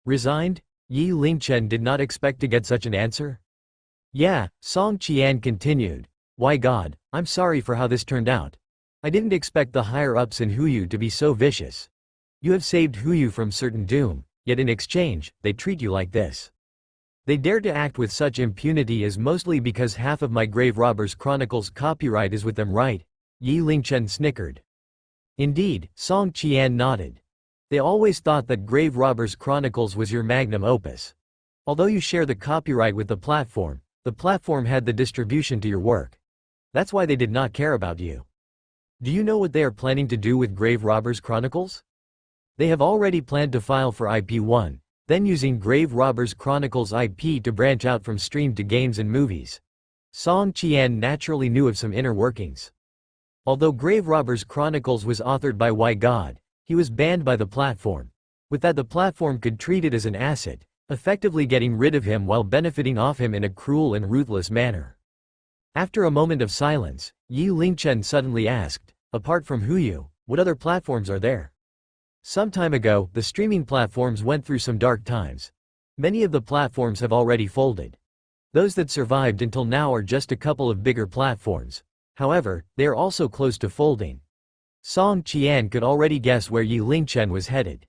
Resigned? Yi Lingchen did not expect to get such an answer. Yeah, Song Qian continued. Why God, I'm sorry for how this turned out. I didn't expect the higher-ups in Huyu to be so vicious. You have saved Huyu from certain doom, yet in exchange, they treat you like this. They dare to act with such impunity is mostly because half of my Grave Robbers Chronicles copyright is with them, right? Yi Lingchen snickered. Indeed, Song Qian nodded. They always thought that Grave Robbers Chronicles was your magnum opus. Although you share the copyright with the platform had the distribution to your work. That's why they did not care about you. Do you know what they are planning to do with Grave Robbers Chronicles? They have already planned to file for IP1, then using Grave Robbers Chronicles IP to branch out from stream to games and movies. Song Qian naturally knew of some inner workings. Although Grave Robbers Chronicles was authored by Y God, he was banned by the platform. With that, the platform could treat it as an asset, effectively getting rid of him while benefiting off him in a cruel and ruthless manner. After a moment of silence, Yi Lingchen suddenly asked, apart from Huyu, what other platforms are there? Some time ago, the streaming platforms went through some dark times. Many of the platforms have already folded. Those that survived until now are just a couple of bigger platforms. However, they are also close to folding. Song Qian could already guess where Yi Lingchen was headed.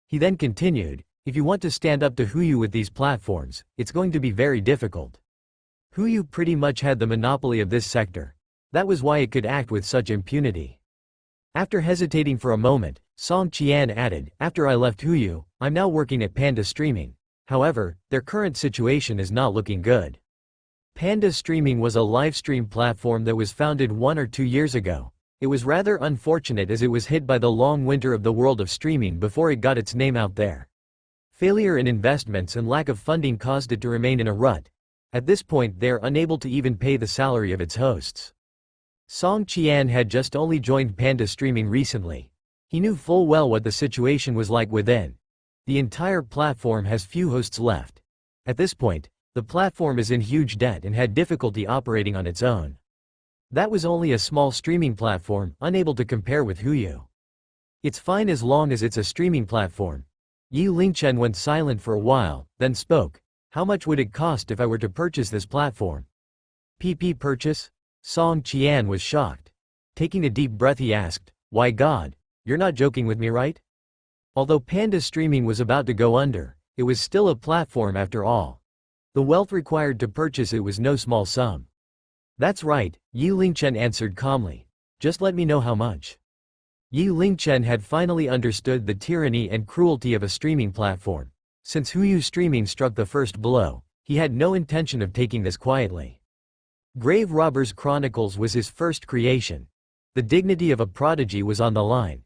He then continued, if you want to stand up to Huyu with these platforms, it's going to be very difficult. Huyu pretty much had the monopoly of this sector. That was why it could act with such impunity. After hesitating for a moment, Song Qian added, after I left Huyu, I'm now working at Panda Streaming. However, their current situation is not looking good. Panda Streaming was a livestream platform that was founded 1 or 2 years ago. It was rather unfortunate as it was hit by the long winter of the world of streaming before it got its name out there. Failure in investments and lack of funding caused it to remain in a rut. At this point they are unable to even pay the salary of its hosts. Song Qian had just only joined Panda Streaming recently. He knew full well what the situation was like within. The entire platform has few hosts left. At this point, the platform is in huge debt and had difficulty operating on its own. That was only a small streaming platform, unable to compare with Huyu. It's fine as long as it's a streaming platform. Yi Lingchen went silent for a while, then spoke. How much would it cost if I were to purchase this platform? PP purchase? Song Qian was shocked. Taking a deep breath he asked, why God, you're not joking with me, right? Although Panda Streaming was about to go under, it was still a platform after all. The wealth required to purchase it was no small sum. That's right, Yi Lingchen answered calmly. Just let me know how much. Yi Lingchen had finally understood the tyranny and cruelty of a streaming platform. Since Huyu Streaming struck the first blow, he had no intention of taking this quietly. Grave Robbers Chronicles was his first creation. The dignity of a prodigy was on the line.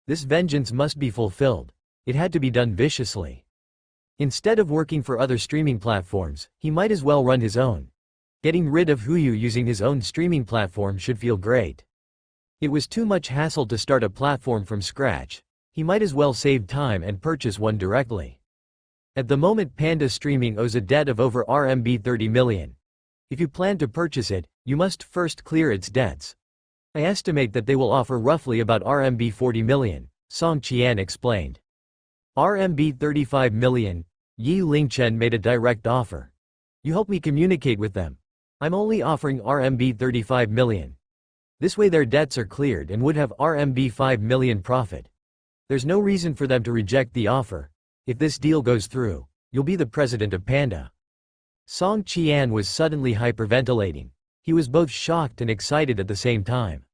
This vengeance must be fulfilled. It had to be done viciously. Instead of working for other streaming platforms, he might as well run his own. Getting rid of Huyu using his own streaming platform should feel great. It was too much hassle to start a platform from scratch. He might as well save time and purchase one directly. At the moment Panda Streaming owes a debt of over RMB 30 million. If you plan to purchase it, you must first clear its debts. I estimate that they will offer roughly about RMB 40 million, Song Qian explained. RMB 35 million, Yi Lingchen made a direct offer. You help me communicate with them. I'm only offering RMB 35 million. This way their debts are cleared and would have RMB 5 million profit. There's no reason for them to reject the offer. If this deal goes through, you'll be the president of Panda. Song Qian was suddenly hyperventilating. He was both shocked and excited at the same time.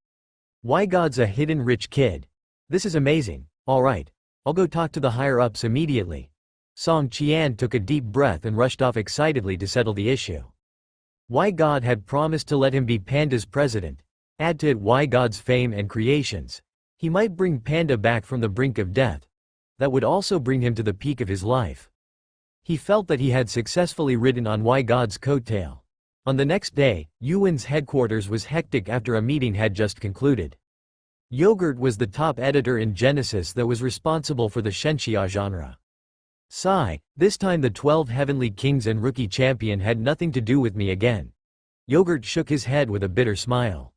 Why God's a hidden rich kid? This is amazing. Alright, I'll go talk to the higher-ups immediately. Song Qian took a deep breath and rushed off excitedly to settle the issue. Why God had promised to let him be Panda's president. Add to it Why God's fame and creations. He might bring Panda back from the brink of death. That would also bring him to the peak of his life. He felt that he had successfully ridden on Why God's coattail. On the next day, Yuan's headquarters was hectic after a meeting had just concluded. Yogurt was the top editor in Genesis that was responsible for the Shenxia genre. Sigh, this time the 12 Heavenly Kings and Rookie Champion had nothing to do with me again. Yogurt shook his head with a bitter smile.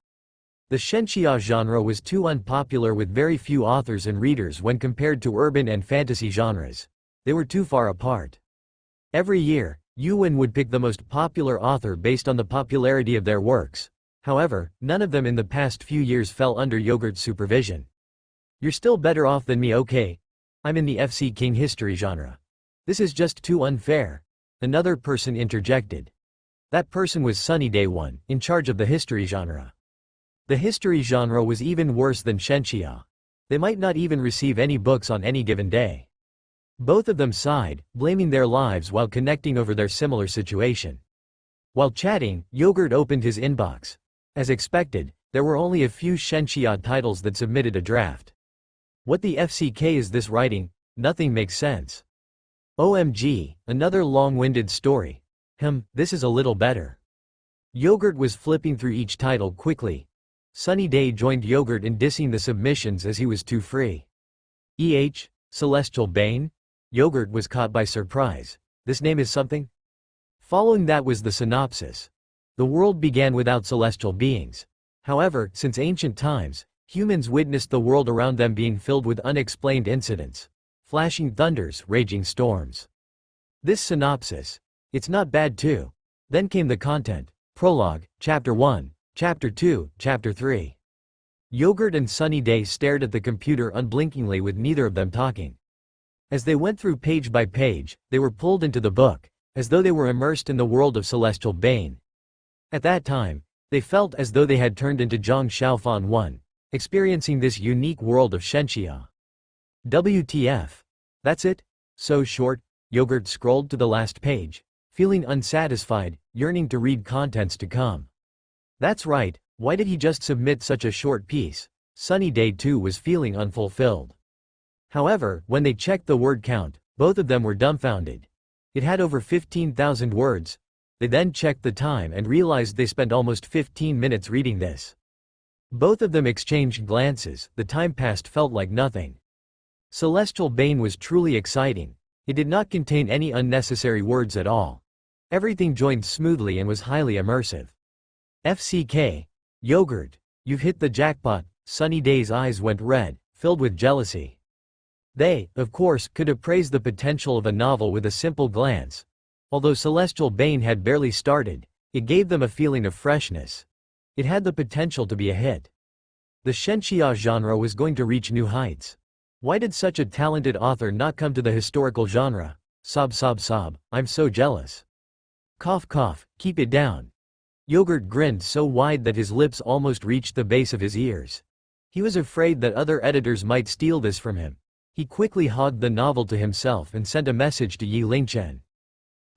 The Shenxia genre was too unpopular with very few authors and readers when compared to urban and fantasy genres. They were too far apart. Every year, Yuan would pick the most popular author based on the popularity of their works. However, none of them in the past few years fell under Yogurt's supervision. You're still better off than me, okay? I'm in the FC King history genre. This is just too unfair. Another person interjected. That person was Sunny Day One, in charge of the history genre. The history genre was even worse than Shenxia. They might not even receive any books on any given day. Both of them sighed, blaming their lives while connecting over their similar situation. While chatting, Yogurt opened his inbox. As expected, there were only a few Shenxia titles that submitted a draft. What the FCK is this writing? Nothing makes sense. OMG, another long-winded story. This is a little better. Yogurt was flipping through each title quickly. Sunny Day joined Yogurt in dissing the submissions as he was too free. Celestial Bane? Yogurt was caught by surprise. This name is something? Following that was the synopsis. The world began without celestial beings. However, since ancient times, humans witnessed the world around them being filled with unexplained incidents. Flashing thunders, raging storms. This synopsis. It's not bad too. Then came the content. Prologue, Chapter 1, Chapter 2, Chapter 3. Yogurt and Sunny Day stared at the computer unblinkingly with neither of them talking. As they went through page by page, they were pulled into the book, as though they were immersed in the world of Celestial Bane. At that time, they felt as though they had turned into Zhang Xiaofan 1, experiencing this unique world of Shenxia. WTF. That's it? So short? Yogurt scrolled to the last page, feeling unsatisfied, yearning to read contents to come. That's right, why did he just submit such a short piece? Sunny Day too was feeling unfulfilled. However, when they checked the word count, both of them were dumbfounded. It had over 15,000 words. They then checked the time and realized they spent almost 15 minutes reading this. Both of them exchanged glances. The time passed felt like nothing. Celestial Bane was truly exciting. It did not contain any unnecessary words at all. Everything joined smoothly and was highly immersive. FCK. Yogurt. You've hit the jackpot. Sunny Day's eyes went red, filled with jealousy. They, of course, could appraise the potential of a novel with a simple glance. Although Celestial Bane had barely started, it gave them a feeling of freshness. It had the potential to be a hit. The Shenxia genre was going to reach new heights. Why did such a talented author not come to the historical genre? Sob sob sob, I'm so jealous. Cough cough, keep it down. Yogurt grinned so wide that his lips almost reached the base of his ears. He was afraid that other editors might steal this from him. He quickly hogged the novel to himself and sent a message to Yi Lingchen.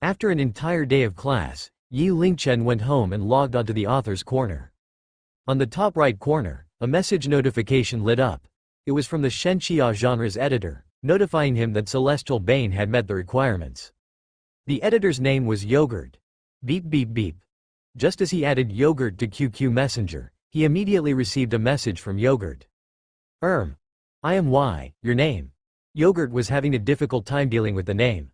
After an entire day of class, Yi Lingchen went home and logged onto the author's corner. On the top right corner, a message notification lit up. It was from the Shenxia genre's editor, notifying him that Celestial Bane had met the requirements. The editor's name was Yogurt. Beep beep beep. Just as he added Yogurt to QQ Messenger, he immediately received a message from Yogurt. I am Y, your name. Yogurt was having a difficult time dealing with the name.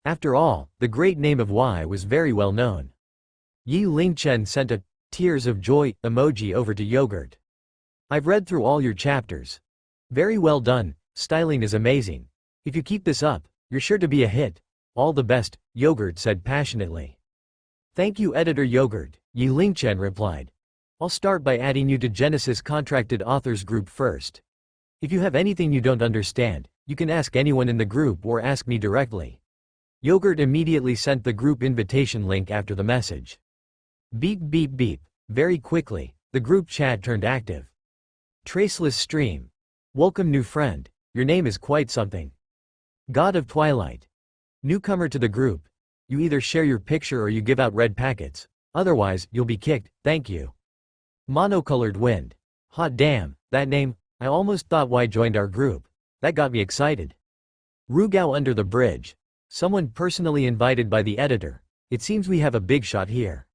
After all, the great name of Y was very well known. Yi Lingchen sent a tears of joy emoji over to Yogurt. I've read through all your chapters. Very well done, styling is amazing. If you keep this up, you're sure to be a hit. All the best, Yogurt said passionately. Thank you, editor Yogurt, Yi Lingchen replied. I'll start by adding you to Genesis Contracted Authors group first. If you have anything you don't understand, you can ask anyone in the group or ask me directly. Yogurt immediately sent the group invitation link after the message. Beep beep beep. Very quickly, the group chat turned active. Traceless stream. Welcome new friend. Your name is quite something. God of Twilight. Newcomer to the group. You either share your picture or you give out red packets. Otherwise, you'll be kicked, thank you. Monocolored wind. Hot damn, that name, I almost thought Y joined our group. That got me excited. Rugao under the bridge. Someone personally invited by the editor. It seems we have a big shot here.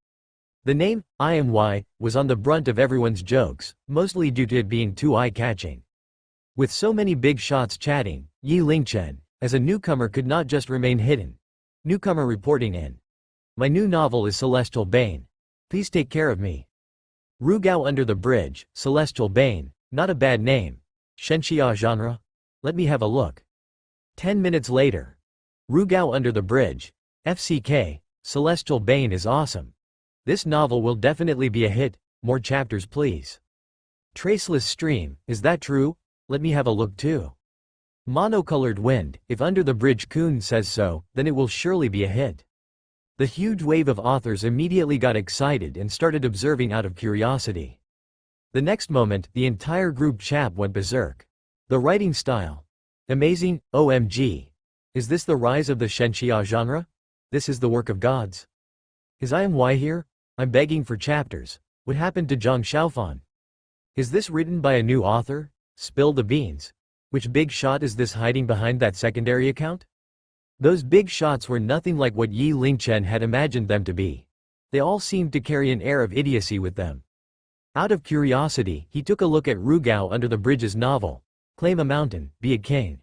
The name, I am Y, was on the brunt of everyone's jokes, mostly due to it being too eye-catching. With so many big shots chatting, Yi Lingchen, as a newcomer could not just remain hidden. Newcomer reporting in. My new novel is Celestial Bane. Please take care of me. Rugao under the bridge, Celestial Bane, not a bad name. Shenxia genre? Let me have a look. 10 minutes later, Rugao Under the Bridge. FCK, Celestial Bane is awesome. This novel will definitely be a hit, more chapters please. Traceless Stream, is that true? Let me have a look too. Monocolored Wind, if Under the Bridge Kun says so, then it will surely be a hit. The huge wave of authors immediately got excited and started observing out of curiosity. The next moment, the entire group chat went berserk. The writing style. Amazing, OMG. Is this the rise of the Shenxia genre? This is the work of gods. Is IMY here? I'm begging for chapters. What happened to Zhang Xiaofan? Is this written by a new author? Spill the beans. Which big shot is this hiding behind that secondary account? Those big shots were nothing like what Yi Lingchen had imagined them to be. They all seemed to carry an air of idiocy with them. Out of curiosity, he took a look at Rugao Under the Bridge's novel. Claim a mountain, be a king.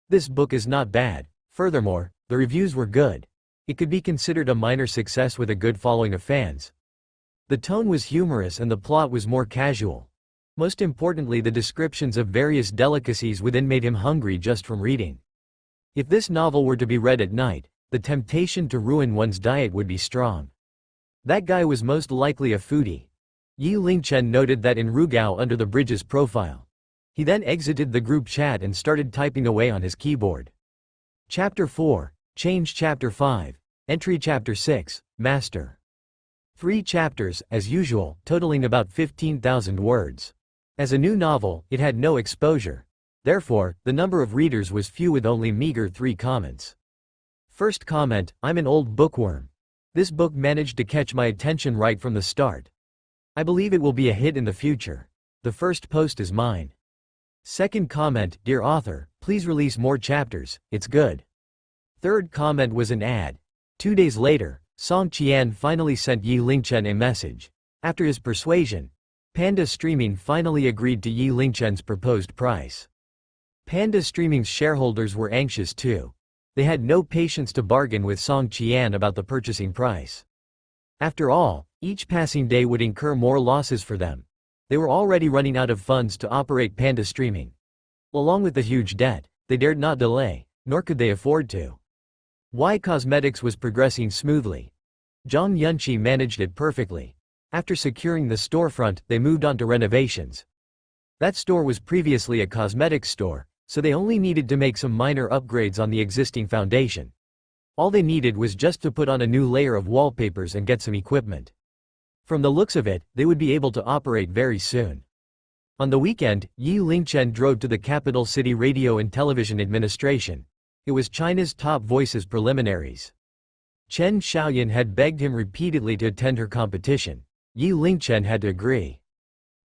This book is not bad. Furthermore, the reviews were good. It could be considered a minor success with a good following of fans. The tone was humorous and the plot was more casual. Most importantly, the descriptions of various delicacies within made him hungry just from reading. If this novel were to be read at night, the temptation to ruin one's diet would be strong. That guy was most likely a foodie. Yi Lingchen noted that in Rugao Under the Bridge's profile. He then exited the group chat and started typing away on his keyboard. Chapter 4, Change Chapter 5, Entry Chapter 6, Master. 3 chapters, as usual, totaling about 15,000 words. As a new novel, it had no exposure. Therefore, the number of readers was few with only meager 3 comments. First comment, I'm an old bookworm. This book managed to catch my attention right from the start. I believe it will be a hit in the future. The first post is mine. Second comment, dear author, please release more chapters, it's good. Third comment was an ad. 2 days later, Song Qian finally sent Yi Lingchen a message. After his persuasion, Panda Streaming finally agreed to Yi Lingchen's proposed price. Panda Streaming's shareholders were anxious too. They had no patience to bargain with Song Qian about the purchasing price. After all, each passing day would incur more losses for them. They were already running out of funds to operate Panda Streaming. Along with the huge debt, they dared not delay, nor could they afford to. Y Cosmetics was progressing smoothly. Zhang Yunqi managed it perfectly. After securing the storefront, they moved on to renovations. That store was previously a cosmetics store, so they only needed to make some minor upgrades on the existing foundation. All they needed was just to put on a new layer of wallpapers and get some equipment. From the looks of it, they would be able to operate very soon. On the weekend, Yi Lingchen drove to the Capital City Radio and Television Administration. It was China's Top Voices preliminaries. Chen Xiaoyan had begged him repeatedly to attend her competition. Yi Lingchen had to agree.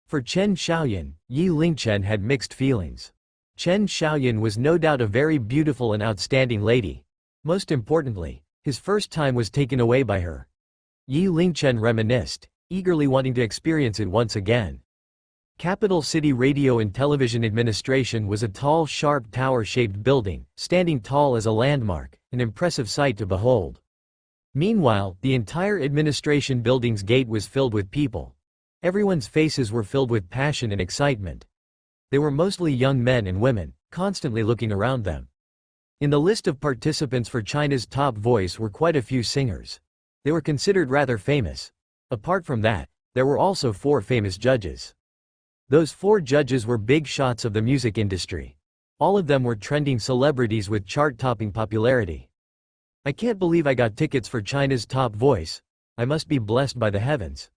For Chen Xiaoyan, Yi Lingchen had mixed feelings. Chen Xiaoyan was no doubt a very beautiful and outstanding lady. Most importantly, his first time was taken away by her. Yi Lingchen reminisced, eagerly wanting to experience it once again. Capital City Radio and Television Administration was a tall, sharp tower-shaped building, standing tall as a landmark, an impressive sight to behold. Meanwhile, the entire administration building's gate was filled with people. Everyone's faces were filled with passion and excitement. They were mostly young men and women, constantly looking around them. In the list of participants for China's Top Voice were quite a few singers. They were considered rather famous. Apart from that, there were also 4 famous judges. Those 4 judges were big shots of the music industry. All of them were trending celebrities with chart-topping popularity. I can't believe I got tickets for China's Top Voice. I must be blessed by the heavens.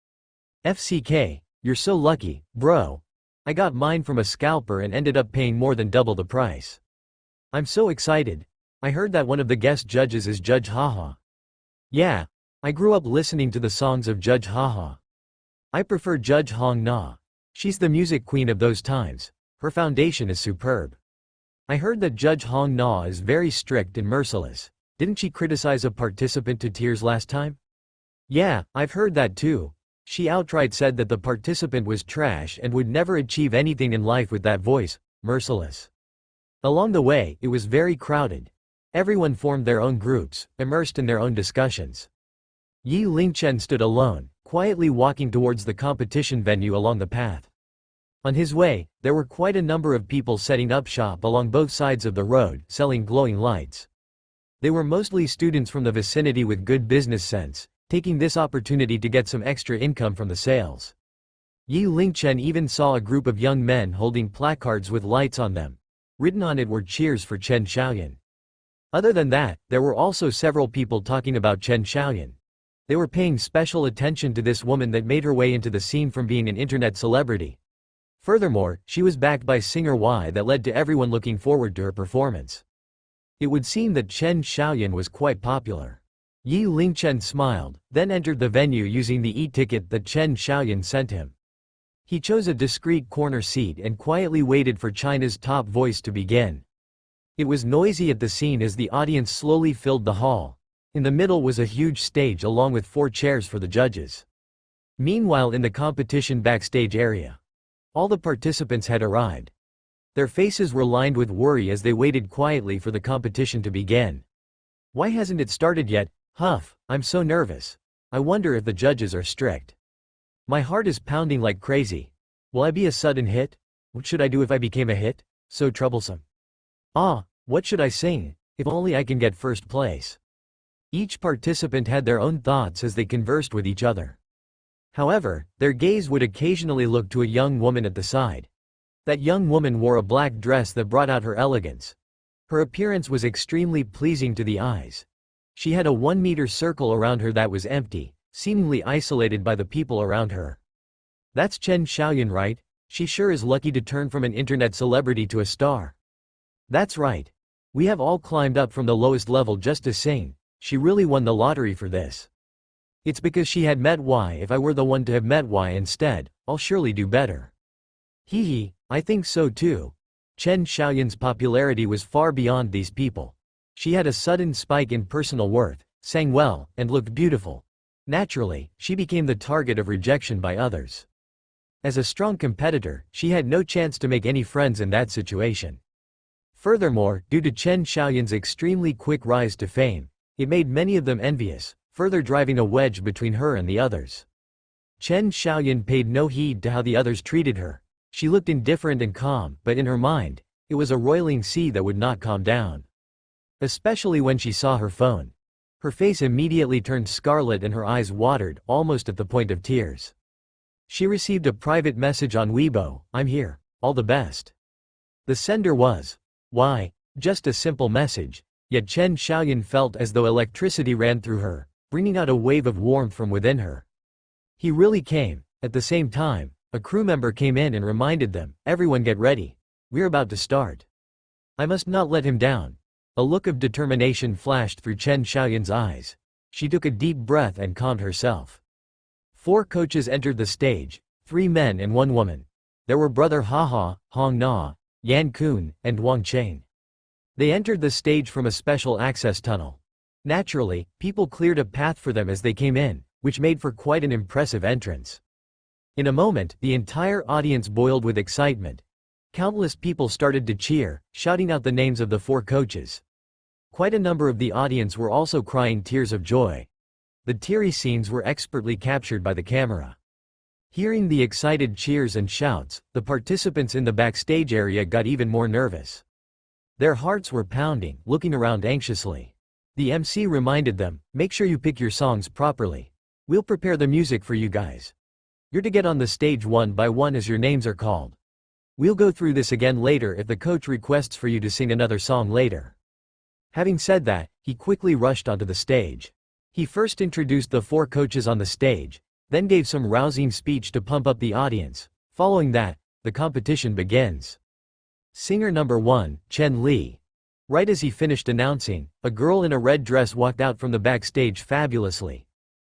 FCK, you're so lucky, bro. I got mine from a scalper and ended up paying more than double the price. I'm so excited. I heard that one of the guest judges is Judge Haha. Yeah, I grew up listening to the songs of Judge Haha. I prefer Judge Hong Na. She's the music queen of those times. Her foundation is superb. I heard that Judge Hong Na is very strict and merciless. Didn't she criticize a participant to tears last time? Yeah, I've heard that too. She outright said that the participant was trash and would never achieve anything in life with that voice, merciless. Along the way, it was very crowded. Everyone formed their own groups, immersed in their own discussions. Yi Lingchen stood alone, quietly walking towards the competition venue along the path. On his way, there were quite a number of people setting up shop along both sides of the road, selling glowing lights. They were mostly students from the vicinity with good business sense, taking this opportunity to get some extra income from the sales. Yi Lingchen even saw a group of young men holding placards with lights on them. Written on it were cheers for Chen Xiaoyan. Other than that, there were also several people talking about Chen Xiaoyan. They were paying special attention to this woman that made her way into the scene from being an internet celebrity. Furthermore, she was backed by singer Y that led to everyone looking forward to her performance. It would seem that Chen Xiaoyan was quite popular. Yi Lingchen smiled, then entered the venue using the e-ticket that Chen Xiaoyan sent him. He chose a discreet corner seat and quietly waited for China's top voice to begin. It was noisy at the scene as the audience slowly filled the hall. In the middle was a huge stage along with 4 chairs for the judges. Meanwhile, in the competition backstage area, all the participants had arrived. Their faces were lined with worry as they waited quietly for the competition to begin. Why hasn't it started yet? Huff, I'm so nervous. I wonder if the judges are strict. My heart is pounding like crazy. Will I be a sudden hit? What should I do if I became a hit? So troublesome. What should I sing? If only I can get first place. Each participant had their own thoughts as they conversed with each other. However, their gaze would occasionally look to a young woman at the side. That young woman wore a black dress that brought out her elegance. Her appearance was extremely pleasing to the eyes. She had a 1-meter circle around her that was empty, seemingly isolated by the people around her. That's Chen Xiaoyan, right? She sure is lucky to turn from an internet celebrity to a star. That's right. We have all climbed up from the lowest level just to sing. She really won the lottery for this. It's because she had met Y. If I were the one to have met Y instead, I'll surely do better. Hee, I think so too. Chen Xiaoyan's popularity was far beyond these people. She had a sudden spike in personal worth, sang well, and looked beautiful. Naturally, she became the target of rejection by others. As a strong competitor, she had no chance to make any friends in that situation. Furthermore, due to Chen Xiaoyan's extremely quick rise to fame, it made many of them envious, further driving a wedge between her and the others. Chen Xiaoyan paid no heed to how the others treated her. She looked indifferent and calm, but in her mind, it was a roiling sea that would not calm down. Especially when she saw her phone. Her face immediately turned scarlet and her eyes watered, almost at the point of tears. She received a private message on Weibo, "I'm here, all the best." The sender was Y. Just a simple message, yet Chen Xiaoyan felt as though electricity ran through her, bringing out a wave of warmth from within her. He really came. At the same time, a crew member came in and reminded them, "Everyone get ready. We're about to start." I must not let him down. A look of determination flashed through Chen Xiaoyan's eyes. She took a deep breath and calmed herself. 4 coaches entered the stage, 3 men and 1 woman. There were Brother Haha, Hong Na, Yan Kun, and Wang Cheng. They entered the stage from a special access tunnel. Naturally, people cleared a path for them as they came in, which made for quite an impressive entrance. In a moment, the entire audience boiled with excitement. Countless people started to cheer, shouting out the names of the 4 coaches. Quite a number of the audience were also crying tears of joy. The teary scenes were expertly captured by the camera. Hearing the excited cheers and shouts, the participants in the backstage area got even more nervous. Their hearts were pounding, looking around anxiously. The MC reminded them, "Make sure you pick your songs properly. We'll prepare the music for you guys. You're to get on the stage one by one as your names are called. We'll go through this again later if the coach requests for you to sing another song later." Having said that, he quickly rushed onto the stage. He first introduced the 4 coaches on the stage, then gave some rousing speech to pump up the audience. Following that, the competition begins. Singer number 1, Chen Li. Right as he finished announcing, a girl in a red dress walked out from the backstage fabulously.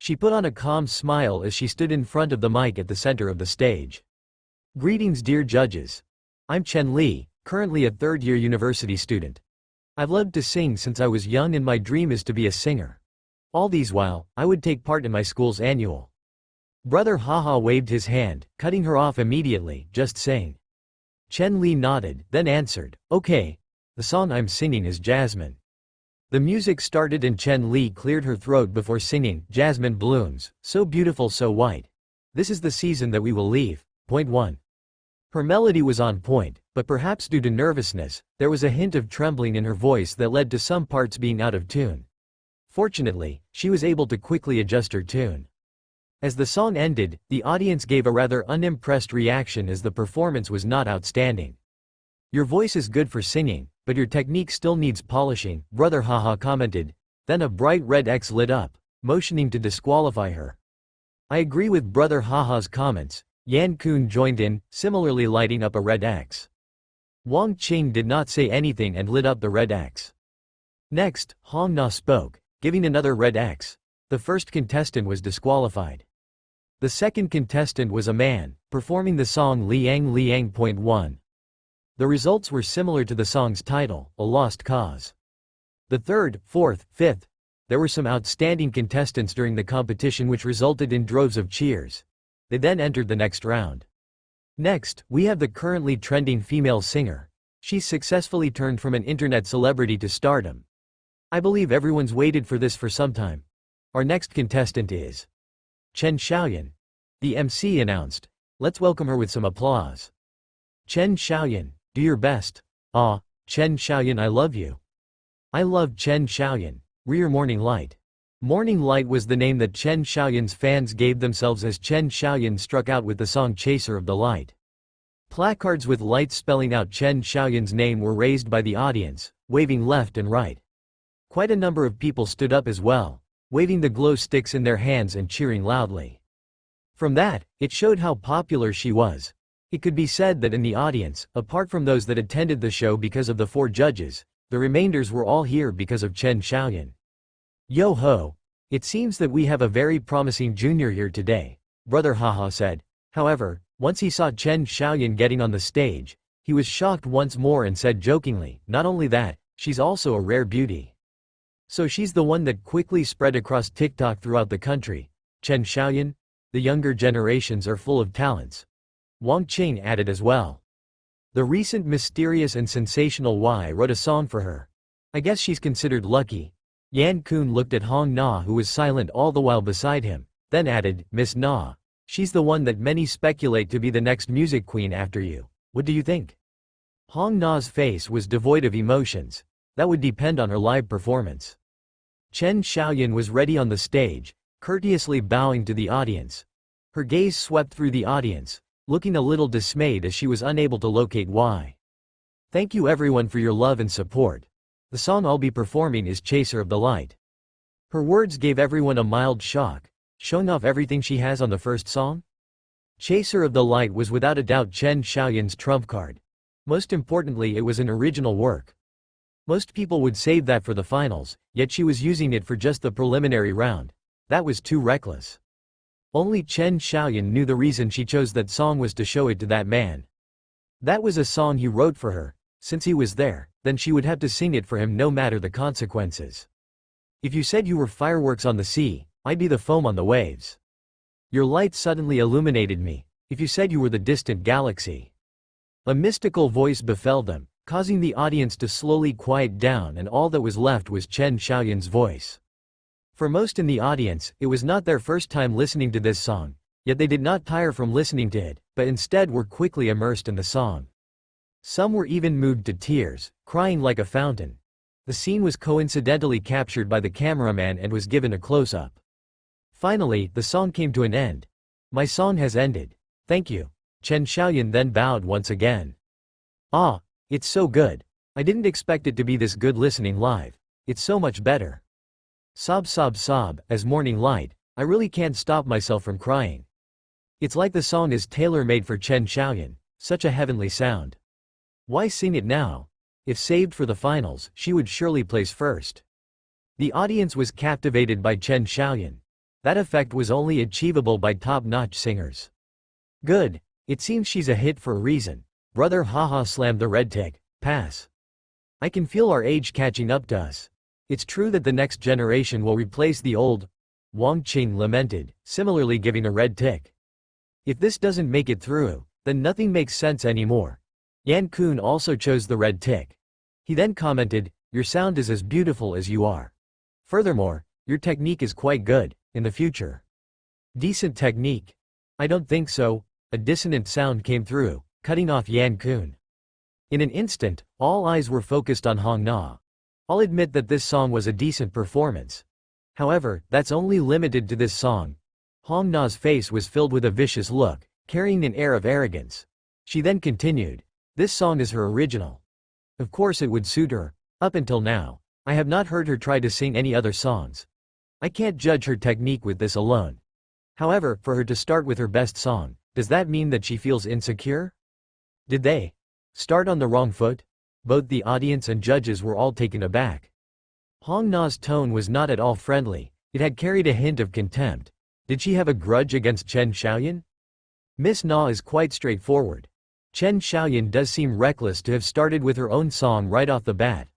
She put on a calm smile as she stood in front of the mic at the center of the stage. "Greetings, dear judges. I'm Chen Li, currently a 3rd-year university student. I've loved to sing since I was young and my dream is to be a singer. All these while, I would take part in my school's annual." Brother Haha waved his hand, cutting her off immediately, "Just sing." Chen Li nodded, then answered, "Okay. The song I'm singing is Jasmine." The music started and Chen Li cleared her throat before singing, "Jasmine blooms, so beautiful so white. This is the season that we will leave. Point 1. Her melody was on point, but perhaps due to nervousness, there was a hint of trembling in her voice that led to some parts being out of tune. Fortunately, she was able to quickly adjust her tune. As the song ended, the audience gave a rather unimpressed reaction as the performance was not outstanding. "Your voice is good for singing, but your technique still needs polishing," Brother Haha commented. Then a bright red X lit up, motioning to disqualify her. "I agree with Brother Haha's comments," Yan Kun joined in, similarly lighting up a red X. Wang Qing did not say anything and lit up the red X. Next, Hong Na spoke, giving another red X. The first contestant was disqualified. The second contestant was a man, performing the song Liang Liang.1. The results were similar to the song's title, A Lost Cause. The third, fourth, fifth. There were some outstanding contestants during the competition which resulted in droves of cheers. They then entered the next round. Next, we have the currently trending female singer. She's successfully turned from an internet celebrity to stardom. I believe everyone's waited for this for some time. Our next contestant is Chen Xiaoyan. The MC announced. Let's welcome her with some applause. Chen Xiaoyan, do your best. Ah, Chen Xiaoyan, I love you. I love Chen Xiaoyan. Rear Morning Light. Morning Light was the name that Chen Xiaoyan's fans gave themselves as Chen Xiaoyan struck out with the song Chaser of the Light. Placards with lights spelling out Chen Xiaoyan's name were raised by the audience, waving left and right. Quite a number of people stood up as well, waving the glow sticks in their hands and cheering loudly. From that, it showed how popular she was. It could be said that in the audience, apart from those that attended the show because of the 4 judges, the remainders were all here because of Chen Xiaoyan. Yo ho! It seems that we have a very promising junior here today, Brother Haha said. However, once he saw Chen Xiaoyan getting on the stage, he was shocked once more and said jokingly, not only that, she's also a rare beauty. So she's the one that quickly spread across TikTok throughout the country. Chen Xiaoyan? The younger generations are full of talents. Wang Qing added as well. The recent mysterious and sensational Y wrote a song for her. I guess she's considered lucky. Yan Kun looked at Hong Na, who was silent all the while beside him, then added, Miss Na. She's the one that many speculate to be the next music queen after you. What do you think? Hong Na's face was devoid of emotions. That would depend on her live performance. Chen Xiaoyan was ready on the stage, courteously bowing to the audience. Her gaze swept through the audience, looking a little dismayed as she was unable to locate Y. Thank you everyone for your love and support. The song I'll be performing is Chaser of the Light. Her words gave everyone a mild shock, showing off everything she has on the first song. Chaser of the Light was without a doubt Chen Xiaoyan's trump card. Most importantly, it was an original work. Most people would save that for the finals, yet she was using it for just the preliminary round. That was too reckless. Only Chen Xiaoyan knew the reason she chose that song was to show it to that man. That was a song he wrote for her. Since he was there, then she would have to sing it for him no matter the consequences. If you said you were fireworks on the sea, I'd be the foam on the waves. Your light suddenly illuminated me. If you said you were the distant galaxy. A mystical voice befell them, causing the audience to slowly quiet down, and all that was left was Chen Xiaoyan's voice. For most in the audience, it was not their first time listening to this song, yet they did not tire from listening to it, but instead were quickly immersed in the song. Some were even moved to tears, crying like a fountain. The scene was coincidentally captured by the cameraman and was given a close-up. Finally, the song came to an end. My song has ended. Thank you. Chen Xiaoyan then bowed once again. Ah, it's so good. I didn't expect it to be this good listening live. It's so much better. Sob sob sob, as morning light, I really can't stop myself from crying. It's like the song is tailor-made for Chen Xiaoyan, such a heavenly sound. Why sing it now? If saved for the finals, she would surely place first. The audience was captivated by Chen Xiaoyan. That effect was only achievable by top-notch singers. Good. It seems she's a hit for a reason. Brother Haha slammed the red tick. Pass. I can feel our age catching up to us. It's true that the next generation will replace the old. Wang Qing lamented, similarly giving a red tick. If this doesn't make it through, then nothing makes sense anymore. Yan Kun also chose the red tick. He then commented, your sound is as beautiful as you are. Furthermore, your technique is quite good, in the future. Decent technique? I don't think so. A dissonant sound came through. cutting off Yan Kun. In an instant, all eyes were focused on Hong Na. I'll admit that this song was a decent performance. However, that's only limited to this song. Hong Na's face was filled with a vicious look, carrying an air of arrogance. She then continued, "This song is her original. Of course it would suit her. Up until now, I have not heard her try to sing any other songs. I can't judge her technique with this alone. However, for her to start with her best song, does that mean that she feels insecure? Did they start on the wrong foot?" Both the audience and judges were all taken aback. Hong Na's tone was not at all friendly, it had carried a hint of contempt. Did she have a grudge against Chen Xiaoyan? Miss Na is quite straightforward. Chen Xiaoyan does seem reckless to have started with her own song right off the bat.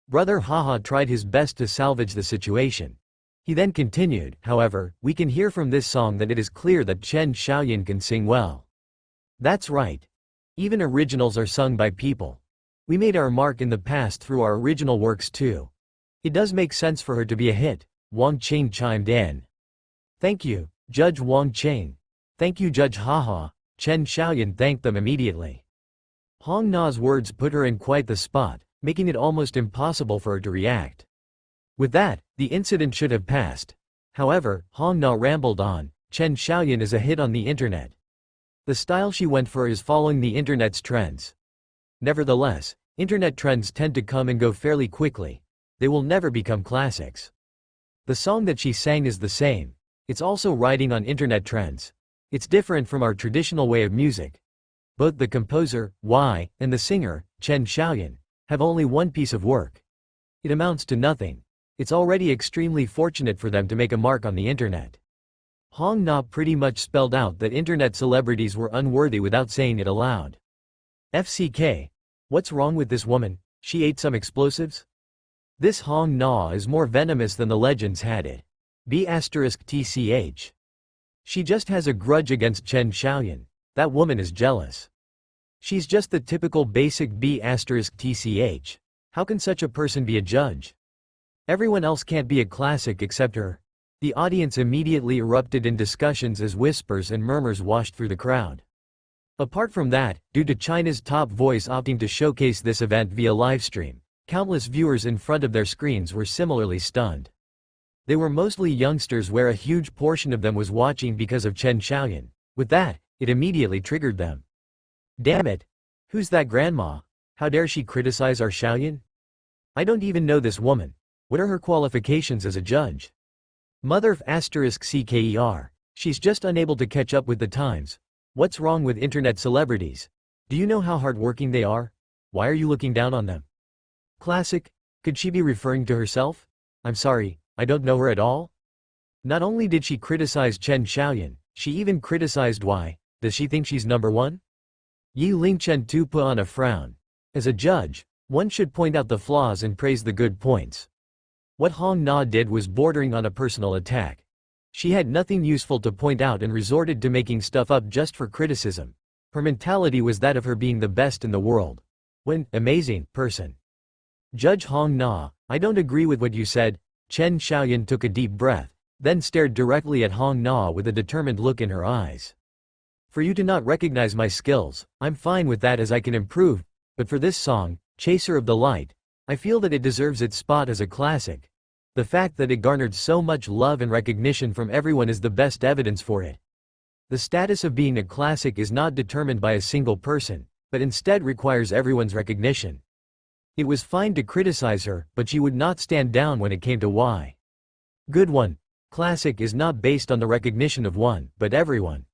Brother Haha tried his best to salvage the situation. He then continued, "However, we can hear from this song that it is clear that Chen Xiaoyan can sing well. That's right. Even originals are sung by people. We made our mark in the past through our original works too. It does make sense for her to be a hit." Wang Qing chimed in. "Thank you, Judge Wang Qing. Thank you, Judge Haha." Chen Xiaoyan thanked them immediately. Hong Na's words put her in quite the spot, making it almost impossible for her to react. With that, the incident should have passed. However, Hong Na rambled on, "Chen Xiaoyan is a hit on the internet. The style she went for is following the internet's trends. Nevertheless, internet trends tend to come and go fairly quickly. They will never become classics. The song that she sang is the same. It's also riding on internet trends. It's different from our traditional way of music. Both the composer, Y, and the singer, Chen Xiaoyan, have only one piece of work. It amounts to nothing. It's already extremely fortunate for them to make a mark on the internet." Hong Na pretty much spelled out that internet celebrities were unworthy without saying it aloud. "FCK. What's wrong with this woman? She ate some explosives?" This Hong Na is more venomous than the legends had it. *TCH. She just has a grudge against Chen Xiaoyan. That woman is jealous. She's just the typical basic *TCH. How can such a person be a judge? Everyone else can't be a classic except her. The audience immediately erupted in discussions as whispers and murmurs washed through the crowd. Apart from that, due to China's top voice opting to showcase this event via livestream, countless viewers in front of their screens were similarly stunned. They were mostly youngsters where a huge portion of them was watching because of Chen Xiaoyan. With that, it immediately triggered them. Damn it! Who's that grandma? How dare she criticize our Xiaoyan? I don't even know this woman. What are her qualifications as a judge? Mother of *CKER. She's just unable to catch up with the times. What's wrong with internet celebrities? Do you know how hardworking they are? Why are you looking down on them? Classic? Could she be referring to herself? I'm sorry, I don't know her at all. Not only did she criticize Chen Xiaoyan, she even criticized Y. Does she think she's number one? Yi Lingchen too put on a frown. As a judge, one should point out the flaws and praise the good points. What Hong Na did was bordering on a personal attack. She had nothing useful to point out and resorted to making stuff up just for criticism. Her mentality was that of her being the best in the world. When, amazing, person. Judge Hong Na, I don't agree with what you said. Chen Xiaoyan took a deep breath, then stared directly at Hong Na with a determined look in her eyes. For you to not recognize my skills, I'm fine with that as I can improve, but for this song, Chaser of the Light, I feel that it deserves its spot as a classic. The fact that it garnered so much love and recognition from everyone is the best evidence for it. The status of being a classic is not determined by a single person, but instead requires everyone's recognition. It was fine to criticize her, but she would not stand down when it came to Y. Good one. Classic is not based on the recognition of one, but everyone.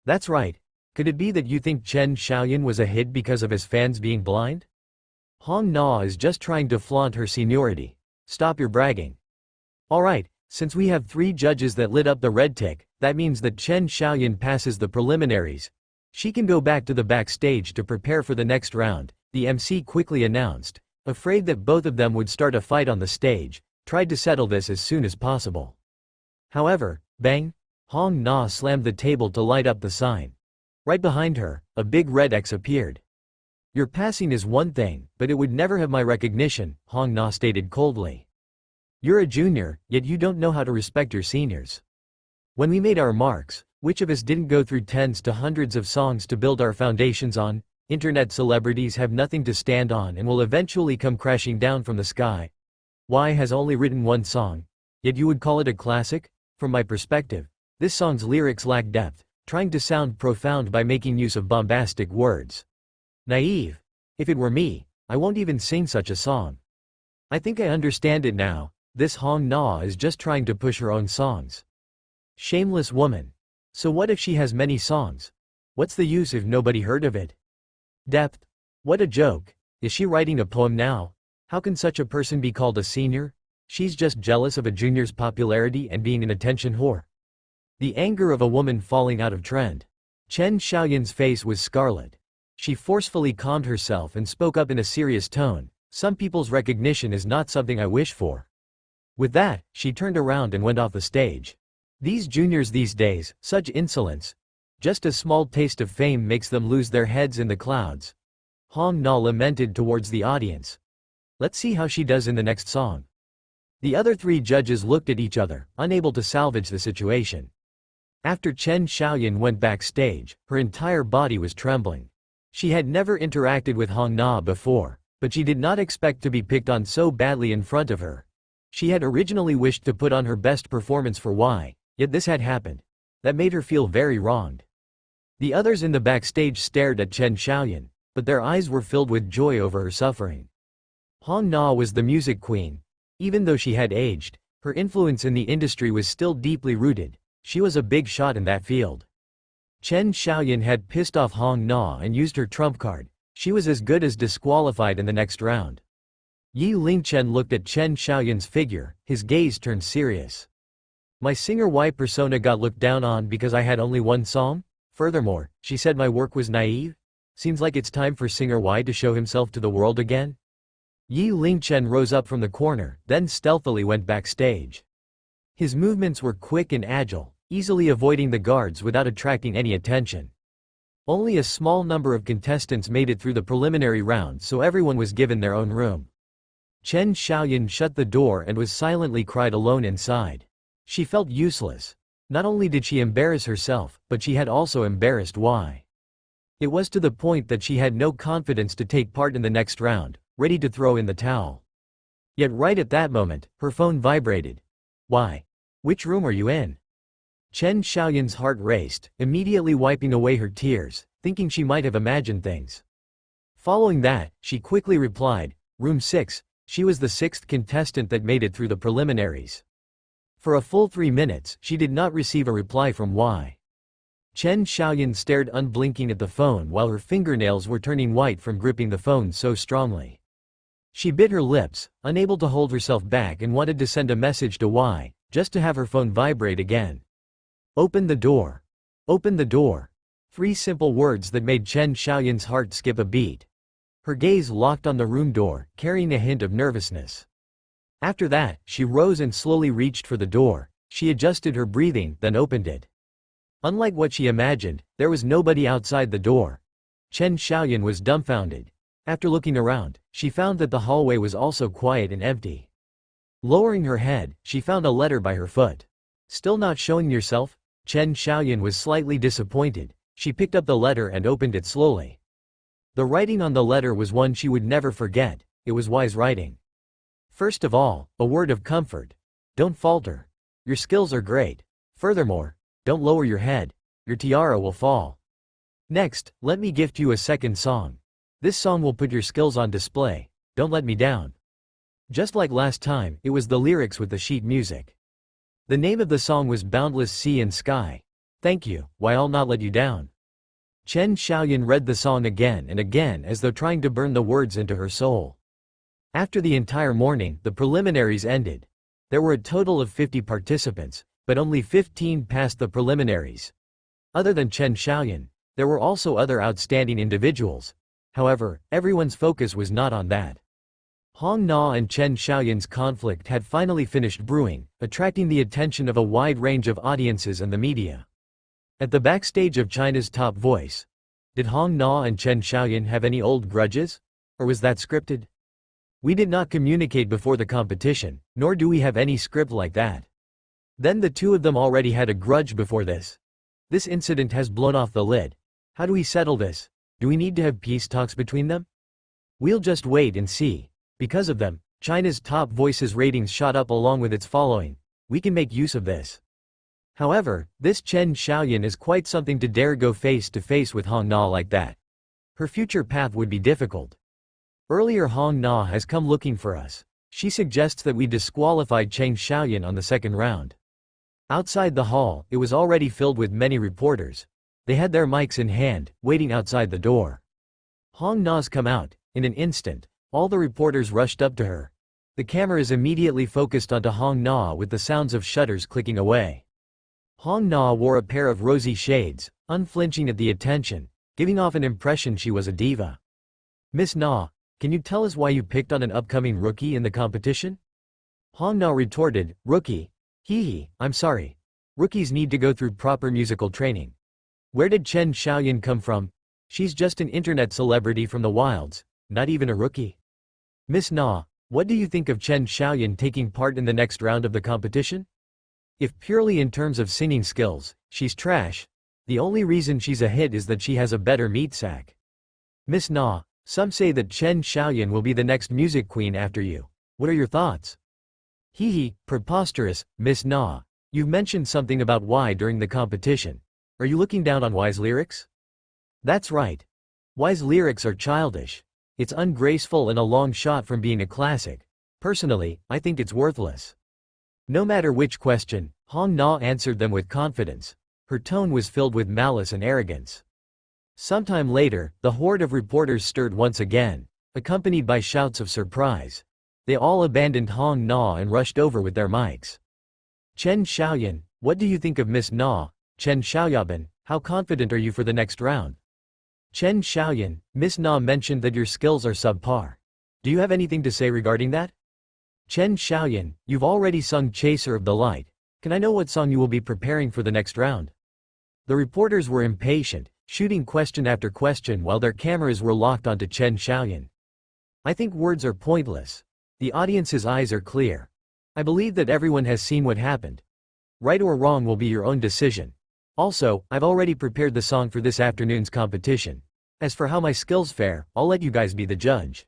That's right. Could it be that you think Chen Xiaoyan was a hit because of his fans being blind? Hong Na is just trying to flaunt her seniority. Stop your bragging. Alright, since we have 3 judges that lit up the red tick, that means that Chen Xiaoyan passes the preliminaries. She can go back to the backstage to prepare for the next round, the MC quickly announced. Afraid that both of them would start a fight on the stage, tried to settle this as soon as possible. However, bang! Hong Na slammed the table to light up the sign. Right behind her, a big red X appeared. Your passing is one thing, but it would never have my recognition, Hong Na stated coldly. You're a junior, yet you don't know how to respect your seniors. When we made our marks, Which of us didn't go through tens to hundreds of songs to build our foundations on? Internet celebrities have nothing to stand on and will eventually come crashing down from the sky. Y has only written one song. Yet you would call it a classic? From my perspective, this song's lyrics lack depth, trying to sound profound by making use of bombastic words. Naive. If it were me, I won't even sing such a song. I think I understand it now. This Hong Na is just trying to push her own songs. Shameless woman. So what if she has many songs? What's the use if nobody heard of it? Depth. What a joke. Is she writing a poem now? How can such a person be called a senior? She's just jealous of a junior's popularity and being an attention whore. The anger of a woman falling out of trend. Chen Xiaoyan's face was scarlet. She forcefully calmed herself and spoke up in a serious tone. Some people's recognition is not something I wish for. With that, she turned around and went off the stage. These juniors these days, such insolence. Just a small taste of fame makes them lose their heads in the clouds. Hong Na lamented towards the audience. Let's see how she does in the next song. The other three judges looked at each other, unable to salvage the situation. After Chen Xiaoyan went backstage, her entire body was trembling. She had never interacted with Hong Na before, but she did not expect to be picked on so badly in front of her. She had originally wished to put on her best performance for Y, yet this had happened. That made her feel very wronged. The others in the backstage stared at Chen Xiaoyan, but their eyes were filled with joy over her suffering. Hong Na was the music queen. Even though she had aged, her influence in the industry was still deeply rooted. She was a big shot in that field. Chen Xiaoyan had pissed off Hong Na and used her trump card. She was as good as disqualified in the next round. Yi Lingchen looked at Chen Xiaoyan's figure, his gaze turned serious. My singer Y persona got looked down on because I had only one song? Furthermore, she said my work was naive? Seems like it's time for singer Y to show himself to the world again? Yi Lingchen rose up from the corner, then stealthily went backstage. His movements were quick and agile, easily avoiding the guards without attracting any attention. Only a small number of contestants made it through the preliminary round, so everyone was given their own room. Chen Xiaoyan shut the door and was silently cried alone inside. She felt useless. Not only did she embarrass herself, but she had also embarrassed Y. It was to the point that she had no confidence to take part in the next round, ready to throw in the towel. Yet right at that moment, her phone vibrated. Y. Which room are you in? Chen Xiaoyan's heart raced, immediately wiping away her tears, thinking she might have imagined things. Following that, she quickly replied, Room 6, she was the sixth contestant that made it through the preliminaries. For a full 3 minutes, she did not receive a reply from Y. Chen Xiaoyan stared unblinking at the phone while her fingernails were turning white from gripping the phone so strongly. She bit her lips, unable to hold herself back, and wanted to send a message to Y, just to have her phone vibrate again. Open the door. Open the door. 3 simple words that made Chen Xiaoyan's heart skip a beat. Her gaze locked on the room door, carrying a hint of nervousness. After that, she rose and slowly reached for the door. She adjusted her breathing, then opened it. Unlike what she imagined, there was nobody outside the door. Chen Xiaoyan was dumbfounded. After looking around, she found that the hallway was also quiet and empty. Lowering her head, she found a letter by her foot. Still not showing yourself? Chen Xiaoyan was slightly disappointed. She picked up the letter and opened it slowly. The writing on the letter was one she would never forget. It was Y's writing. First of all, a word of comfort. Don't falter. Your skills are great. Furthermore, don't lower your head. Your tiara will fall. Next, let me gift you a second song. This song will put your skills on display. Don't let me down. Just like last time, it was the lyrics with the sheet music. The name of the song was Boundless Sea and Sky. Thank you, why I'll not let you down. Chen Xiaoyan read the song again and again as though trying to burn the words into her soul. After the entire morning, the preliminaries ended. There were a total of 50 participants, but only 15 passed the preliminaries. Other than Chen Xiaoyan, there were also other outstanding individuals. However, everyone's focus was not on that. Hong Na and Chen Xiaoyan's conflict had finally finished brewing, attracting the attention of a wide range of audiences and the media. At the backstage of China's Top Voice, did Hong Na and Chen Xiaoyan have any old grudges? Or was that scripted? We did not communicate before the competition, nor do we have any script like that. Then the two of them already had a grudge before this. This incident has blown off the lid. How do we settle this? Do we need to have peace talks between them? We'll just wait and see. Because of them, China's top voices ratings shot up along with its following. We can make use of this. However, this Chen Xiaoyan is quite something to dare go face to face with Hong Na like that. Her future path would be difficult. Earlier Hong Na has come looking for us. She suggests that we disqualified Chen Xiaoyan on the second round. Outside the hall, it was already filled with many reporters. They had their mics in hand, waiting outside the door. Hong Na's come out. In an instant, all the reporters rushed up to her. The cameras immediately focused onto Hong Na with the sounds of shutters clicking away. Hong Na wore a pair of rosy shades, unflinching at the attention, giving off an impression she was a diva. "Miss Na, can you tell us why you picked on an upcoming rookie in the competition?" Hong Na retorted, "Rookie? Hee, I'm sorry. Rookies need to go through proper musical training. Where did Chen Xiaoyan come from? She's just an internet celebrity from the wilds. Not even a rookie." "Miss Na, what do you think of Chen Xiaoyan taking part in the next round of the competition? If purely in terms of singing skills, she's trash. The only reason she's a hit is that she has a better meat sack. Miss Na, some say that Chen Xiaoyan will be the next music queen after you. What are your thoughts?" "Hee, preposterous, Miss Na. You've mentioned something about Y during the competition. Are you looking down on Y's lyrics?" "That's right. Y's lyrics are childish. It's ungraceful and a long shot from being a classic. Personally, I think it's worthless." No matter which question, Hong Na answered them with confidence. Her tone was filled with malice and arrogance. Sometime later, the horde of reporters stirred once again, accompanied by shouts of surprise. They all abandoned Hong Na and rushed over with their mics. "Chen Xiaoyan, what do you think of Miss Na? Chen Xiaoyaban, how confident are you for the next round?" "Chen Xiaoyan, Miss Na mentioned that your skills are subpar. Do you have anything to say regarding that?" "Chen Xiaoyan, you've already sung Chaser of the Light. Can I know what song you will be preparing for the next round?" The reporters were impatient, shooting question after question while their cameras were locked onto Chen Xiaoyan. "I think words are pointless. The audience's eyes are clear. I believe that everyone has seen what happened. Right or wrong will be your own decision. Also, I've already prepared the song for this afternoon's competition. As for how my skills fare, I'll let you guys be the judge."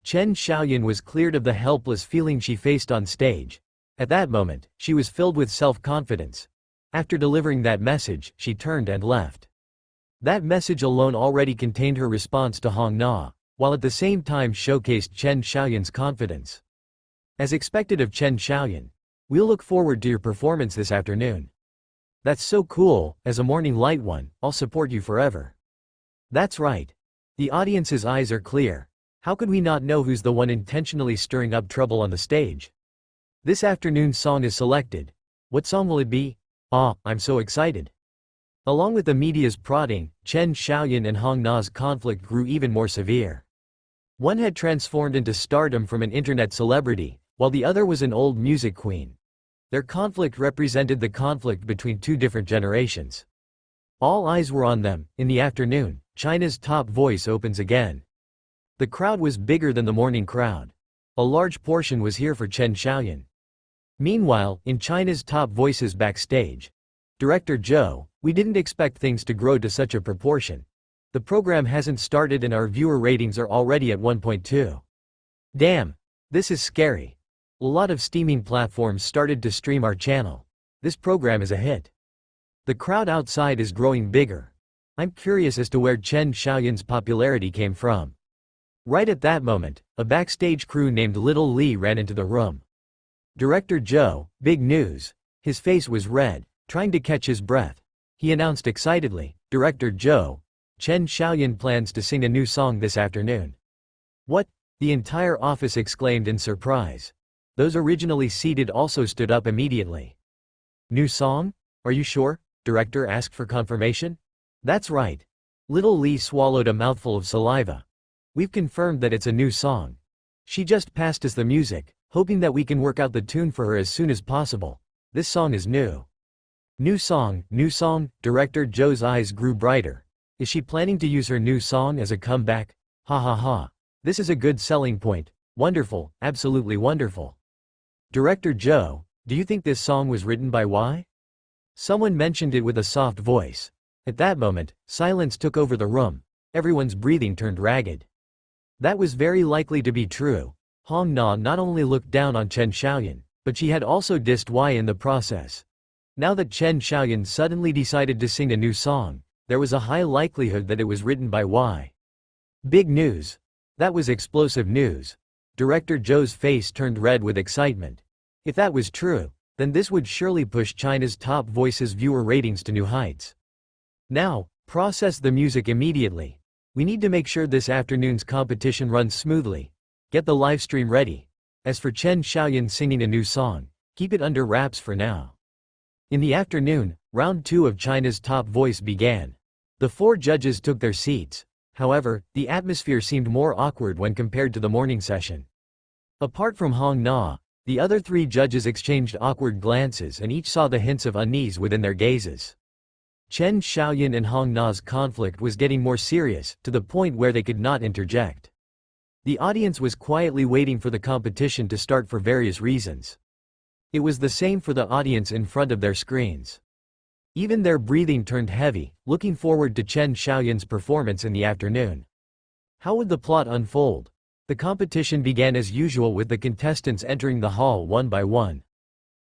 Chen Xiaoyan was cleared of the helpless feeling she faced on stage. At that moment, she was filled with self-confidence. After delivering that message, she turned and left. That message alone already contained her response to Hong Na, while at the same time showcased Chen Xiaoyan's confidence. As expected of Chen Xiaoyan, "We'll look forward to your performance this afternoon." "That's so cool, as a morning light one, I'll support you forever." That's right. The audience's eyes are clear. How could we not know who's the one intentionally stirring up trouble on the stage? This afternoon's song is selected. What song will it be? I'm so excited. Along with the media's prodding, Chen Xiaoyan and Hong Na's conflict grew even more severe. One had transformed into stardom from an internet celebrity, while the other was an old music queen. Their conflict represented the conflict between two different generations. All eyes were on them. In the afternoon, China's top voice opens again. The crowd was bigger than the morning crowd. A large portion was here for Chen Xiaoyan. Meanwhile, in China's top voices backstage, Director Zhou, "We didn't expect things to grow to such a proportion. The program hasn't started and our viewer ratings are already at 1.2. Damn. This is scary. A lot of streaming platforms started to stream our channel. This program is a hit." The crowd outside is growing bigger. I'm curious as to where Chen Xiaoyan's popularity came from. Right at that moment, a backstage crew named Little Li ran into the room. Director Zhou, big news. His face was red, trying to catch his breath. He announced excitedly, "Director Zhou, Chen Xiaoyan plans to sing a new song this afternoon." "What?" the entire office exclaimed in surprise. Those originally seated also stood up immediately. "New song? Are you sure?" Director asked for confirmation. "That's right." Little Li swallowed a mouthful of saliva. "We've confirmed that it's a new song. She just passed us the music, hoping that we can work out the tune for her as soon as possible. This song is new." New song, Director Zhou's eyes grew brighter. Is she planning to use her new song as a comeback? Ha ha ha. This is a good selling point. Wonderful, absolutely wonderful. Director Zhou, do you think this song was written by Y? Someone mentioned it with a soft voice. At that moment, silence took over the room. Everyone's breathing turned ragged. That was very likely to be true. Hong Na not only looked down on Chen Xiaoyan, but she had also dissed Y in the process. Now that Chen Xiaoyan suddenly decided to sing a new song, there was a high likelihood that it was written by Y. Big news. That was explosive news. Director Zhou's face turned red with excitement. If that was true, then this would surely push China's top voices viewer ratings to new heights. Now, process the music immediately. We need to make sure this afternoon's competition runs smoothly. Get the livestream ready. As for Chen Xiaoyan singing a new song, keep it under wraps for now. In the afternoon, round 2 of China's top voice began. The 4 judges took their seats. However, the atmosphere seemed more awkward when compared to the morning session. Apart from Hong Na, the other 3 judges exchanged awkward glances and each saw the hints of unease within their gazes. Chen Xiaoyan and Hong Na's conflict was getting more serious, to the point where they could not interject. The audience was quietly waiting for the competition to start for various reasons. It was the same for the audience in front of their screens. Even their breathing turned heavy, looking forward to Chen Xiaoyan's performance in the afternoon. How would the plot unfold? The competition began as usual with the contestants entering the hall one by one.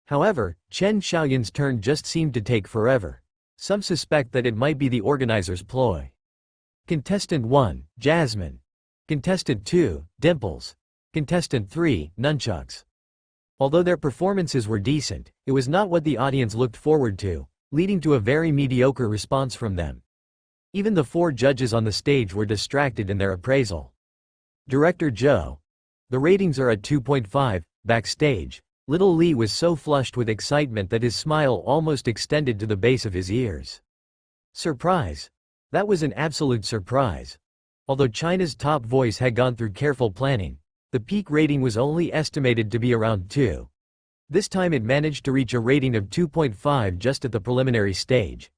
However, Chen Xiaoyan's turn just seemed to take forever. Some suspect that it might be the organizer's ploy. Contestant 1, Jasmine. Contestant 2, Dimples. Contestant 3, Nunchucks. Although their performances were decent, it was not what the audience looked forward to, leading to a very mediocre response from them. Even the 4 judges on the stage were distracted in their appraisal. Director Zhou. The ratings are at 2.5, backstage. Little Li was so flushed with excitement that his smile almost extended to the base of his ears. Surprise. That was an absolute surprise. Although China's top voice had gone through careful planning, the peak rating was only estimated to be around 2. This time it managed to reach a rating of 2.5 just at the preliminary stage.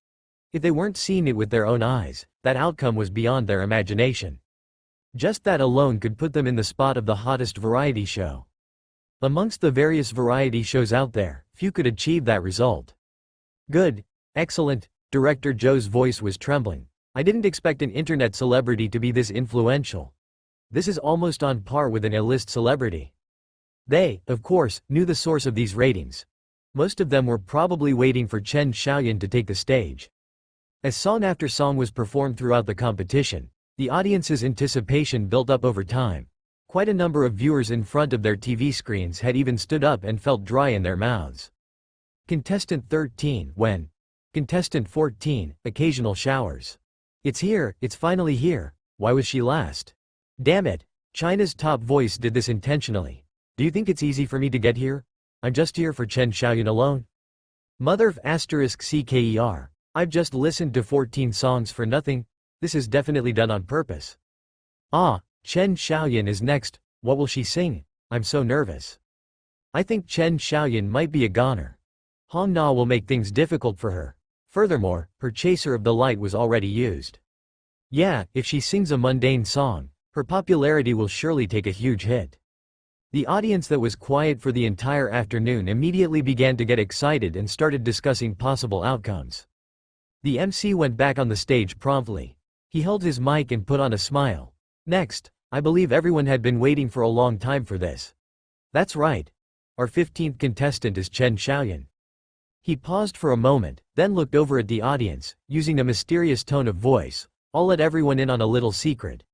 If they weren't seeing it with their own eyes, that outcome was beyond their imagination. Just that alone could put them in the spot of the hottest variety show. Amongst the various variety shows out there, few could achieve that result. Good, excellent, Director Zhou's voice was trembling. I didn't expect an internet celebrity to be this influential. This is almost on par with an A-list celebrity. They, of course, knew the source of these ratings. Most of them were probably waiting for Chen Xiaoyan to take the stage. As song after song was performed throughout the competition, the audience's anticipation built up over time. Quite a number of viewers in front of their TV screens had even stood up and felt dry in their mouths. Contestant 13, when? Contestant 14, occasional showers. It's here, it's finally here. Why was she last? Damn it. China's top voice did this intentionally. Do you think it's easy for me to get here? I'm just here for Chen Xiaoyan alone? Mother of *CKER. I've just listened to 14 songs for nothing. This is definitely done on purpose. Ah, Chen Xiaoyan is next. What will she sing? I'm so nervous. I think Chen Xiaoyan might be a goner. Hong Na will make things difficult for her. Furthermore, her chaser of the light was already used. Yeah, if she sings a mundane song, her popularity will surely take a huge hit. The audience that was quiet for the entire afternoon immediately began to get excited and started discussing possible outcomes. The MC went back on the stage promptly. He held his mic and put on a smile. Next, I believe everyone had been waiting for a long time for this. That's right. Our 15th contestant is Chen Xiaoyan. He paused for a moment, then looked over at the audience, using a mysterious tone of voice. I'll let everyone in on a little secret.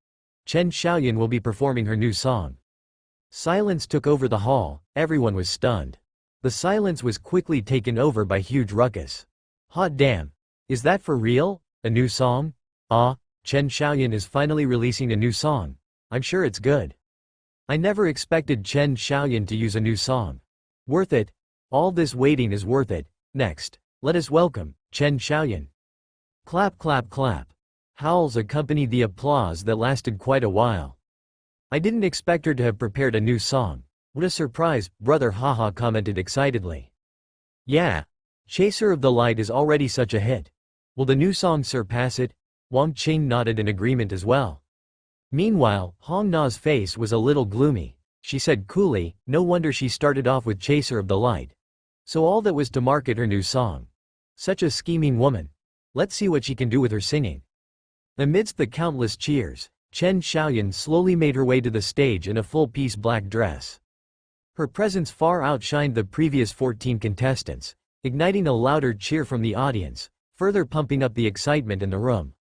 Chen Xiaoyan will be performing her new song. Silence took over the hall, everyone was stunned. The silence was quickly taken over by huge ruckus. Hot damn. Is that for real? A new song? Ah, Chen Xiaoyan is finally releasing a new song. I'm sure it's good. I never expected Chen Xiaoyan to use a new song. Worth it. All this waiting is worth it. Next, let us welcome Chen Xiaoyan. Clap clap clap. Howls accompanied the applause that lasted quite a while. I didn't expect her to have prepared a new song. What a surprise, brother haha commented excitedly. Yeah. Chaser of the Light is already such a hit. Will the new song surpass it? Wang Qing nodded in agreement as well. Meanwhile, Hong Na's face was a little gloomy. She said coolly, no wonder she started off with Chaser of the Light. So all that was to market her new song. Such a scheming woman. Let's see what she can do with her singing. Amidst the countless cheers, Chen Xiaoyan slowly made her way to the stage in a full-piece black dress. Her presence far outshined the previous 14 contestants, igniting a louder cheer from the audience, further pumping up the excitement in the room.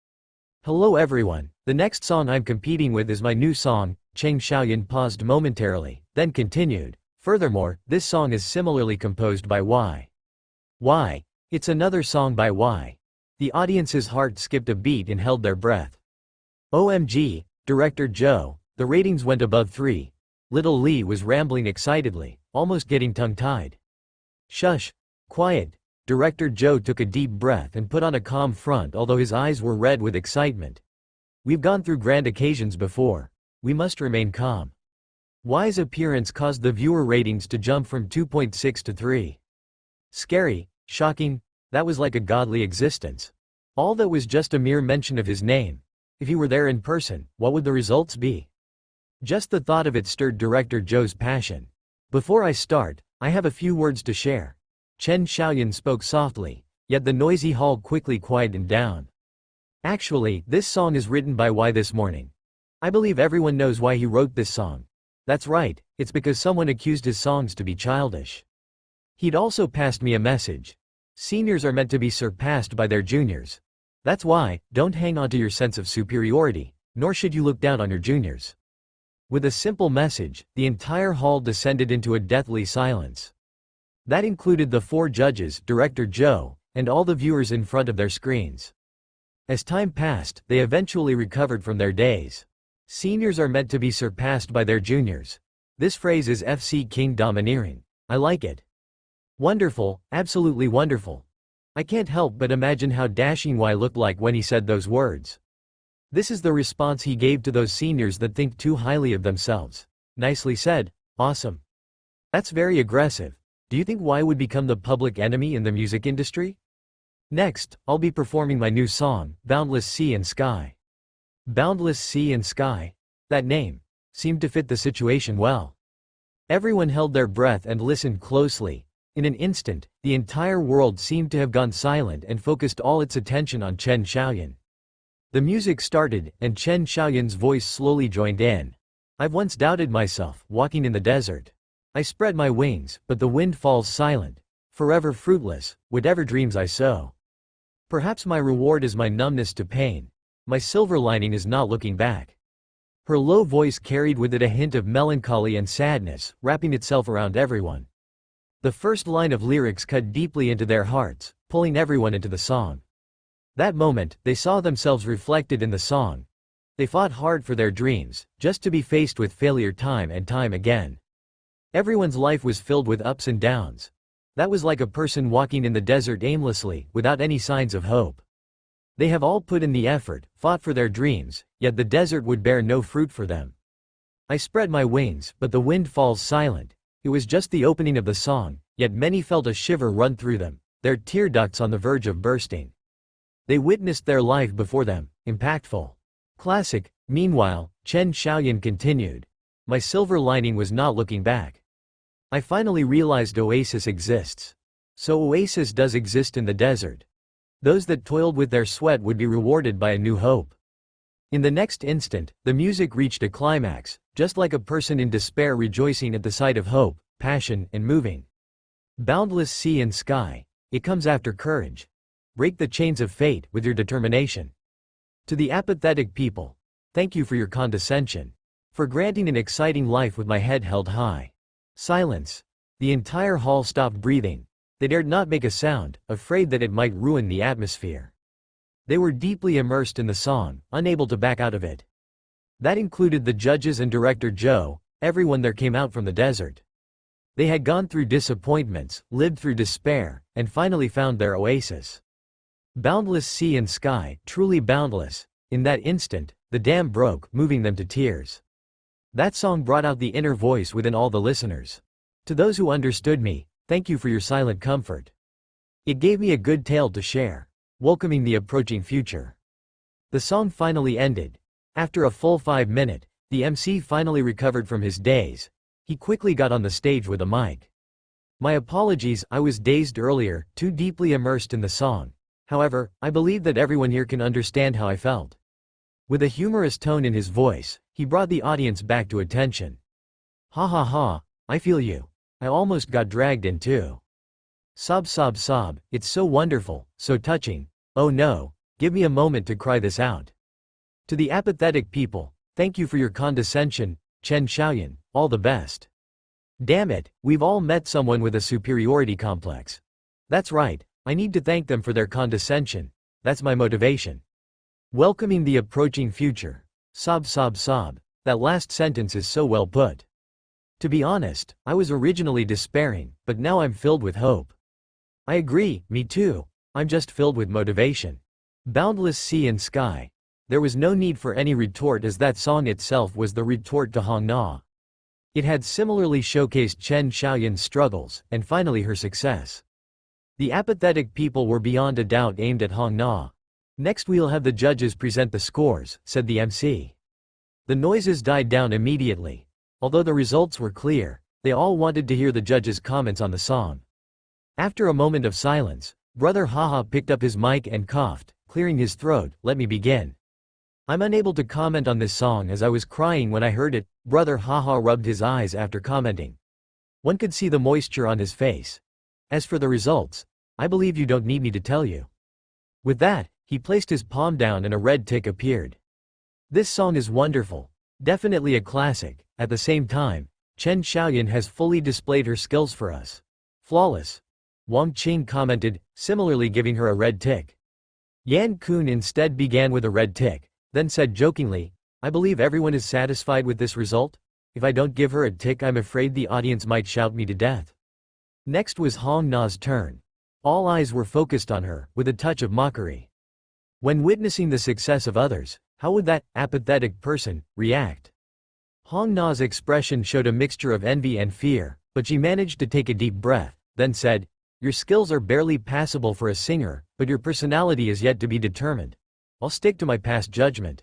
Hello everyone, the next song I'm competing with is my new song. Chen Xiaoyan paused momentarily, then continued. Furthermore, this song is similarly composed by Y. Y. It's another song by Y. The audience's heart skipped a beat and held their breath. OMG, Director Joe, the ratings went above 3. Little Lee was rambling excitedly, almost getting tongue-tied. Shush. Quiet. Director Joe took a deep breath and put on a calm front although his eyes were red with excitement. We've gone through grand occasions before. We must remain calm. Y's appearance caused the viewer ratings to jump from 2.6 to 3. Scary, shocking, that was like a godly existence. All that was just a mere mention of his name. If he were there in person, what would the results be? Just the thought of it stirred Director Joe's passion. Before I start, I have a few words to share. Chen Xiaoyan spoke softly, yet the noisy hall quickly quietened down. Actually, this song is written by Y this morning. I believe everyone knows why he wrote this song. That's right, it's because someone accused his songs to be childish. He'd also passed me a message. Seniors are meant to be surpassed by their juniors. That's why, don't hang on to your sense of superiority, nor should you look down on your juniors. With a simple message, the entire hall descended into a deathly silence. That included the 4 judges, Director Joe, and all the viewers in front of their screens. As time passed, they eventually recovered from their daze. Seniors are meant to be surpassed by their juniors. This phrase is FC King domineering. I like it. Wonderful, absolutely wonderful. I can't help but imagine how dashing Y looked like when he said those words. This is the response he gave to those seniors that think too highly of themselves. Nicely said, awesome. That's very aggressive. Do you think Y would become the public enemy in the music industry? Next, I'll be performing my new song, Boundless Sea and Sky. Boundless Sea and Sky? That name seemed to fit the situation well. Everyone held their breath and listened closely. In an instant, the entire world seemed to have gone silent and focused all its attention on Chen Xiaoyan. The music started, and Chen Xiaoyan's voice slowly joined in. I've once doubted myself, walking in the desert. I spread my wings, but the wind falls silent. Forever fruitless, whatever dreams I sow. Perhaps my reward is my numbness to pain. My silver lining is not looking back. Her low voice carried with it a hint of melancholy and sadness, wrapping itself around everyone. The first line of lyrics cut deeply into their hearts, pulling everyone into the song. That moment, they saw themselves reflected in the song. They fought hard for their dreams, just to be faced with failure time and time again. Everyone's life was filled with ups and downs. That was like a person walking in the desert aimlessly, without any signs of hope. They have all put in the effort, fought for their dreams, yet the desert would bear no fruit for them. I spread my wings, but the wind falls silent. It was just the opening of the song, yet many felt a shiver run through them, their tear ducts on the verge of bursting. They witnessed their life before them, impactful. Classic. Meanwhile, Chen Xiaoyan continued. My silver lining was not looking back. I finally realized Oasis exists. So Oasis does exist in the desert. Those that toiled with their sweat would be rewarded by a new hope. In the next instant, the music reached a climax, just like a person in despair rejoicing at the sight of hope, passion, and moving. Boundless sea and sky. It comes after courage. Break the chains of fate with your determination. To the apathetic people, thank you for your condescension. For granting an exciting life with my head held high. Silence. The entire hall stopped breathing. They dared not make a sound, afraid that it might ruin the atmosphere. They were deeply immersed in the song, unable to back out of it. That included the judges and Director Joe. Everyone there came out from the desert. They had gone through disappointments, lived through despair, and finally found their oasis. Boundless sea and sky, truly boundless. In that instant, the dam broke, moving them to tears. That song brought out the inner voice within all the listeners. To those who understood me, thank you for your silent comfort. It gave me a good tale to share, welcoming the approaching future. The song finally ended. After a full 5 minutes, the MC finally recovered from his daze. He quickly got on the stage with a mic. My apologies, I was dazed earlier, too deeply immersed in the song. However, I believe that everyone here can understand how I felt. With a humorous tone in his voice, he brought the audience back to attention. Ha ha ha, I feel you. I almost got dragged in too. Sob sob sob, it's so wonderful, so touching. Oh no, give me a moment to cry this out. To the apathetic people, thank you for your condescension, Chen Xiaoyan, all the best. Damn it, we've all met someone with a superiority complex. That's right, I need to thank them for their condescension. That's my motivation. Welcoming the approaching future. Sob sob sob, that last sentence is so well put. To be honest, I was originally despairing, but now I'm filled with hope. I agree, me too. I'm just filled with motivation. Boundless sea and sky. There was no need for any retort as that song itself was the retort to Hong Na. It had similarly showcased Chen Xiaoyan's struggles, and finally her success. The apathetic people were beyond a doubt aimed at Hong Na. Next we'll have the judges present the scores, said the MC. The noises died down immediately. Although the results were clear, they all wanted to hear the judges' comments on the song. After a moment of silence, Brother Haha picked up his mic and coughed, clearing his throat. Let me begin. I'm unable to comment on this song as I was crying when I heard it. Brother Haha rubbed his eyes after commenting. One could see the moisture on his face. As for the results, I believe you don't need me to tell you. With that, he placed his palm down and a red tick appeared. This song is wonderful. Definitely a classic. At the same time, Chen Xiaoyan has fully displayed her skills for us. Flawless. Wang Qing commented, similarly giving her a red tick. Yan Kun instead began with a red tick, then said jokingly, I believe everyone is satisfied with this result? If I don't give her a tick, I'm afraid the audience might shout me to death. Next was Hong Na's turn. All eyes were focused on her, with a touch of mockery. When witnessing the success of others, how would that apathetic person react? Hong Na's expression showed a mixture of envy and fear, but she managed to take a deep breath, then said, your skills are barely passable for a singer, but your personality is yet to be determined. I'll stick to my past judgment.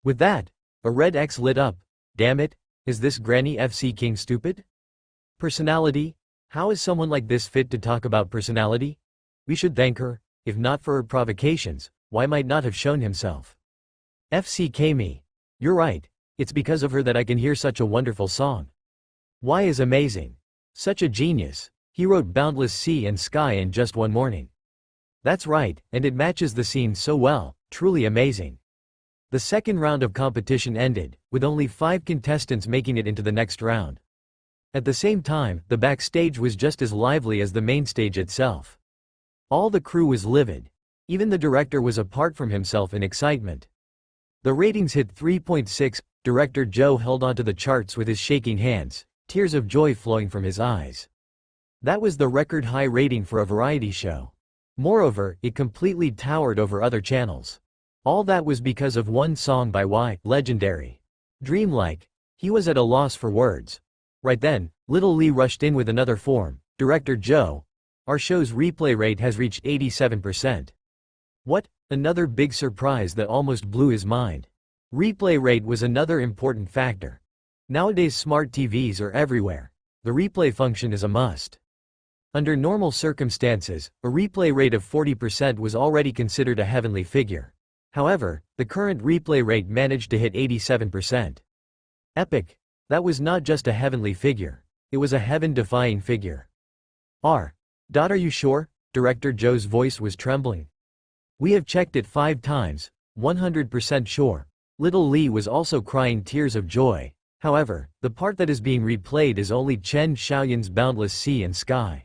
With that, a red X lit up. Damn it, is this Granny FC King stupid? Personality? How is someone like this fit to talk about personality? We should thank her. If not for her provocations, why might not have shown himself? FCK me. You're right, it's because of her that I can hear such a wonderful song. Why is amazing. Such a genius. He wrote Boundless Sea and Sky in just one morning. That's right, and it matches the scene so well, truly amazing. The second round of competition ended, with only 5 contestants making it into the next round. At the same time, the backstage was just as lively as the main stage itself. All the crew was livid. Even the director was apart from himself in excitement. The ratings hit 3.6, Director Joe held onto the charts with his shaking hands, tears of joy flowing from his eyes. That was the record high rating for a variety show. Moreover, it completely towered over other channels. All that was because of one song by Y, legendary. Dreamlike. He was at a loss for words. Right then, Little Lee rushed in with another form. Director Joe, our show's replay rate has reached 87%. What? Another big surprise that almost blew his mind. Replay rate was another important factor. Nowadays smart TVs are everywhere. The replay function is a must. Under normal circumstances, a replay rate of 40% was already considered a heavenly figure. However, the current replay rate managed to hit 87%. Epic. That was not just a heavenly figure. It was a heaven-defying figure. Are you sure? Director Joe's voice was trembling. We have checked it 5 times, 100% sure. Little Lee was also crying tears of joy. However, the part that is being replayed is only Chen Xiaoyan's Boundless Sea and Sky.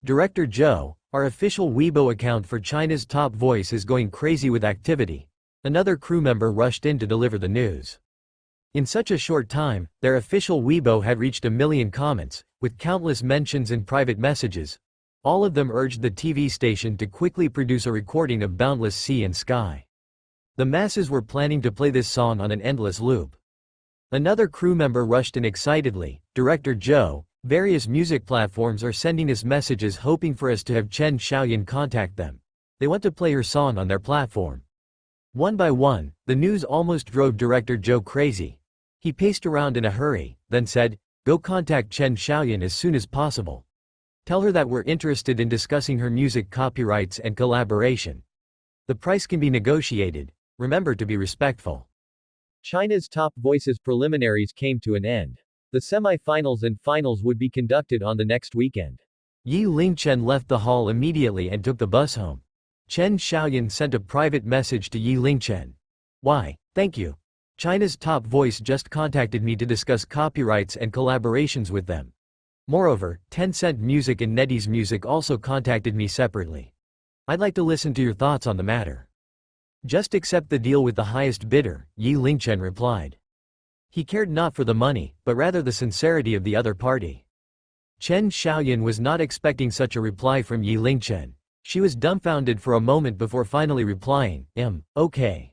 Director Joe, our official Weibo account for China's top voice, is going crazy with activity. Another crew member rushed in to deliver the news. In such a short time, their official Weibo had reached 1 million comments, with countless mentions and private messages. All of them urged the TV station to quickly produce a recording of Boundless Sea and Sky. The masses were planning to play this song on an endless loop. Another crew member rushed in excitedly, Director Joe, various music platforms are sending us messages hoping for us to have Chen Xiaoyan contact them. They want to play her song on their platform. One by one, the news almost drove Director Joe crazy. He paced around in a hurry, then said, go contact Chen Xiaoyan as soon as possible. Tell her that we're interested in discussing her music copyrights and collaboration. The price can be negotiated. Remember to be respectful. China's Top Voices preliminaries came to an end. The semi-finals and finals would be conducted on the next weekend. Yi Lingchen left the hall immediately and took the bus home. Chen Xiaoyan sent a private message to Yi Lingchen. Why, thank you. China's Top Voice just contacted me to discuss copyrights and collaborations with them. Moreover, Tencent Music and NetEase Music also contacted me separately. I'd like to listen to your thoughts on the matter. Just accept the deal with the highest bidder, Yi Lingchen replied. He cared not for the money, but rather the sincerity of the other party. Chen Xiaoyan was not expecting such a reply from Yi Lingchen. She was dumbfounded for a moment before finally replying, okay.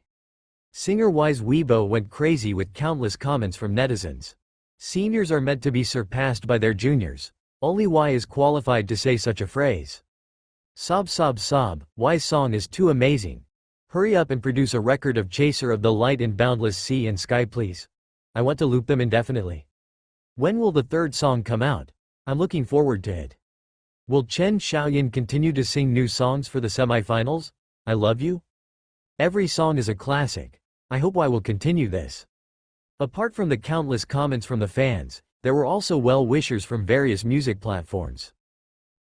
Singer Wise Weibo went crazy with countless comments from netizens. Seniors are meant to be surpassed by their juniors. Only Y is qualified to say such a phrase. Sob sob sob, Y's song is too amazing. Hurry up and produce a record of Chaser of the Light in Boundless Sea and Sky please. I want to loop them indefinitely. When will the third song come out? I'm looking forward to it. Will Chen Xiaoyan continue to sing new songs for the semifinals? I love you? Every song is a classic. I hope Y will continue this. Apart from the countless comments from the fans, there were also well-wishers from various music platforms.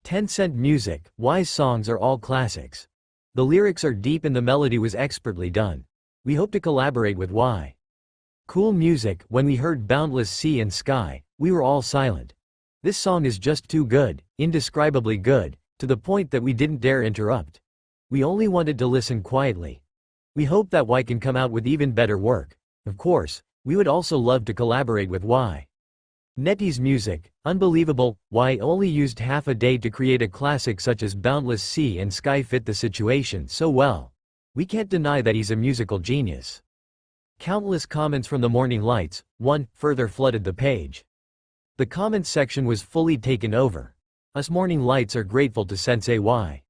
Tencent Music, Y's songs are all classics. The lyrics are deep and the melody was expertly done. We hope to collaborate with Y. Cool Music, when we heard Boundless Sea and Sky, we were all silent. This song is just too good, indescribably good, to the point that we didn't dare interrupt. We only wanted to listen quietly. We hope that Y can come out with even better work. Of course, we would also love to collaborate with Y. NetEase Music, unbelievable, Y only used half a day to create a classic such as Boundless Sea and Sky fit the situation so well. We can't deny that he's a musical genius. Countless comments from the Morning Lights, further flooded the page. The comments section was fully taken over. Us Morning Lights are grateful to Sensei Y.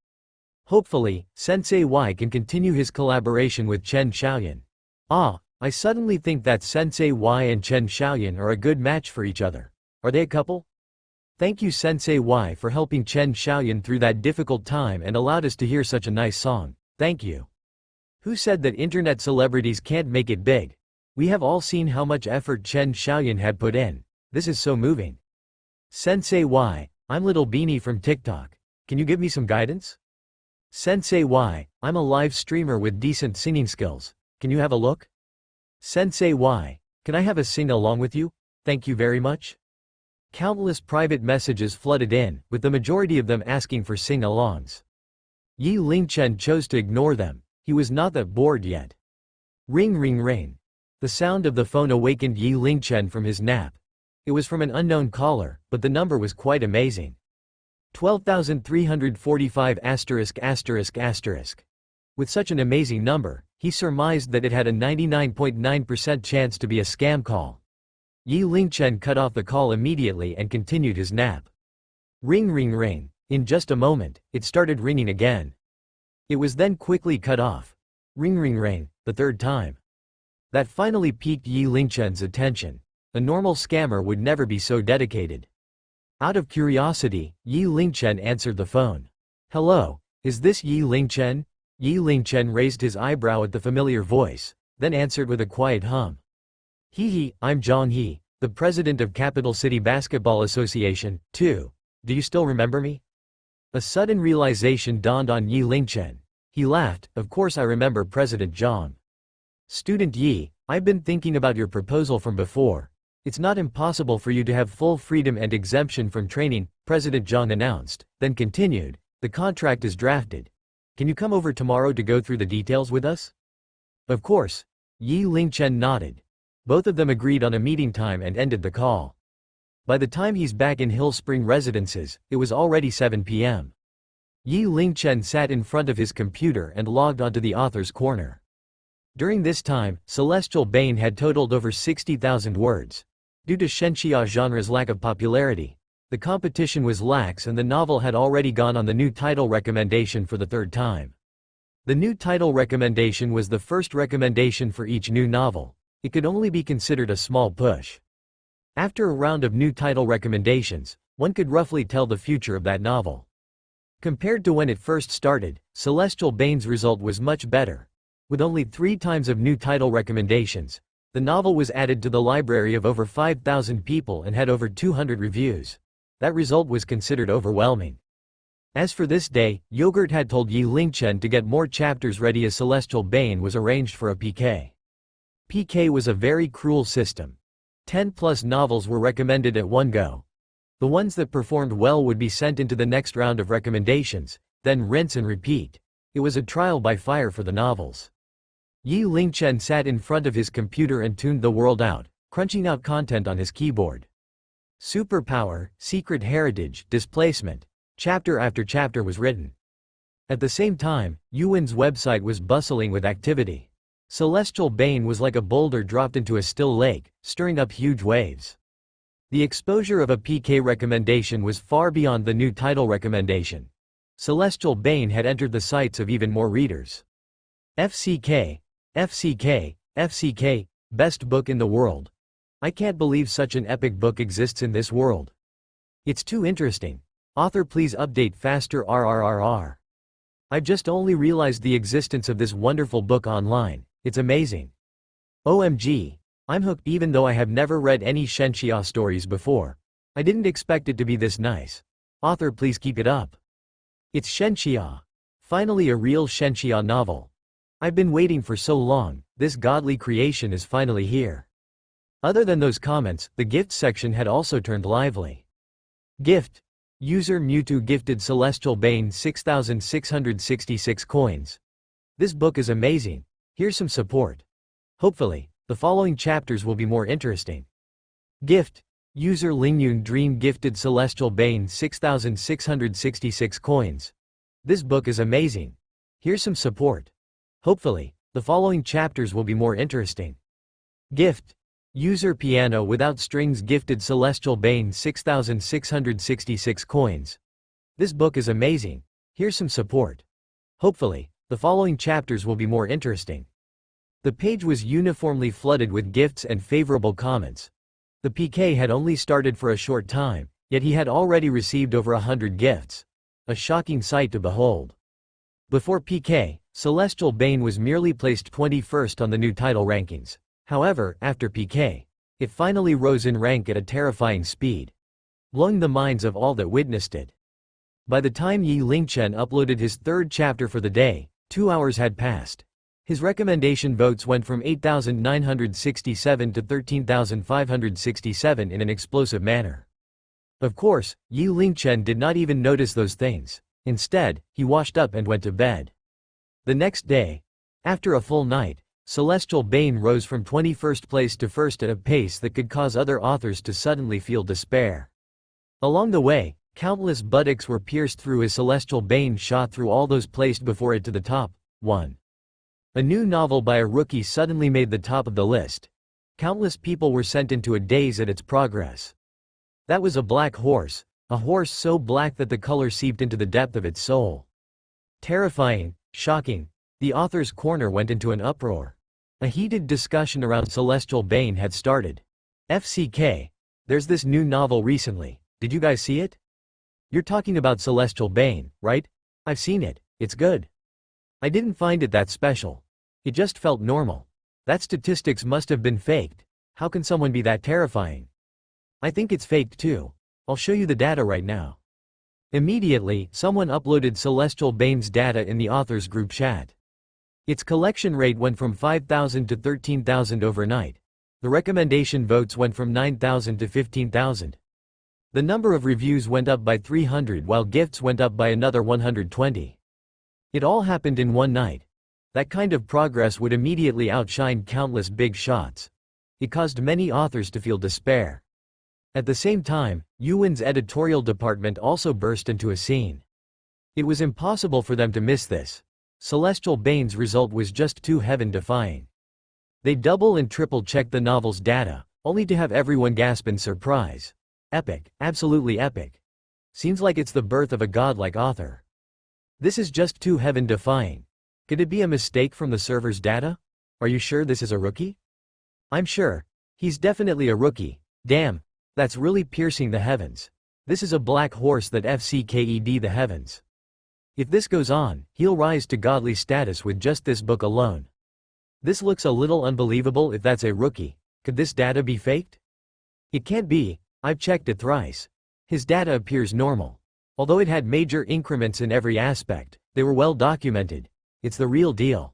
Hopefully, Sensei Y can continue his collaboration with Chen Xiaoyan. I suddenly think that Sensei Y and Chen Xiaoyan are a good match for each other. Are they a couple? Thank you Sensei Y for helping Chen Xiaoyan through that difficult time and allowed us to hear such a nice song. Thank you. Who said that internet celebrities can't make it big? We have all seen how much effort Chen Xiaoyan had put in. This is so moving. Sensei Y, I'm Little Beanie from TikTok. Can you give me some guidance? Sensei Y, I'm a live streamer with decent singing skills. Can you have a look? Sensei Y, can I have a sing-along with you? Thank you very much. Countless private messages flooded in, with the majority of them asking for sing-alongs. Yi Lingchen chose to ignore them. He was not that bored yet. Ring ring ring. The sound of the phone awakened Yi Lingchen from his nap. It was from an unknown caller, but the number was quite amazing. 12,345 ****. With such an amazing number, he surmised that it had a 99.9% chance to be a scam call. Yi Lingchen cut off the call immediately and continued his nap. Ring ring ring. In just a moment, it started ringing again. It was then quickly cut off. Ring ring ring, the third time. That finally piqued Yi Lingchen's attention. A normal scammer would never be so dedicated. Out of curiosity, Yi Lingchen answered the phone. Hello, is this Yi Lingchen? Yi Lingchen raised his eyebrow at the familiar voice, then answered with a quiet hum. Hee, I'm Zhang He, the president of Capital City Basketball Association, too. Do you still remember me? A sudden realization dawned on Yi Lingchen. He laughed, of course I remember President Zhang. Student Yi, I've been thinking about your proposal from before. It's not impossible for you to have full freedom and exemption from training, President Zhang announced, then continued, the contract is drafted. Can you come over tomorrow to go through the details with us? Of course. Yi Lingchen nodded. Both of them agreed on a meeting time and ended the call. By the time he's back in Hill Spring Residences, it was already 7 p.m. Yi Lingchen sat in front of his computer and logged onto the author's corner. During this time, Celestial Bane had totaled over 60,000 words. Due to Shenxia genre's lack of popularity, the competition was lax and the novel had already gone on the new title recommendation for the third time. The new title recommendation was the first recommendation for each new novel. It could only be considered a small push. After a round of new title recommendations, one could roughly tell the future of that novel. Compared to when it first started, Celestial Bane's result was much better. With only 3 times of new title recommendations, the novel was added to the library of over 5,000 people and had over 200 reviews. That result was considered overwhelming. As for this day, Yogurt had told Yi Lingchen to get more chapters ready as Celestial Bane was arranged for a PK. PK was a very cruel system. 10+ novels were recommended at one go. The ones that performed well would be sent into the next round of recommendations, then rinse and repeat. It was a trial by fire for the novels. Yi Lingchen sat in front of his computer and tuned the world out, crunching out content on his keyboard. Superpower, secret heritage, displacement. Chapter after chapter was written. At the same time, Yuan's website was bustling with activity. Celestial Bane was like a boulder dropped into a still lake, stirring up huge waves. The exposure of a PK recommendation was far beyond the new title recommendation. Celestial Bane had entered the sights of even more readers. FCK, FCK, FCK, best book in the world. I can't believe such an epic book exists in this world. It's too interesting. Author, please update faster RRRR. I've just only realized the existence of this wonderful book online. It's amazing. OMG. I'm hooked even though I have never read any Shenxia stories before. I didn't expect it to be this nice. Author, please keep it up. It's Shenxia. Finally a real Shenxia novel. I've been waiting for so long, this godly creation is finally here. Other than those comments, the gift section had also turned lively. Gift. User Mewtwo gifted Celestial Bane 6,666 coins. This book is amazing. Here's some support. Hopefully, the following chapters will be more interesting. Gift. User Lingyun Dream gifted Celestial Bane 6,666 coins. This book is amazing. Here's some support. Hopefully, the following chapters will be more interesting. Gift. User Piano Without Strings gifted Celestial Bane 6,666 coins. This book is amazing. Here's some support. Hopefully, the following chapters will be more interesting. The page was uniformly flooded with gifts and favorable comments. The PK had only started for a short time, yet he had already received over 100 gifts. A shocking sight to behold. Before PK, Celestial Bane was merely placed 21st on the new title rankings. However, after PK, it finally rose in rank at a terrifying speed, blowing the minds of all that witnessed it. By the time Yi Lingchen uploaded his 3rd chapter for the day, 2 hours had passed. His recommendation votes went from 8,967 to 13,567 in an explosive manner. Of course, Yi Lingchen did not even notice those things. Instead, he washed up and went to bed. The next day, after a full night, Celestial Bane rose from 21st place to 1st at a pace that could cause other authors to suddenly feel despair. Along the way, countless buttocks were pierced through as Celestial Bane shot through all those placed before it to the top. 1. A new novel by a rookie suddenly made the top of the list. Countless people were sent into a daze at its progress. That was a black horse, a horse so black that the color seeped into the depth of its soul. Terrifying, shocking. The author's corner went into an uproar. A heated discussion around Celestial Bane had started. FCK. There's this new novel recently, did you guys see it? You're talking about Celestial Bane, right? I've seen it, it's good. I didn't find it that special. It just felt normal. That statistics must have been faked. How can someone be that terrifying? I think it's faked too. I'll show you the data right now. Immediately, someone uploaded Celestial Bane's data in the author's group chat. Its collection rate went from 5,000 to 13,000 overnight. The recommendation votes went from 9,000 to 15,000. The number of reviews went up by 300 while gifts went up by another 120. It all happened in one night. That kind of progress would immediately outshine countless big shots. It caused many authors to feel despair. At the same time, Yuan's editorial department also burst into a scene. It was impossible for them to miss this. Celestial Bane's result was just too heaven-defying. They double and triple checked the novel's data, only to have everyone gasp in surprise. Epic, absolutely epic. Seems like it's the birth of a godlike author. This is just too heaven-defying. Could it be a mistake from the server's data? Are you sure this is a rookie? I'm sure. He's definitely a rookie. Damn, that's really piercing the heavens. This is a black horse that fcked the heavens. If this goes on, he'll rise to godly status with just this book alone. This looks a little unbelievable if that's a rookie. Could this data be faked? It can't be, I've checked it thrice. His data appears normal. Although it had major increments in every aspect, they were well documented. It's the real deal.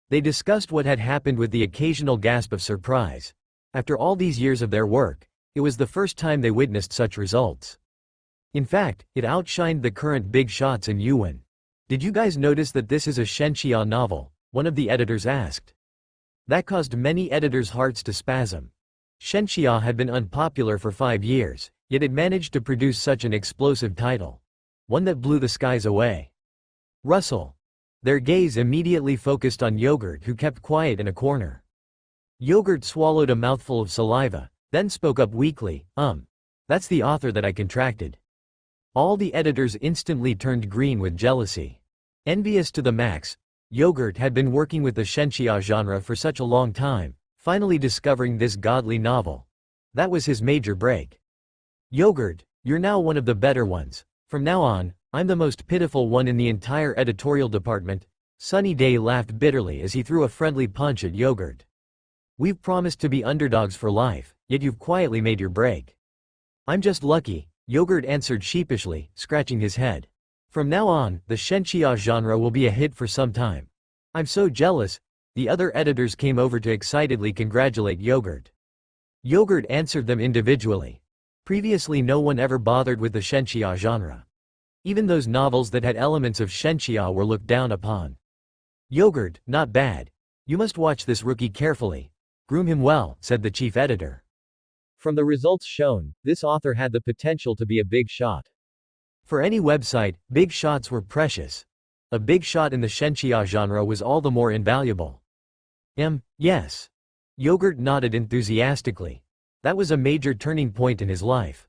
They discussed what had happened with the occasional gasp of surprise. After all these years of their work, it was the first time they witnessed such results. In fact, it outshined the current big shots in Yuan. Did you guys notice that this is a Shenxia novel? One of the editors asked. That caused many editors' hearts to spasm. Shenxia had been unpopular for 5 years, yet it managed to produce such an explosive title. One that blew the skies away. Russell. Their gaze immediately focused on Yogurt, who kept quiet in a corner. Yogurt swallowed a mouthful of saliva, then spoke up weakly, That's the author that I contracted. All the editors instantly turned green with jealousy. Envious to the max, Yogurt had been working with the Shenxia genre for such a long time, finally discovering this godly novel. That was his major break. Yogurt, you're now one of the better ones. From now on, I'm the most pitiful one in the entire editorial department. Sunny Day laughed bitterly as he threw a friendly punch at Yogurt. We've promised to be underdogs for life, yet you've quietly made your break. I'm just lucky, Yogurt answered sheepishly, scratching his head. From now on, the Shenxia genre will be a hit for some time. I'm so jealous. The other editors came over to excitedly congratulate Yogurt. Yogurt answered them individually. Previously no one ever bothered with the Shenxia genre. Even those novels that had elements of Shenxia were looked down upon. Yogurt, not bad. You must watch this rookie carefully. Groom him well, said the chief editor. From the results shown, this author had the potential to be a big shot. For any website, big shots were precious. A big shot in the Shenxia genre was all the more invaluable. Yes. Yogurt nodded enthusiastically. That was a major turning point in his life.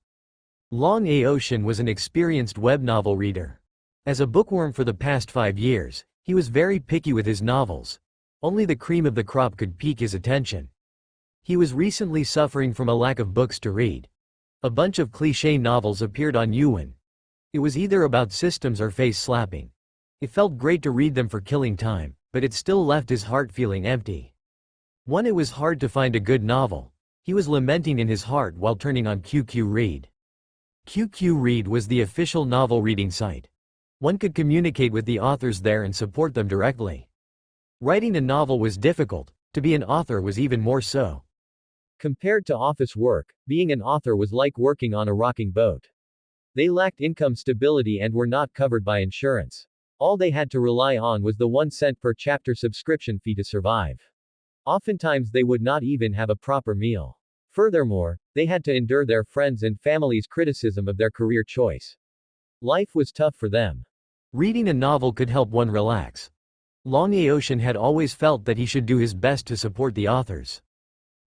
Long Aocean was an experienced web novel reader. As a bookworm for the past 5 years, he was very picky with his novels. Only the cream of the crop could pique his attention. He was recently suffering from a lack of books to read. A bunch of cliché novels appeared on Yuan. It was either about systems or face slapping. It felt great to read them for killing time, but it still left his heart feeling empty. It was hard to find a good novel. He was lamenting in his heart while turning on QQ Read. QQ Read was the official novel reading site. One could communicate with the authors there and support them directly. Writing a novel was difficult, to be an author was even more so. Compared to office work, being an author was like working on a rocking boat. They lacked income stability and were not covered by insurance. All they had to rely on was the 1 cent per chapter subscription fee to survive. Oftentimes they would not even have a proper meal. Furthermore, they had to endure their friends' and family's criticism of their career choice. Life was tough for them. Reading a novel could help one relax. Long Aocean had always felt that he should do his best to support the authors.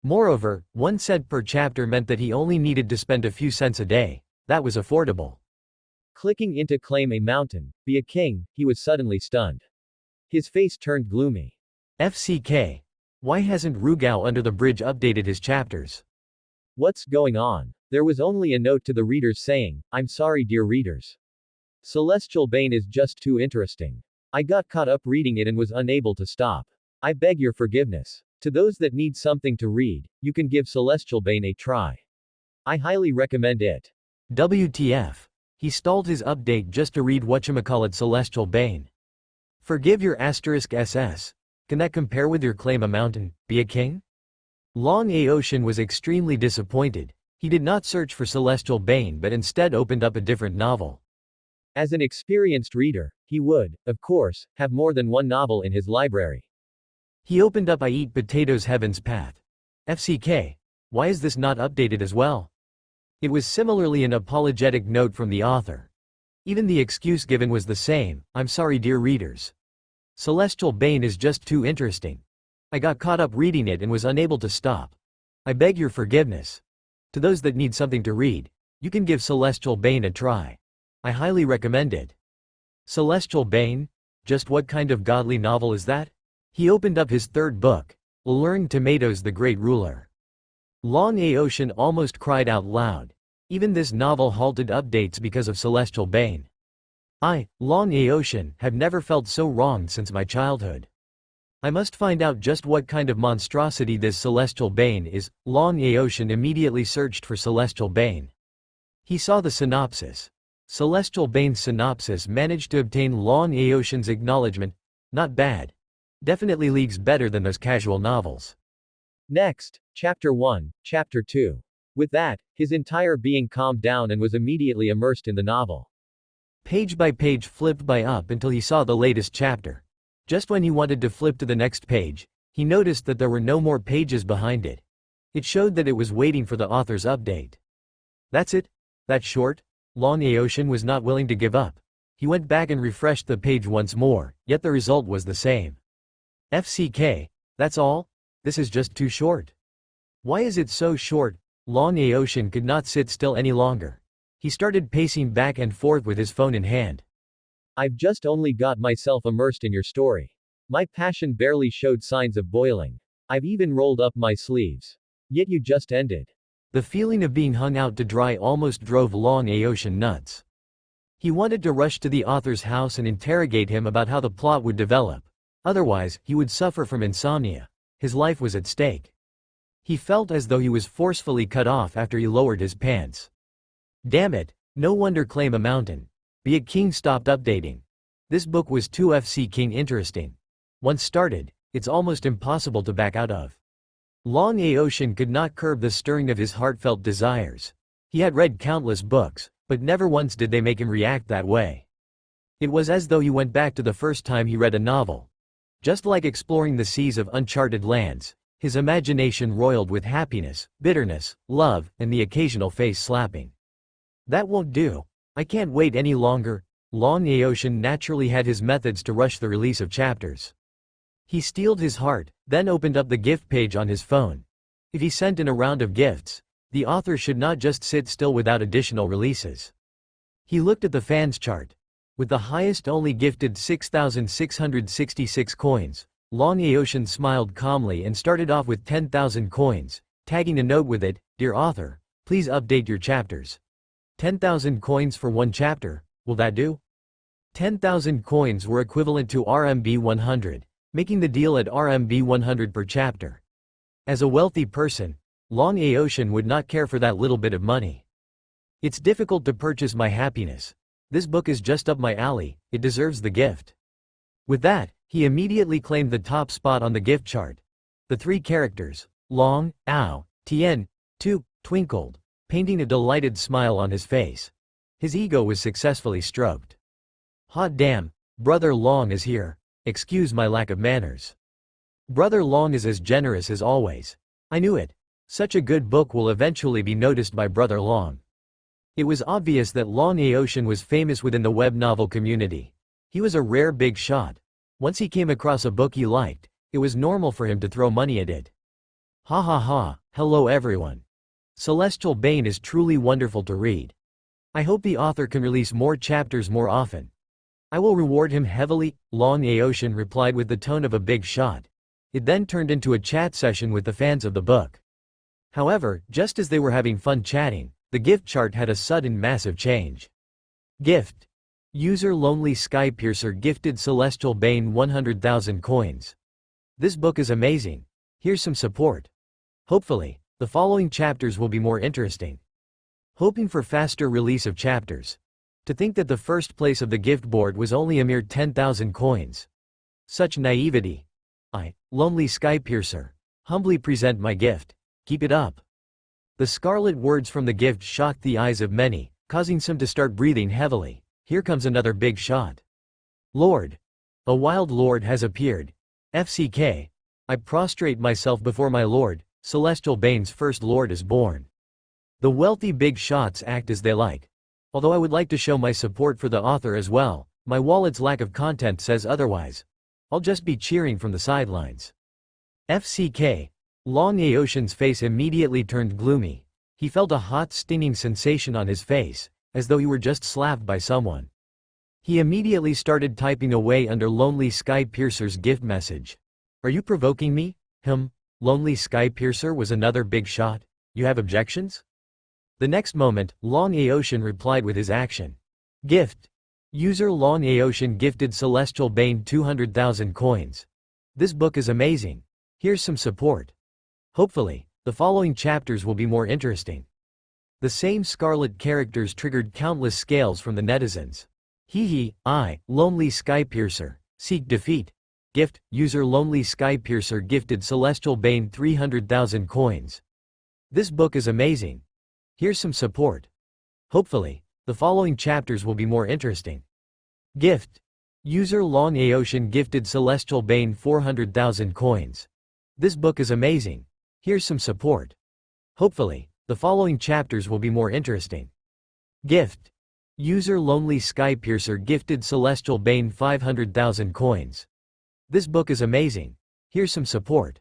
Moreover, 1 cent per chapter meant that he only needed to spend a few cents a day. That was affordable. Clicking into Claim a Mountain, Be a King, he was suddenly stunned. His face turned gloomy. FCK. Why hasn't Rugao Under the Bridge updated his chapters? What's going on? There was only a note to the readers saying, I'm sorry dear readers. Celestial Bane is just too interesting. I got caught up reading it and was unable to stop. I beg your forgiveness. To those that need something to read, you can give Celestial Bane a try. I highly recommend it. WTF. He stalled his update just to read whatchamacallit Celestial Bane. Forgive your *SS. Can that compare with your Claim a Mountain, Be a King? Long Aocean was extremely disappointed. He did not search for Celestial Bane but instead opened up a different novel. As an experienced reader, he would, of course, have more than one novel in his library. He opened up I Eat Potatoes Heaven's Path. FCK. Why is this not updated as well? It was similarly an apologetic note from the author. Even the excuse given was the same, I'm sorry dear readers. Celestial Bane is just too interesting. I got caught up reading it and was unable to stop. I beg your forgiveness. To those that need something to read, you can give Celestial Bane a try. I highly recommend it. Celestial Bane? Just what kind of godly novel is that? He opened up his 3rd book, Alluring Tomatoes the Great Ruler. Long Aocean almost cried out loud. Even this novel halted updates because of Celestial Bane. I, Long Aocean, have never felt so wronged since my childhood. I must find out just what kind of monstrosity this Celestial Bane is. Long Aocean immediately searched for Celestial Bane. He saw the synopsis. Celestial Bane's synopsis managed to obtain Long Aocean's acknowledgement. Not bad. Definitely leagues better than those casual novels. Next, Chapter 1, Chapter 2. With that, his entire being calmed down and was immediately immersed in the novel. Page by page flipped by up until he saw the latest chapter. Just when he wanted to flip to the next page, he noticed that there were no more pages behind it. It showed that it was waiting for the author's update. That's it? That short? Long Aocean was not willing to give up. He went back and refreshed the page once more, yet the result was the same. FCK, that's all? This is just too short. Why is it so short? Long Aocean could not sit still any longer. He started pacing back and forth with his phone in hand. I've just only got myself immersed in your story. My passion barely showed signs of boiling. I've even rolled up my sleeves. Yet you just ended. The feeling of being hung out to dry almost drove Long Aocean nuts. He wanted to rush to the author's house and interrogate him about how the plot would develop. Otherwise, he would suffer from insomnia. His life was at stake. He felt as though he was forcefully cut off after he lowered his pants. Damn it, no wonder Claim a Mountain. Be a King stopped updating. This book was too FC King interesting. Once started, it's almost impossible to back out of. Long Aocean could not curb the stirring of his heartfelt desires. He had read countless books, but never once did they make him react that way. It was as though he went back to the first time he read a novel. Just like exploring the seas of uncharted lands, his imagination roiled with happiness, bitterness, love, and the occasional face slapping. That won't do. I can't wait any longer. Long Aocean naturally had his methods to rush the release of chapters. He steeled his heart, then opened up the gift page on his phone. If he sent in a round of gifts, the author should not just sit still without additional releases. He looked at the fans chart. With the highest only gifted 6,666 coins, Long Aocean smiled calmly and started off with 10,000 coins, tagging a note with it, "Dear author, please update your chapters." 10,000 coins for one chapter, will that do? 10,000 coins were equivalent to RMB 100, making the deal at RMB 100 per chapter. As a wealthy person, Long Aocean would not care for that little bit of money. It's difficult to purchase my happiness. This book is just up my alley, it deserves the gift. With that, he immediately claimed the top spot on the gift chart. The three characters, Long, Ao, Tien, Tu, twinkled, painting a delighted smile on his face. His ego was successfully stroked. Hot damn, Brother Long is here. Excuse my lack of manners. Brother Long is as generous as always. I knew it. Such a good book will eventually be noticed by Brother Long. It was obvious that Long Aocean was famous within the web novel community. He was a rare big shot. Once he came across a book he liked, it was normal for him to throw money at it. Ha ha ha, hello everyone. Celestial Bane is truly wonderful to read. I hope the author can release more chapters more often. I will reward him heavily, Long Aocean replied with the tone of a big shot. It then turned into a chat session with the fans of the book. However, just as they were having fun chatting, the gift chart had a sudden massive change. Gift. User Lonely Skypiercer gifted Celestial Bane 100,000 coins. This book is amazing. Here's some support. Hopefully, the following chapters will be more interesting. Hoping for faster release of chapters. To think that the first place of the gift board was only a mere 10,000 coins. Such naivety. I, Lonely Skypiercer, humbly present my gift. Keep it up. The scarlet words from the gift shocked the eyes of many, causing some to start breathing heavily. Here comes another big shot. Lord. A wild lord has appeared. FCK. I prostrate myself before my lord. Celestial Bane's first lord is born. The wealthy big shots act as they like. Although I would like to show my support for the author as well, my wallet's lack of content says otherwise. I'll just be cheering from the sidelines. FCK. Long Aocean's face immediately turned gloomy. He felt a hot stinging sensation on his face, as though he were just slapped by someone. He immediately started typing away under Lonely Skypiercer's gift message. Are you provoking me? Lonely Skypiercer was another big shot. You have objections? The next moment, Long Aocean replied with his action. Gift. User Long Aocean gifted Celestial Bane 200,000 coins. This book is amazing. Here's some support. Hopefully, the following chapters will be more interesting. The same scarlet characters triggered countless scales from the netizens. I, Lonely Skypiercer, seek defeat. Gift. User Lonely Skypiercer gifted Celestial Bane 300,000 coins. This book is amazing. Here's some support. Hopefully, the following chapters will be more interesting. Gift. User Long Aocean gifted Celestial Bane 400,000 coins. This book is amazing. Here's some support. Hopefully, the following chapters will be more interesting. Gift. User Lonely Skypiercer gifted Celestial Bane 500,000 coins. This book is amazing. Here's some support.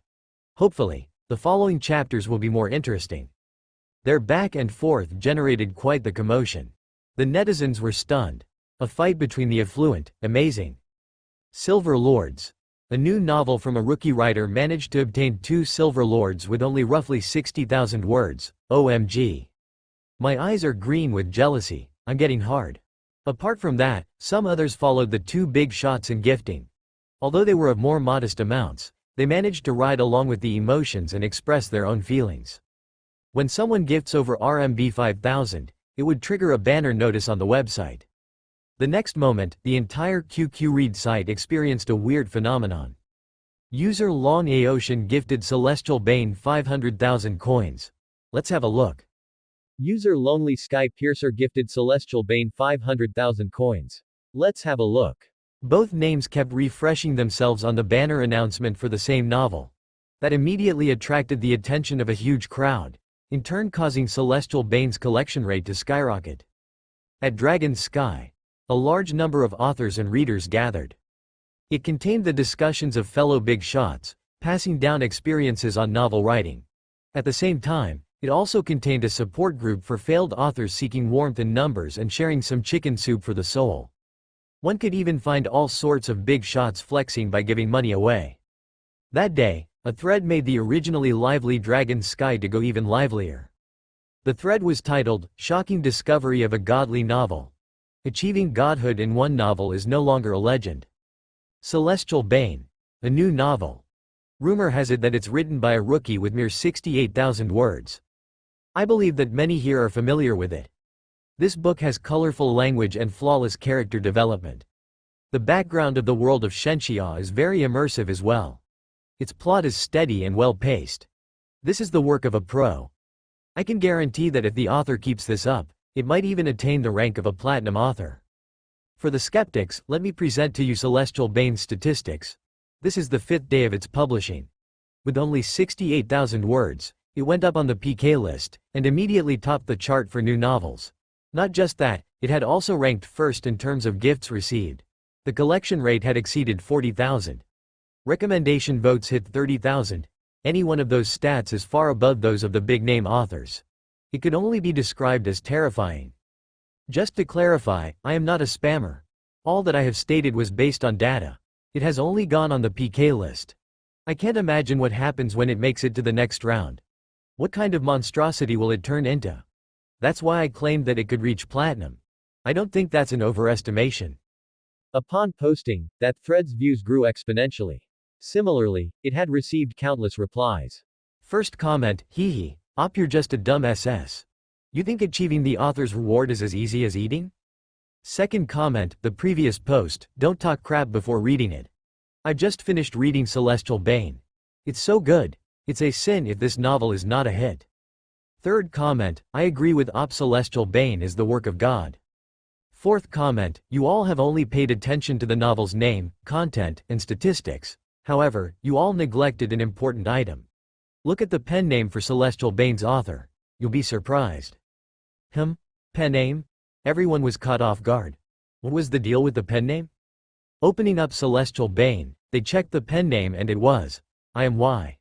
Hopefully, the following chapters will be more interesting. Their back and forth generated quite the commotion. The netizens were stunned. A fight between the affluent, amazing. Silver Lords. A new novel from a rookie writer managed to obtain 2 Silver Lords with only roughly 60,000 words, OMG. My eyes are green with jealousy, I'm getting hard. Apart from that, some others followed the 2 big shots in gifting. Although they were of more modest amounts, they managed to ride along with the emotions and express their own feelings. When someone gifts over RMB 5,000, it would trigger a banner notice on the website. The next moment, the entire QQ Read site experienced a weird phenomenon. User Long Aocean gifted Celestial Bane 500,000 coins. Let's have a look. User Lonely Skypiercer gifted Celestial Bane 500,000 coins. Let's have a look. Both names kept refreshing themselves on the banner announcement for the same novel. That immediately attracted the attention of a huge crowd, in turn causing Celestial Bane's collection rate to skyrocket. At Dragon's Sky, a large number of authors and readers gathered. It contained the discussions of fellow big shots, passing down experiences on novel writing. At the same time, it also contained a support group for failed authors seeking warmth in numbers and sharing some chicken soup for the soul. One could even find all sorts of big shots flexing by giving money away. That day, a thread made the originally lively Dragon's Sky to go even livelier. The thread was titled, "Shocking Discovery of a Godly Novel. Achieving godhood in one novel is no longer a legend." Celestial Bane. A new novel. Rumor has it that it's written by a rookie with mere 68,000 words. I believe that many here are familiar with it. This book has colorful language and flawless character development. The background of the world of Shenxia is very immersive as well. Its plot is steady and well-paced. This is the work of a pro. I can guarantee that if the author keeps this up, it might even attain the rank of a platinum author. For the skeptics, let me present to you Celestial Bane's statistics. This is the 5th day of its publishing. With only 68,000 words, it went up on the PK list, and immediately topped the chart for new novels. Not just that, it had also ranked first in terms of gifts received. The collection rate had exceeded 40,000. Recommendation votes hit 30,000. Any one of those stats is far above those of the big-name authors. It could only be described as terrifying. Just to clarify, I am not a spammer. All that I have stated was based on data. It has only gone on the PK list. I can't imagine what happens when it makes it to the next round. What kind of monstrosity will it turn into? That's why I claimed that it could reach platinum. I don't think that's an overestimation. Upon posting, that thread's views grew exponentially. Similarly, it had received countless replies. First comment, hee, op, you're just a dumb SS. You think achieving the author's reward is as easy as eating? Second comment, the previous post, don't talk crap before reading it. I just finished reading Celestial Bane. It's so good. It's a sin if this novel is not a hit. Third comment, I agree with op, Celestial Bane is the work of God. Fourth comment, you all have only paid attention to the novel's name, content, and statistics. However, you all neglected an important item. Look at the pen name for Celestial Bane's author. You'll be surprised. Pen name? Everyone was caught off guard. What was the deal with the pen name? Opening up Celestial Bane, they checked the pen name and it was, I am Y.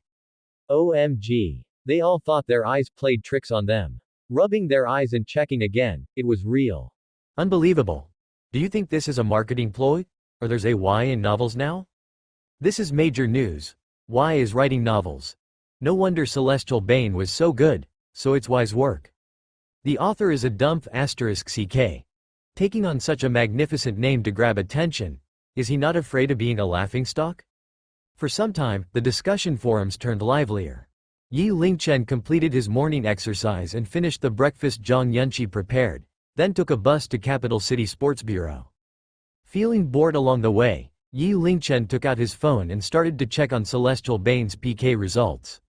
OMG. They all thought their eyes played tricks on them. Rubbing their eyes and checking again, it was real. Unbelievable. Do you think this is a marketing ploy? Or there's a Y in novels now? This is major news. Y is writing novels. No wonder Celestial Bane was so good, so it's Y's work. The author is a dumph *ck. Taking on such a magnificent name to grab attention, is he not afraid of being a laughingstock? For some time, the discussion forums turned livelier. Yi Lingchen completed his morning exercise and finished the breakfast Zhang Yunqi prepared, then took a bus to Capital City Sports Bureau. Feeling bored along the way, Yi Lingchen took out his phone and started to check on Celestial Bane's PK results.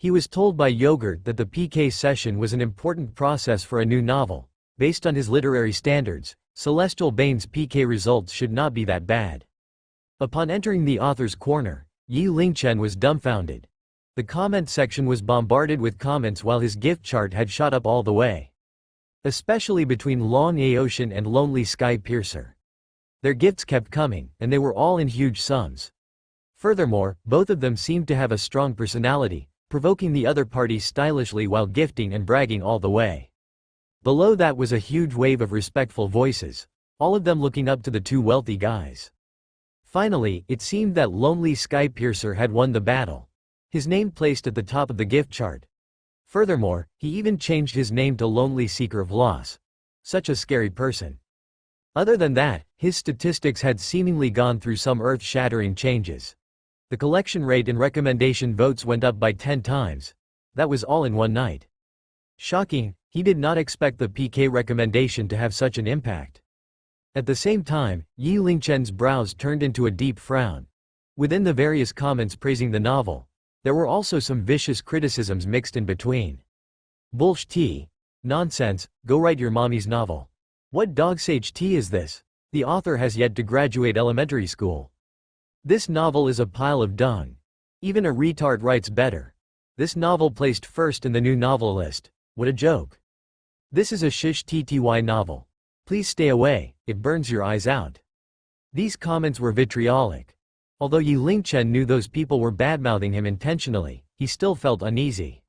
He was told by Yogurt that the PK session was an important process for a new novel. Based on his literary standards, Celestial Bane's PK results should not be that bad. Upon entering the author's corner, Yi Lingchen was dumbfounded. The comment section was bombarded with comments while his gift chart had shot up all the way. Especially between Long Aocean and Lonely Sky Piercer. Their gifts kept coming, and they were all in huge sums. Furthermore, both of them seemed to have a strong personality, provoking the other party stylishly while gifting and bragging all the way. Below that was a huge wave of respectful voices, all of them looking up to the two wealthy guys. Finally, it seemed that Lonely Sky Piercer had won the battle. His name placed at the top of the gift chart. Furthermore, he even changed his name to Lonely Seeker of Loss. Such a scary person. Other than that, his statistics had seemingly gone through some earth-shattering changes. The collection rate and recommendation votes went up by 10 times. That was all in one night. Shocking, he did not expect the PK recommendation to have such an impact. At the same time, Yi Lingchen's brows turned into a deep frown. Within the various comments praising the novel, there were also some vicious criticisms mixed in between. Bullshit. Nonsense, go write your mommy's novel. What dog-sage tea is this? The author has yet to graduate elementary school. This novel is a pile of dung. Even a retard writes better. This novel placed first in the new novel list. What a joke. This is a shish tty novel. Please stay away, it burns your eyes out. These comments were vitriolic. Although Yi Lingchen knew those people were badmouthing him intentionally, he still felt uneasy.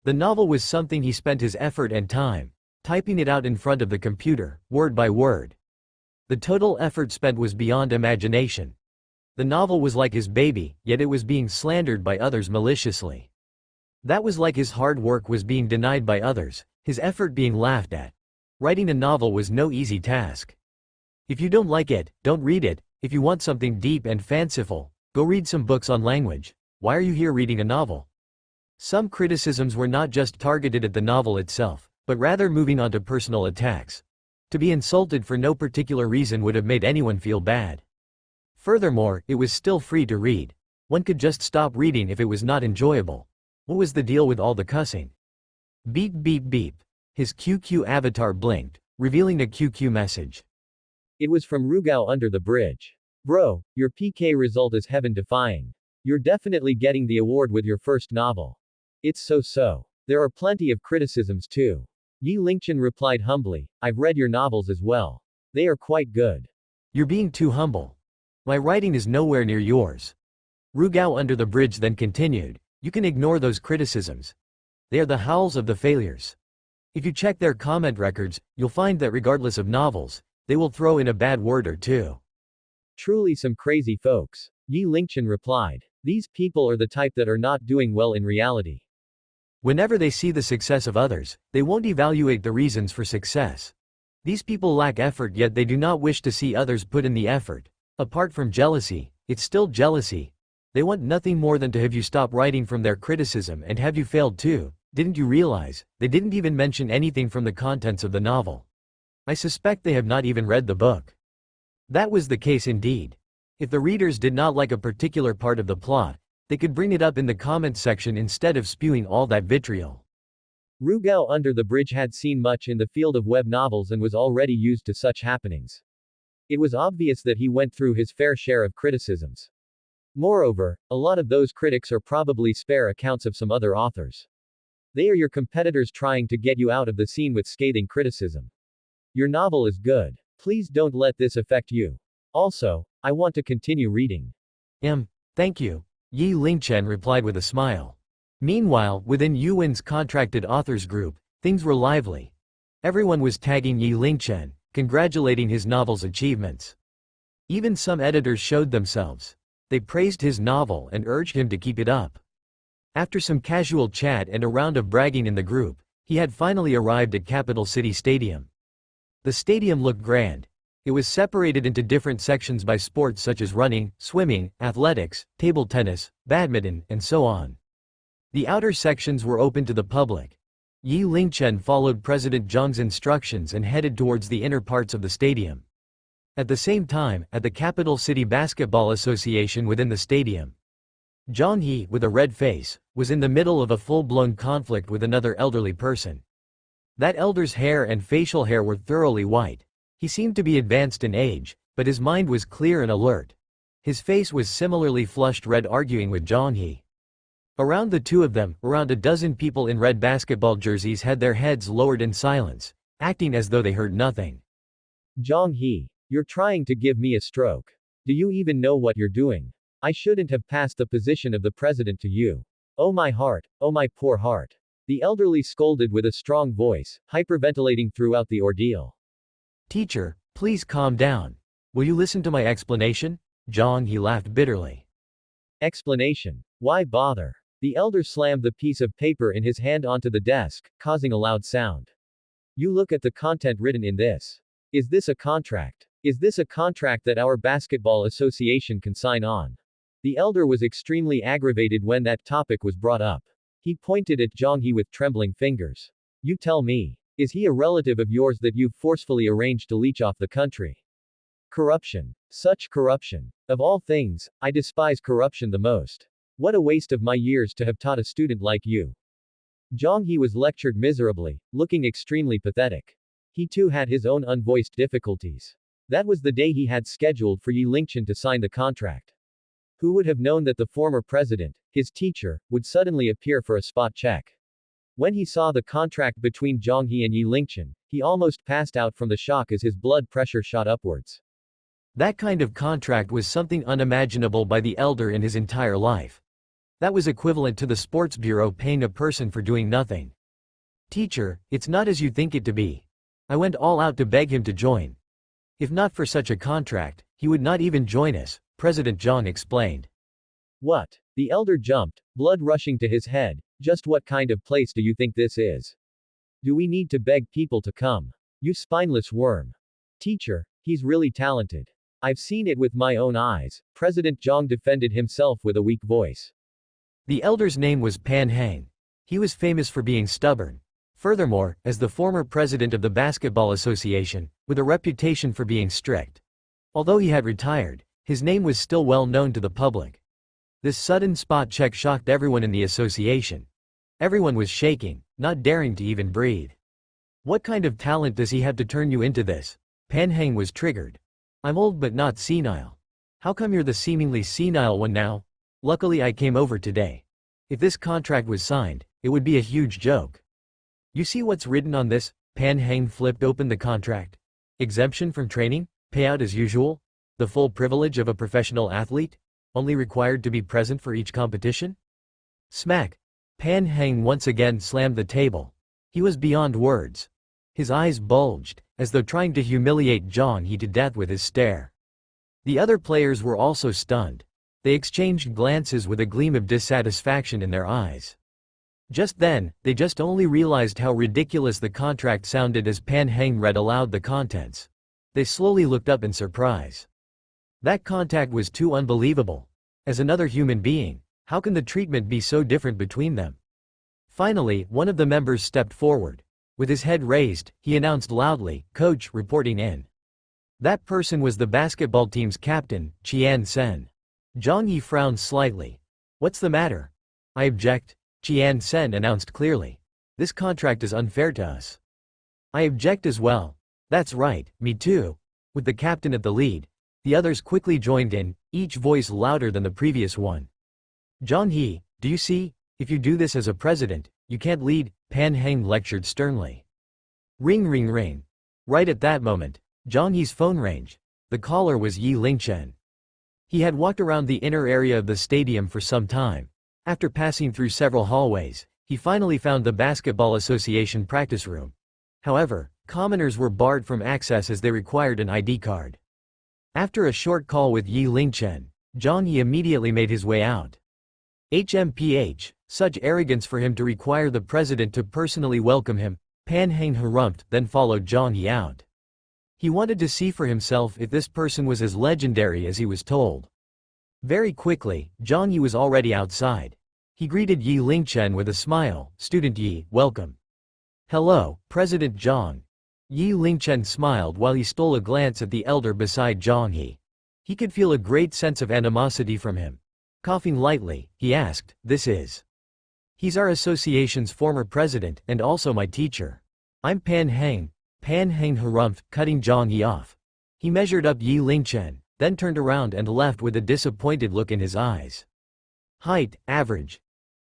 The novel was something he spent his effort and time, typing it out in front of the computer, word by word. The total effort spent was beyond imagination. The novel was like his baby, yet it was being slandered by others maliciously. That was like his hard work was being denied by others, his effort being laughed at. Writing a novel was no easy task. If you don't like it, don't read it. If you want something deep and fanciful, go read some books on language. Why are you here reading a novel? Some criticisms were not just targeted at the novel itself, but rather moving on to personal attacks. To be insulted for no particular reason would have made anyone feel bad. Furthermore, it was still free to read. One could just stop reading if it was not enjoyable. What was the deal with all the cussing? Beep beep beep. His QQ avatar blinked, revealing a QQ message. It was from Rugao under the bridge. Bro, your PK result is heaven-defying. You're definitely getting the award with your first novel. It's so-so. There are plenty of criticisms too. Yi Lingchen replied humbly, I've read your novels as well. They are quite good. You're being too humble. My writing is nowhere near yours. Rugao under the bridge then continued, you can ignore those criticisms. They are the howls of the failures. If you check their comment records, you'll find that regardless of novels, they will throw in a bad word or two. Truly some crazy folks. Yi Lingchen replied. These people are the type that are not doing well in reality. Whenever they see the success of others, they won't evaluate the reasons for success. These people lack effort, yet they do not wish to see others put in the effort. Apart from jealousy, it's still jealousy. They want nothing more than to have you stop writing from their criticism and have you failed too. Didn't you realize, they didn't even mention anything from the contents of the novel. I suspect they have not even read the book. That was the case indeed. If the readers did not like a particular part of the plot, they could bring it up in the comments section instead of spewing all that vitriol. Rugao under the bridge had seen much in the field of web novels and was already used to such happenings. It was obvious that he went through his fair share of criticisms. Moreover, a lot of those critics are probably spare accounts of some other authors. They are your competitors trying to get you out of the scene with scathing criticism. Your novel is good. Please don't let this affect you. Also, I want to continue reading. Thank you. Yi Lingchen replied with a smile. Meanwhile, within Yuan's contracted authors group, things were lively. Everyone was tagging Yi Lingchen, congratulating his novel's achievements. Even some editors showed themselves. They praised his novel and urged him to keep it up. After some casual chat and a round of bragging in the group, He had finally arrived at Capital City Stadium. The stadium looked grand. It was separated into different sections by sports such as running, swimming, athletics, table tennis, badminton, and so on. The outer sections were open to the public. Yi Lingchen followed President Zhang's instructions and headed towards the inner parts of the stadium. At the same time, at the Capital City Basketball Association within the stadium, Zhang He, with a red face, was in the middle of a full-blown conflict with another elderly person. That elder's hair and facial hair were thoroughly white. He seemed to be advanced in age, but his mind was clear and alert. His face was similarly flushed red, arguing with Zhang He. Around the two of them, around a dozen people in red basketball jerseys had their heads lowered in silence, acting as though they heard nothing. Zhang He, you're trying to give me a stroke. Do you even know what you're doing? I shouldn't have passed the position of the president to you. Oh my heart, oh my poor heart. The elderly scolded with a strong voice, hyperventilating throughout the ordeal. Teacher, please calm down. Will you listen to my explanation? Zhang He laughed bitterly. Explanation? Why bother? The elder slammed the piece of paper in his hand onto the desk, causing a loud sound. You look at the content written in this. Is this a contract? Is this a contract that our basketball association can sign on? The elder was extremely aggravated when that topic was brought up. He pointed at Zhang He with trembling fingers. You tell me. Is he a relative of yours that you've forcefully arranged to leech off the country? Corruption. Such corruption. Of all things, I despise corruption the most. What a waste of my years to have taught a student like you. Zhang He was lectured miserably, looking extremely pathetic. He too had his own unvoiced difficulties. That was the day he had scheduled for Yi Lingchen to sign the contract. Who would have known that the former president, his teacher, would suddenly appear for a spot check? When he saw the contract between Zhang He and Yi Lingchen, he almost passed out from the shock as his blood pressure shot upwards. That kind of contract was something unimaginable by the elder in his entire life. That was equivalent to the sports bureau paying a person for doing nothing. Teacher, it's not as you think it to be. I went all out to beg him to join. If not for such a contract, he would not even join us, President Zhang explained. What? The elder jumped, blood rushing to his head. Just what kind of place do you think this is? Do we need to beg people to come? You spineless worm. Teacher, he's really talented. I've seen it with my own eyes, President Zhang defended himself with a weak voice. The elder's name was Pan Hang. He was famous for being stubborn. Furthermore, as the former president of the Basketball Association, with a reputation for being strict. Although he had retired, his name was still well known to the public. This sudden spot check shocked everyone in the association. Everyone was shaking, not daring to even breathe. What kind of talent does he have to turn you into this? Pan Hang was triggered. I'm old but not senile. How come you're the seemingly senile one now? Luckily I came over today. If this contract was signed, it would be a huge joke. You see what's written on this? Pan Hang flipped open the contract. Exemption from training, payout as usual, the full privilege of a professional athlete, only required to be present for each competition? Smack! Pan Hang once again slammed the table. He was beyond words. His eyes bulged, as though trying to humiliate Zhang He to death with his stare. The other players were also stunned. They exchanged glances with a gleam of dissatisfaction in their eyes. Just then, they just only realized how ridiculous the contract sounded as Pan Hang read aloud the contents. They slowly looked up in surprise. That contact was too unbelievable. As another human being, how can the treatment be so different between them? Finally, one of the members stepped forward. With his head raised, he announced loudly, "Coach reporting in." That person was the basketball team's captain, Qian Sen. Zhang Yi frowned slightly. What's the matter? I object, Qian Sen announced clearly. This contract is unfair to us. I object as well. That's right, me too. With the captain at the lead, the others quickly joined in, each voice louder than the previous one. Zhang He, do you see? If you do this as a president, you can't lead, Pan Hang lectured sternly. Ring ring ring. Right at that moment, Zhang He's phone rang. The caller was Yi Lingchen. He had walked around the inner area of the stadium for some time. After passing through several hallways, he finally found the Basketball Association practice room. However, commoners were barred from access as they required an ID card. After a short call with Yi Lingchen, Zhang Yi immediately made his way out. HMPH, Such arrogance for him to require the president to personally welcome him. Pan Heng harumphed, then followed Zhang Yi out. He wanted to see for himself if this person was as legendary as he was told. Very quickly, Zhang Yi was already outside. He greeted Yi Lingchen with a smile. "Student Yi, welcome." "Hello, President Zhang." Yi Lingchen smiled while he stole a glance at the elder beside Zhang Yi. He could feel a great sense of animosity from him. Coughing lightly, he asked, "This is?" "He's our association's former president, and also my teacher. I'm Pan Heng." Pan Heng harumphed, cutting Zhang Yi off. He measured up Yi Lingchen, then turned around and left with a disappointed look in his eyes. Height, average.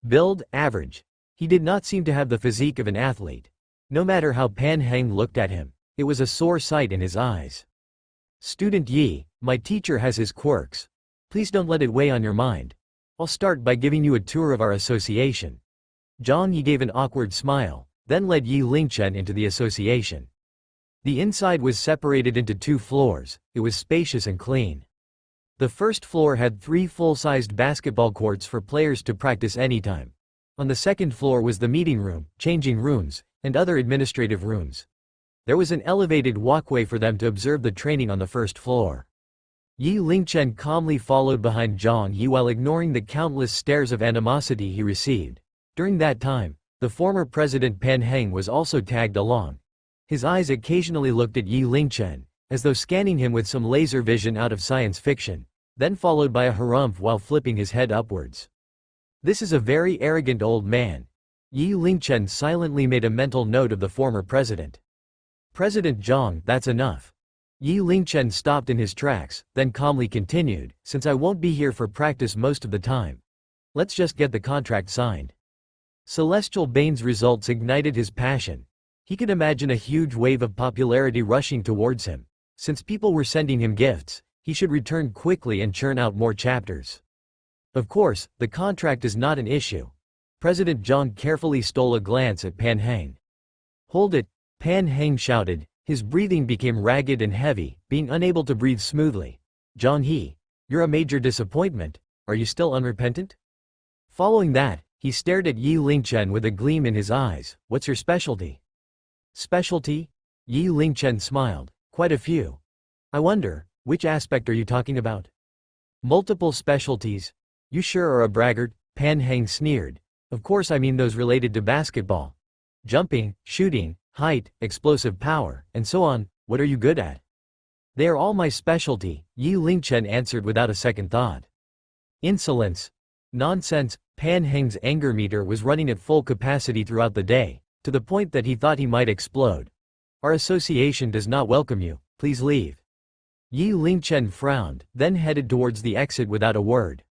Build, average. He did not seem to have the physique of an athlete. No matter how Pan Heng looked at him, it was a sore sight in his eyes. "Student Yi, my teacher has his quirks. Please don't let it weigh on your mind. I'll start by giving you a tour of our association." Zhang Yi gave an awkward smile, then led Yi Lingchen into the association. The inside was separated into 2 floors. It was spacious and clean. The first floor had 3 full-sized basketball courts for players to practice anytime. On the second floor was the meeting room, changing rooms, and other administrative rooms. There was an elevated walkway for them to observe the training on the first floor. Yi Lingchen calmly followed behind Zhang Yi while ignoring the countless stares of animosity he received. During that time, the former president Pan Heng was also tagged along. His eyes occasionally looked at Yi Lingchen, as though scanning him with some laser vision out of science fiction, then followed by a harumph while flipping his head upwards. "This is a very arrogant old man." Yi Lingchen silently made a mental note of the former president. "President Zhang, that's enough." Yi Lingchen stopped in his tracks, then calmly continued, "Since I won't be here for practice most of the time, let's just get the contract signed." Celestial Bane's results ignited his passion. He could imagine a huge wave of popularity rushing towards him. Since people were sending him gifts, he should return quickly and churn out more chapters. Of course, the contract is not an issue. President Zhang carefully stole a glance at Pan Heng. "Hold it," Pan Heng shouted. His breathing became ragged and heavy, being unable to breathe smoothly. "Zhang Yi, you're a major disappointment. Are you still unrepentant?" Following that, he stared at Yi Lingchen with a gleam in his eyes. "What's your specialty?" "Specialty?" Yi Lingchen smiled. "Quite a few." "I wonder, which aspect are you talking about?" "Multiple specialties." "You sure are a braggart," Pan Heng sneered. "Of course I mean those related to basketball. Jumping, shooting, height, explosive power, and so on. What are you good at?" "They are all my specialty," Yi Lingchen answered without a second thought. "Insolence." "Nonsense." Pan Heng's anger meter was running at full capacity throughout the day, to the point that he thought he might explode. "Our association does not welcome you, please leave." Yi Lingchen frowned, then headed towards the exit without a word.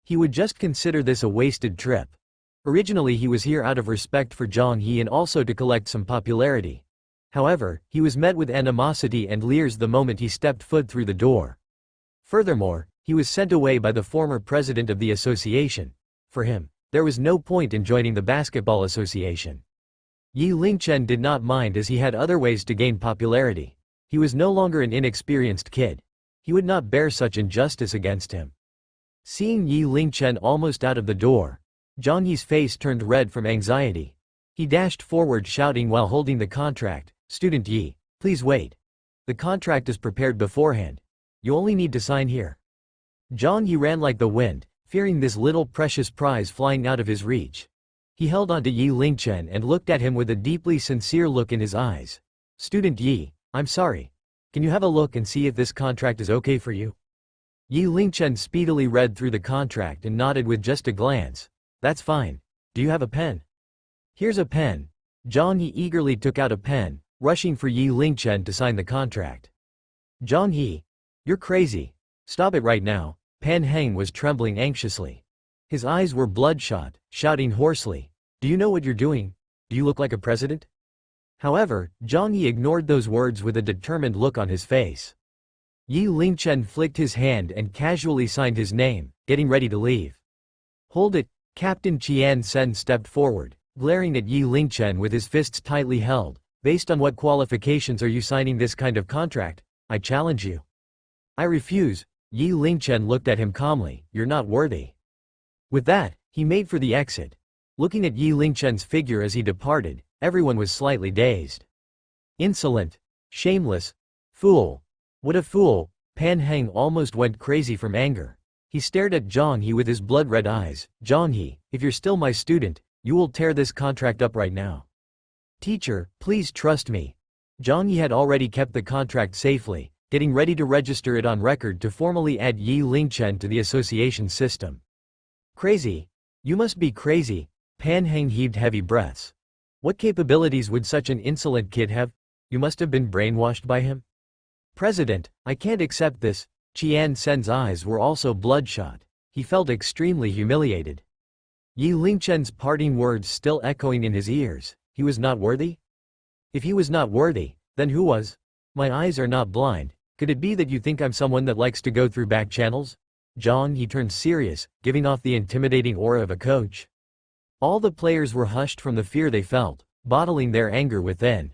He would just consider this a wasted trip. Originally he was here out of respect for Zhang Yi and also to collect some popularity. However, he was met with animosity and leers the moment he stepped foot through the door. Furthermore, he was sent away by the former president of the association. For him, there was no point in joining the basketball association. Yi Lingchen did not mind as he had other ways to gain popularity. He was no longer an inexperienced kid. He would not bear such injustice against him. Seeing Yi Lingchen almost out of the door, Zhang Yi's face turned red from anxiety. He dashed forward shouting while holding the contract, "Student Yi, please wait. The contract is prepared beforehand. You only need to sign here." Zhang Yi ran like the wind, fearing this little precious prize flying out of his reach. He held on to Yi Lingchen and looked at him with a deeply sincere look in his eyes. "Student Yi, I'm sorry. Can you have a look and see if this contract is okay for you?" Yi Lingchen speedily read through the contract and nodded with just a glance. "That's fine. Do you have a pen?" "Here's a pen." Zhang Yi eagerly took out a pen, rushing for Yi Lingchen to sign the contract. "Zhang Yi, you're crazy. Stop it right now." Pan Heng was trembling anxiously. His eyes were bloodshot, shouting hoarsely, "Do you know what you're doing? Do you look like a president?" However, Zhang Yi ignored those words with a determined look on his face. Yi Lingchen flicked his hand and casually signed his name, getting ready to leave. "Hold it." Captain Qian Sen stepped forward, glaring at Yi Lingchen with his fists tightly held. "Based on what qualifications are you signing this kind of contract? I challenge you." "I refuse." Yi Lingchen looked at him calmly. "You're not worthy." With that, he made for the exit. Looking at Yi Lingchen's figure as he departed, everyone was slightly dazed. Insolent. Shameless. Fool. What a fool. Pan Heng almost went crazy from anger. He stared at Zhang He with his blood-red eyes. Zhang He, if you're still my student, you will tear this contract up right now. Teacher, please trust me. Zhang He had already kept the contract safely, getting ready to register it on record to formally add Yi Lingchen to the association system. Crazy. You must be crazy. Pan Heng heaved heavy breaths. What capabilities would such an insolent kid have? You must have been brainwashed by him. President, I can't accept this. Qian Sen's eyes were also bloodshot. He felt extremely humiliated. Yi Lingchen's parting words still echoing in his ears. He was not worthy? If he was not worthy, then who was? My eyes are not blind. Could it be that you think I'm someone that likes to go through back channels? Zhang He turned serious, giving off the intimidating aura of a coach. All the players were hushed from the fear they felt, bottling their anger within.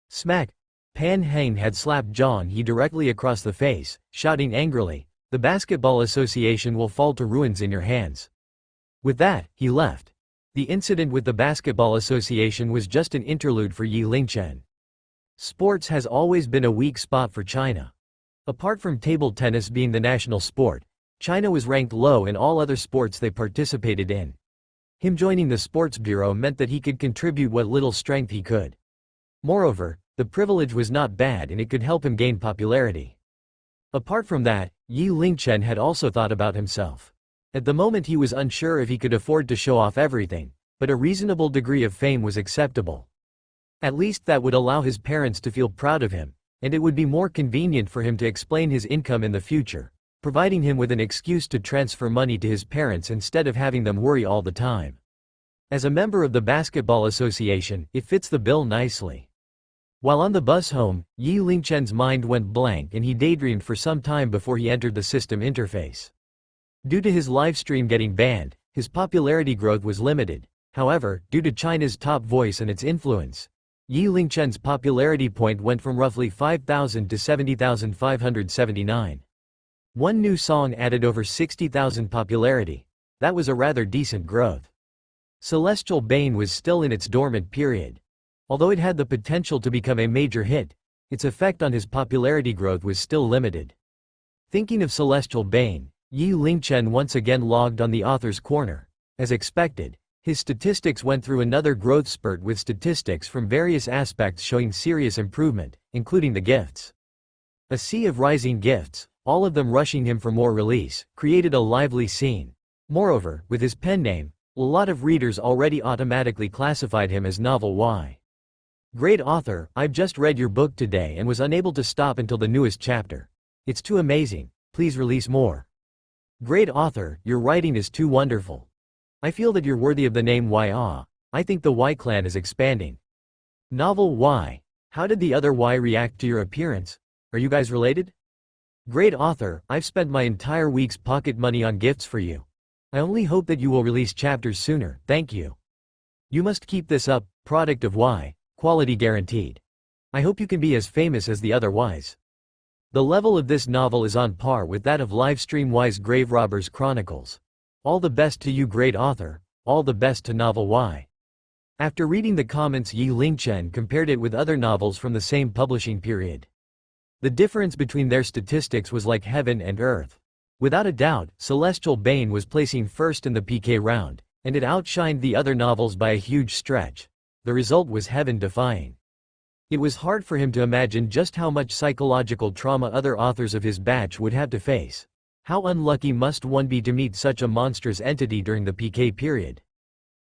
Smack! Pan Heng had slapped Zhang He directly across the face, shouting angrily, "The Basketball Association will fall to ruins in your hands." With that, he left. The incident with the Basketball Association was just an interlude for Yi Lingchen. Sports has always been a weak spot for China. Apart from table tennis being the national sport, China was ranked low in all other sports they participated in. Him joining the sports bureau meant that he could contribute what little strength he could. Moreover, the privilege was not bad and it could help him gain popularity. Apart from that, Yi Lingchen had also thought about himself. At the moment he was unsure if he could afford to show off everything, but a reasonable degree of fame was acceptable. At least that would allow his parents to feel proud of him, and it would be more convenient for him to explain his income in the future, providing him with an excuse to transfer money to his parents instead of having them worry all the time. As a member of the Basketball Association, it fits the bill nicely. While on the bus home, Yi Lingchen's mind went blank and he daydreamed for some time before he entered the system interface. Due to his livestream getting banned, his popularity growth was limited. However, due to China's top voice and its influence, Yi Lingchen's popularity point went from roughly 5,000 to 70,579. One new song added over 60,000 popularity. That was a rather decent growth. Celestial Bane was still in its dormant period. Although it had the potential to become a major hit, its effect on his popularity growth was still limited. Thinking of Celestial Bane, Yi Lingchen once again logged on the author's corner. As expected, his statistics went through another growth spurt with statistics from various aspects showing serious improvement, including the gifts. A sea of rising gifts, all of them rushing him for more release, created a lively scene. Moreover, with his pen name, a lot of readers already automatically classified him as Novel Y. Great author, I've just read your book today and was unable to stop until the newest chapter. It's too amazing, please release more. Great author, your writing is too wonderful. I feel that you're worthy of the name Y. I think the Y clan is expanding. Novel Y. How did the other Y react to your appearance? Are you guys related? Great author, I've spent my entire week's pocket money on gifts for you. I only hope that you will release chapters sooner, thank you. You must keep this up, product of Y, quality guaranteed. I hope you can be as famous as the other Ys. The level of this novel is on par with that of Livestream Y's Grave Robbers Chronicles. All the best to you great author, all the best to Novel Y. After reading the comments, Yi Lingchen compared it with other novels from the same publishing period. The difference between their statistics was like heaven and earth. Without a doubt, Celestial Bane was placing first in the PK round, and it outshined the other novels by a huge stretch. The result was heaven-defying. It was hard for him to imagine just how much psychological trauma other authors of his batch would have to face. How unlucky must one be to meet such a monstrous entity during the PK period?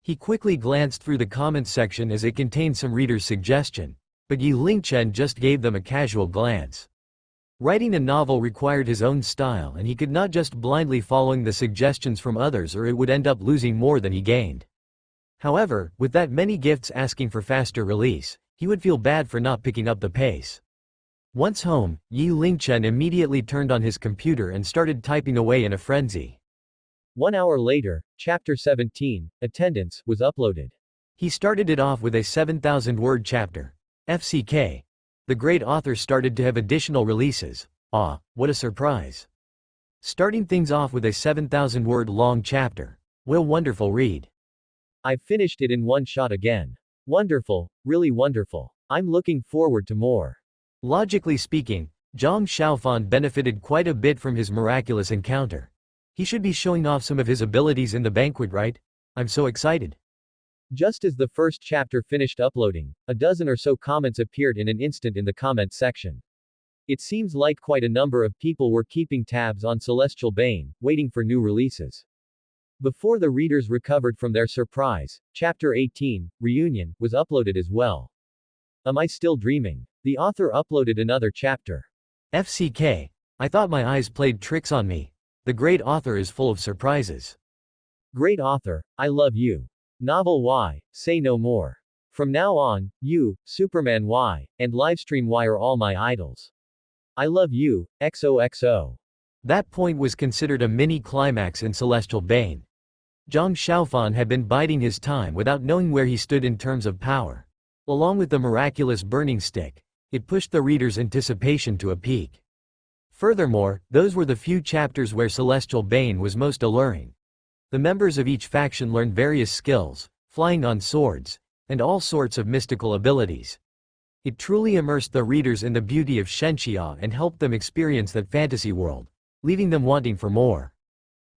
He quickly glanced through the comments section as it contained some readers' suggestion, but Yi Lingchen just gave them a casual glance. Writing a novel required his own style and he could not just blindly following the suggestions from others or it would end up losing more than he gained. However, with that many gifts asking for faster release, he would feel bad for not picking up the pace. Once home, Yi Lingchen immediately turned on his computer and started typing away in a frenzy. 1 hour later, Chapter 17, Attendance, was uploaded. He started it off with a 7,000-word chapter. FCK. The great author started to have additional releases. Ah, what a surprise. Starting things off with a 7,000-word long chapter. What a wonderful read. I finished it in one shot again. Wonderful, really wonderful. I'm looking forward to more. Logically speaking, Zhang Xiaofan benefited quite a bit from his miraculous encounter. He should be showing off some of his abilities in the banquet, right? I'm so excited. Just as the first chapter finished uploading, a dozen or so comments appeared in an instant in the comment section. It seems like quite a number of people were keeping tabs on Celestial Bane, waiting for new releases. Before the readers recovered from their surprise, Chapter 18, Reunion, was uploaded as well. Am I still dreaming? The author uploaded another chapter. FCK. I thought my eyes played tricks on me. The great author is full of surprises. Great author, I love you. Novel Y, say no more. From now on, you, Superman Y, and Livestream Y are all my idols. I love you, XOXO. That point was considered a mini-climax in Celestial Bane. Zhang Xiaofan had been biding his time without knowing where he stood in terms of power. Along with the miraculous burning stick, it pushed the reader's anticipation to a peak. Furthermore, those were the few chapters where Celestial Bane was most alluring. The members of each faction learned various skills, flying on swords, and all sorts of mystical abilities. It truly immersed the readers in the beauty of Shenxia and helped them experience that fantasy world, leaving them wanting for more.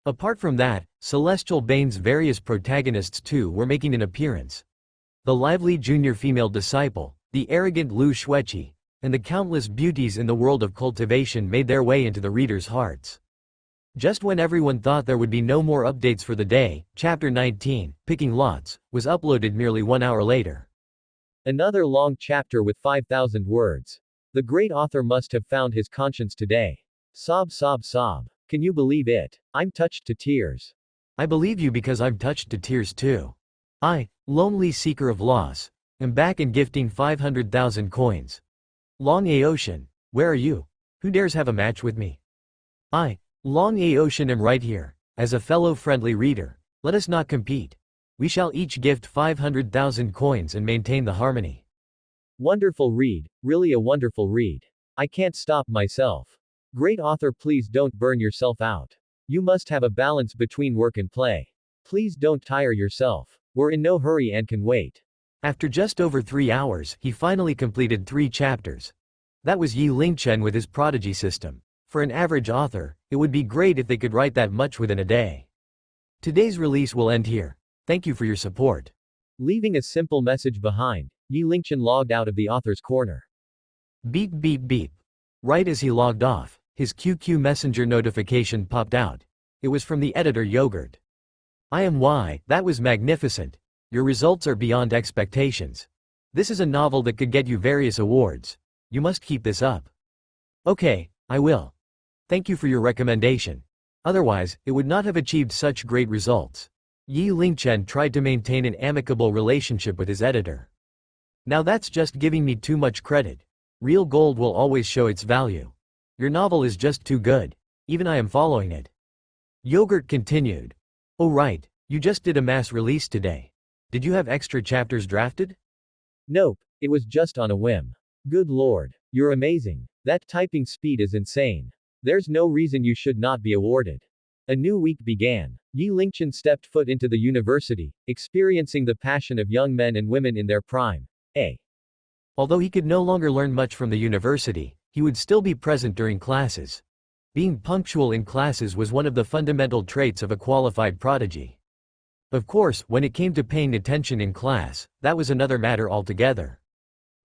Apart from that, Celestial Bane's various protagonists too were making an appearance. The lively junior female disciple, the arrogant Lu Xueqi, and the countless beauties in the world of cultivation made their way into the readers' hearts. Just when everyone thought there would be no more updates for the day, Chapter 19, Picking Lots, was uploaded merely 1 hour later. Another long chapter with 5,000 words. The great author must have found his conscience today. Sob sob sob. Can you believe it? I'm touched to tears. I believe you because I'm touched to tears too. I, lonely seeker of loss, am back and gifting 500,000 coins. Long Aocean, where are you? Who dares have a match with me? I, Long Aocean, am right here. As a fellow friendly reader, let us not compete. We shall each gift 500,000 coins and maintain the harmony. Wonderful read, really a wonderful read. I can't stop myself. Great author, please don't burn yourself out. You must have a balance between work and play. Please don't tire yourself. We're in no hurry and can wait. After just over 3 hours, he finally completed 3 chapters. That was Yi Lingchen with his Prodigy system. For an average author, it would be great if they could write that much within a day. Today's release will end here. Thank you for your support. Leaving a simple message behind, Yi Lingchen logged out of the author's corner. Beep beep beep. Right as he logged off, his QQ Messenger notification popped out. It was from the editor Yogurt. I am Y, that was magnificent. Your results are beyond expectations. This is a novel that could get you various awards. You must keep this up. Okay, I will. Thank you for your recommendation. Otherwise, it would not have achieved such great results. Yi Lingchen tried to maintain an amicable relationship with his editor. Now that's just giving me too much credit. Real gold will always show its value. Your novel is just too good. Even I am following it. Yogurt continued. Oh right, you just did a mass release today. Did you have extra chapters drafted? Nope, it was just on a whim. Good lord, you're amazing. That typing speed is insane. There's no reason you should not be awarded. A new week began. Yi Lingchen stepped foot into the university, experiencing the passion of young men and women in their prime. Although he could no longer learn much from the university, he would still be present during classes. Being punctual in classes was one of the fundamental traits of a qualified prodigy. Of course, when it came to paying attention in class, that was another matter altogether.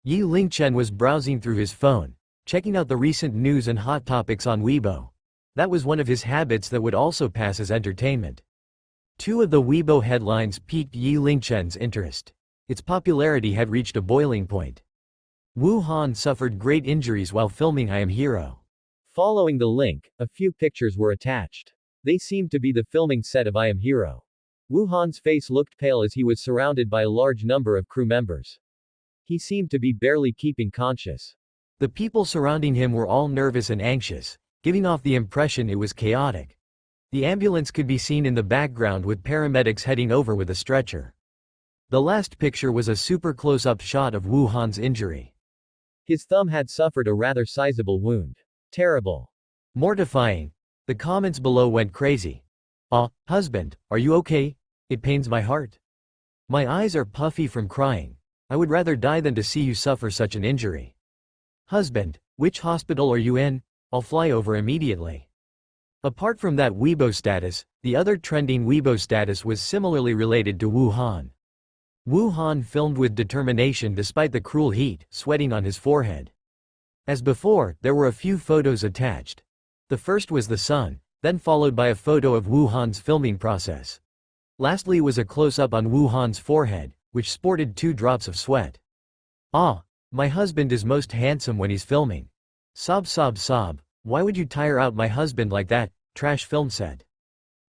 Yi Lingchen was browsing through his phone, checking out the recent news and hot topics on Weibo. That was one of his habits that would also pass as entertainment. 2 of the Weibo headlines piqued Yi Lingchen's interest. Its popularity had reached a boiling point. Wu Han suffered great injuries while filming I Am Hero. Following the link, a few pictures were attached. They seemed to be the filming set of I Am Hero. Wu Han's face looked pale as he was surrounded by a large number of crew members. He seemed to be barely keeping conscious. The people surrounding him were all nervous and anxious, giving off the impression it was chaotic. The ambulance could be seen in the background with paramedics heading over with a stretcher. The last picture was a super close-up shot of Wu Han's injury. His thumb had suffered a rather sizable wound. Terrible. Mortifying. The comments below went crazy. Husband, are you okay? It pains my heart. My eyes are puffy from crying. I would rather die than to see you suffer such an injury. Husband, which hospital are you in? I'll fly over immediately. Apart from that Weibo status, the other trending Weibo status was similarly related to Wu Han. Wu Han filmed with determination despite the cruel heat, sweating on his forehead. As before, there were a few photos attached. The first was the sun, then followed by a photo of Wu Han's filming process. Lastly was a close-up on Wu Han's forehead, which sported 2 drops of sweat. Ah, my husband is most handsome when he's filming. Sob sob sob, why would you tire out my husband like that, trash film set.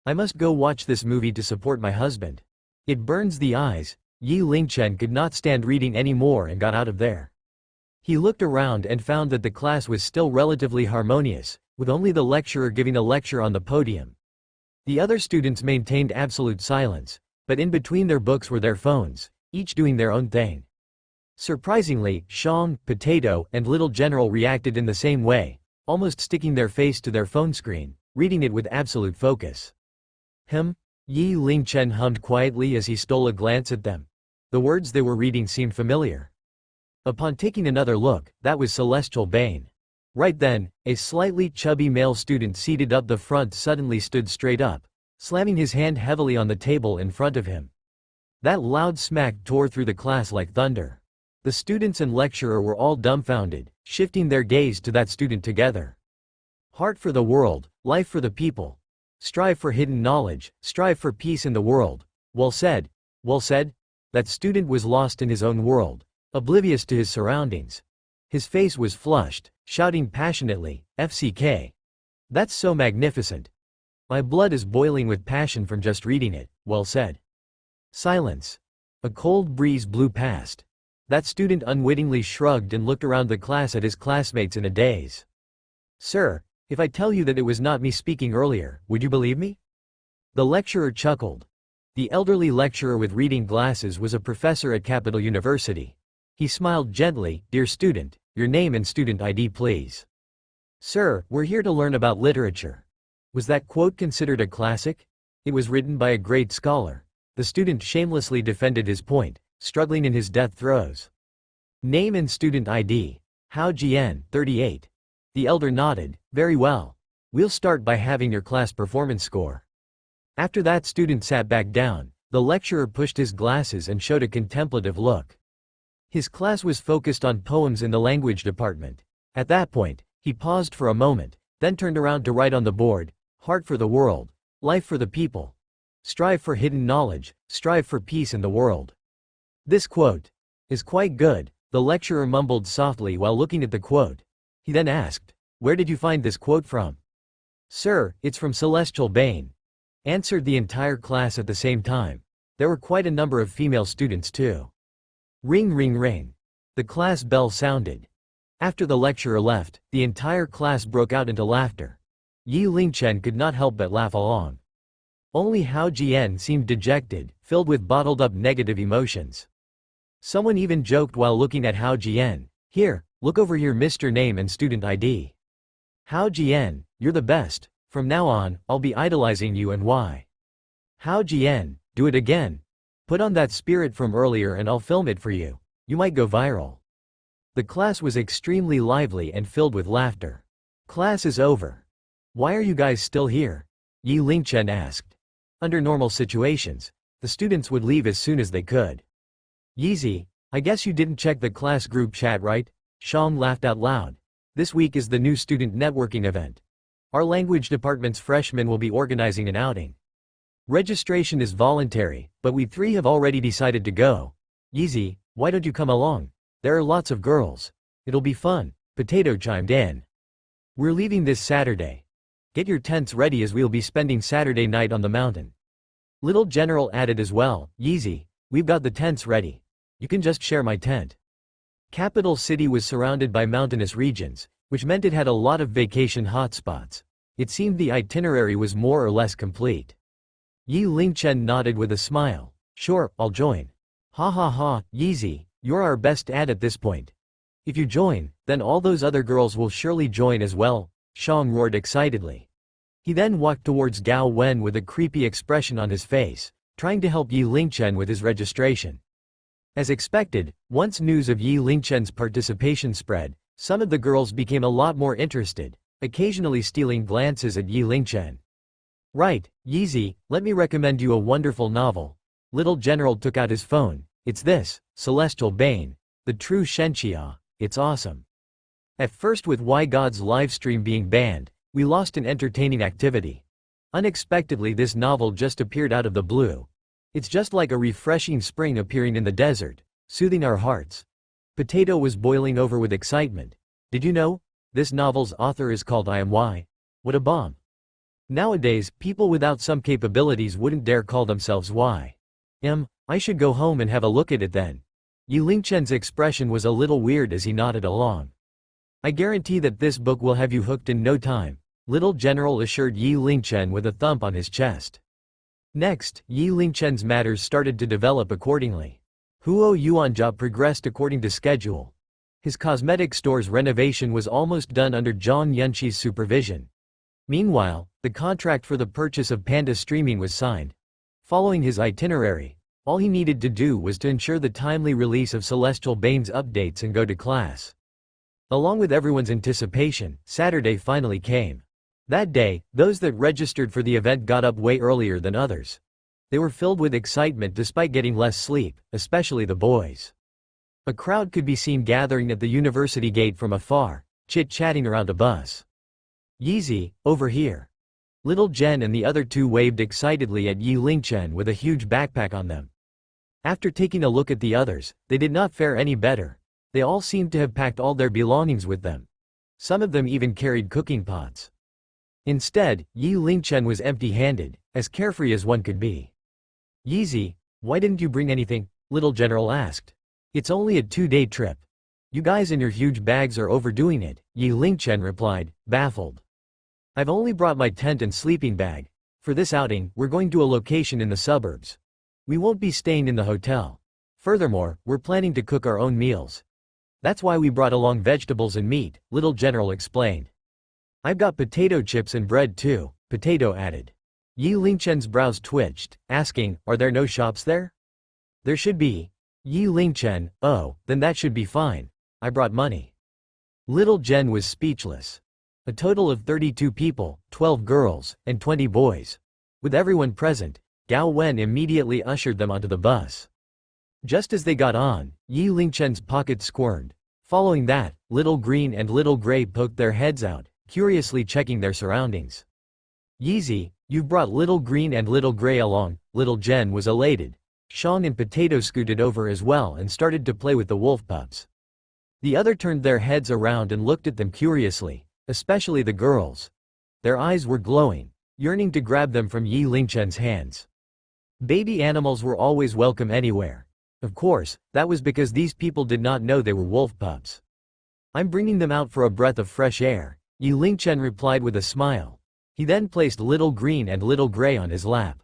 I must go watch this movie to support my husband. It burns the eyes. Yi Lingchen could not stand reading anymore and got out of there. He looked around and found that the class was still relatively harmonious, with only the lecturer giving a lecture on the podium. The other students maintained absolute silence, but in between their books were their phones, each doing their own thing. Surprisingly, Shang, Potato, and Little General reacted in the same way, almost sticking their face to their phone screen, reading it with absolute focus. Yi Lingchen hummed quietly as he stole a glance at them. The words they were reading seemed familiar. Upon taking another look, that was Celestial Bane. Right then, a slightly chubby male student seated up the front suddenly stood straight up, slamming his hand heavily on the table in front of him. That loud smack tore through the class like thunder. The students and lecturer were all dumbfounded, shifting their gaze to that student together. Heart for the world, life for the people. Strive for hidden knowledge, strive for peace in the world. Well said, well said. That student was lost in his own world, oblivious to his surroundings. His face was flushed, shouting passionately, FCK. That's so magnificent. My blood is boiling with passion from just reading it, well said. Silence. A cold breeze blew past. That student unwittingly shrugged and looked around the class at his classmates in a daze. Sir, if I tell you that it was not me speaking earlier, would you believe me? The lecturer chuckled. The elderly lecturer with reading glasses was a professor at Capital University. He smiled gently. Dear student, your name and student ID please. Sir, we're here to learn about literature. Was that quote considered a classic? It was written by a great scholar. The student shamelessly defended his point, struggling in his death throes. Name and student ID. Hao Jian, 38. The elder nodded. Very well. We'll start by having your class performance score. After that student sat back down, the lecturer pushed his glasses and showed a contemplative look. His class was focused on poems in the language department. At that point, he paused for a moment, then turned around to write on the board, Heart for the world, life for the people. Strive for hidden knowledge, strive for peace in the world. This quote is quite good, the lecturer mumbled softly while looking at the quote. He then asked, where did you find this quote from? Sir, it's from Celestial Bane. Answered the entire class at the same time. There were quite a number of female students too. Ring ring ring. The class bell sounded. After the lecturer left, the entire class broke out into laughter. Yi Lingchen could not help but laugh along. Only Hao Jian seemed dejected, filled with bottled-up negative emotions. Someone even joked while looking at Hao Jian, here, look over your Mr. Name and student ID. Hao Jian, you're the best, from now on, I'll be idolizing you and why. Hao Jian, do it again. Put on that spirit from earlier and I'll film it for you. You might go viral. The class was extremely lively and filled with laughter. Class is over. Why are you guys still here? Yi Lingchen asked. Under normal situations, the students would leave as soon as they could. Yeezy, I guess you didn't check the class group chat, right? Shang laughed out loud. This week is the new student networking event. Our language department's freshmen will be organizing an outing. Registration is voluntary, but we 3 have already decided to go. Yeezy, why don't you come along? There are lots of girls. It'll be fun, Potato chimed in. We're leaving this Saturday. Get your tents ready as we'll be spending Saturday night on the mountain. Little General added as well, Yeezy, we've got the tents ready. You can just share my tent. Capital City was surrounded by mountainous regions, which meant it had a lot of vacation hotspots. It seemed the itinerary was more or less complete. Yi Lingchen nodded with a smile. Sure, I'll join. Ha ha ha, Yeezy, you're our best ad at this point. If you join, then all those other girls will surely join as well, Shang roared excitedly. He then walked towards Gao Wen with a creepy expression on his face, trying to help Yi Lingchen with his registration. As expected, once news of Yi Lingchen's participation spread, some of the girls became a lot more interested, occasionally stealing glances at Yi Lingchen. "Right, Yeezy, let me recommend you a wonderful novel." Little General took out his phone. "It's this, Celestial Bane, the true Shenxia. It's awesome." At first, with Why God's livestream being banned, we lost an entertaining activity. Unexpectedly, this novel just appeared out of the blue. It's just like a refreshing spring appearing in the desert, soothing our hearts. Potato was boiling over with excitement. "Did you know? This novel's author is called I Am Y. What a bomb." Nowadays, people without some capabilities wouldn't dare call themselves Y. I should go home and have a look at it then. Yi Lingchen's expression was a little weird as he nodded along. "I guarantee that this book will have you hooked in no time," Little General assured Yi Lingchen with a thump on his chest. Next, Yi Lingchen's matters started to develop accordingly. Huo Yuanjia progressed according to schedule. His cosmetic store's renovation was almost done under Zhang Yunqi's supervision. Meanwhile, the contract for the purchase of Panda Streaming was signed. Following his itinerary, all he needed to do was to ensure the timely release of Celestial Bane's updates and go to class. Along with everyone's anticipation, Saturday finally came. That day, those that registered for the event got up way earlier than others. They were filled with excitement despite getting less sleep, especially the boys. A crowd could be seen gathering at the university gate from afar, chit-chatting around a bus. "Yeezy, over here." Little Jen and the other two waved excitedly at Yi Lingchen with a huge backpack on them. After taking a look at the others, they did not fare any better. They all seemed to have packed all their belongings with them. Some of them even carried cooking pots. Instead, Yi Lingchen was empty-handed, as carefree as one could be. "Yeezy, why didn't you bring anything?" Little General asked. "It's only a 2-day trip. You guys and your huge bags are overdoing it," Yi Lingchen replied, baffled. "I've only brought my tent and sleeping bag. For this outing, we're going to a location in the suburbs. We won't be staying in the hotel. Furthermore, we're planning to cook our own meals. That's why we brought along vegetables and meat," Little General explained. "I've got potato chips and bread too," Potato added. Yi Lingchen's brows twitched, asking, "Are there no shops there?" "There should be." Yi Lingchen, "Oh, then that should be fine. I brought money." Little Jen was speechless. A total of 32 people, 12 girls, and 20 boys. With everyone present, Gao Wen immediately ushered them onto the bus. Just as they got on, Yi Lingchen's pockets squirmed. Following that, Little Green and Little Gray poked their heads out, curiously checking their surroundings. "Yeezy, you've brought Little Green and Little Gray along." Little Jen was elated. Sean and Potato scooted over as well and started to play with the wolf pups. The other turned their heads around and looked at them curiously, especially the girls. Their eyes were glowing, yearning to grab them from Yi Lingchen's hands. Baby animals were always welcome anywhere. Of course, that was because these people did not know they were wolf pups. "I'm bringing them out for a breath of fresh air," Yi Lingchen replied with a smile. He then placed Little Green and Little Gray on his lap.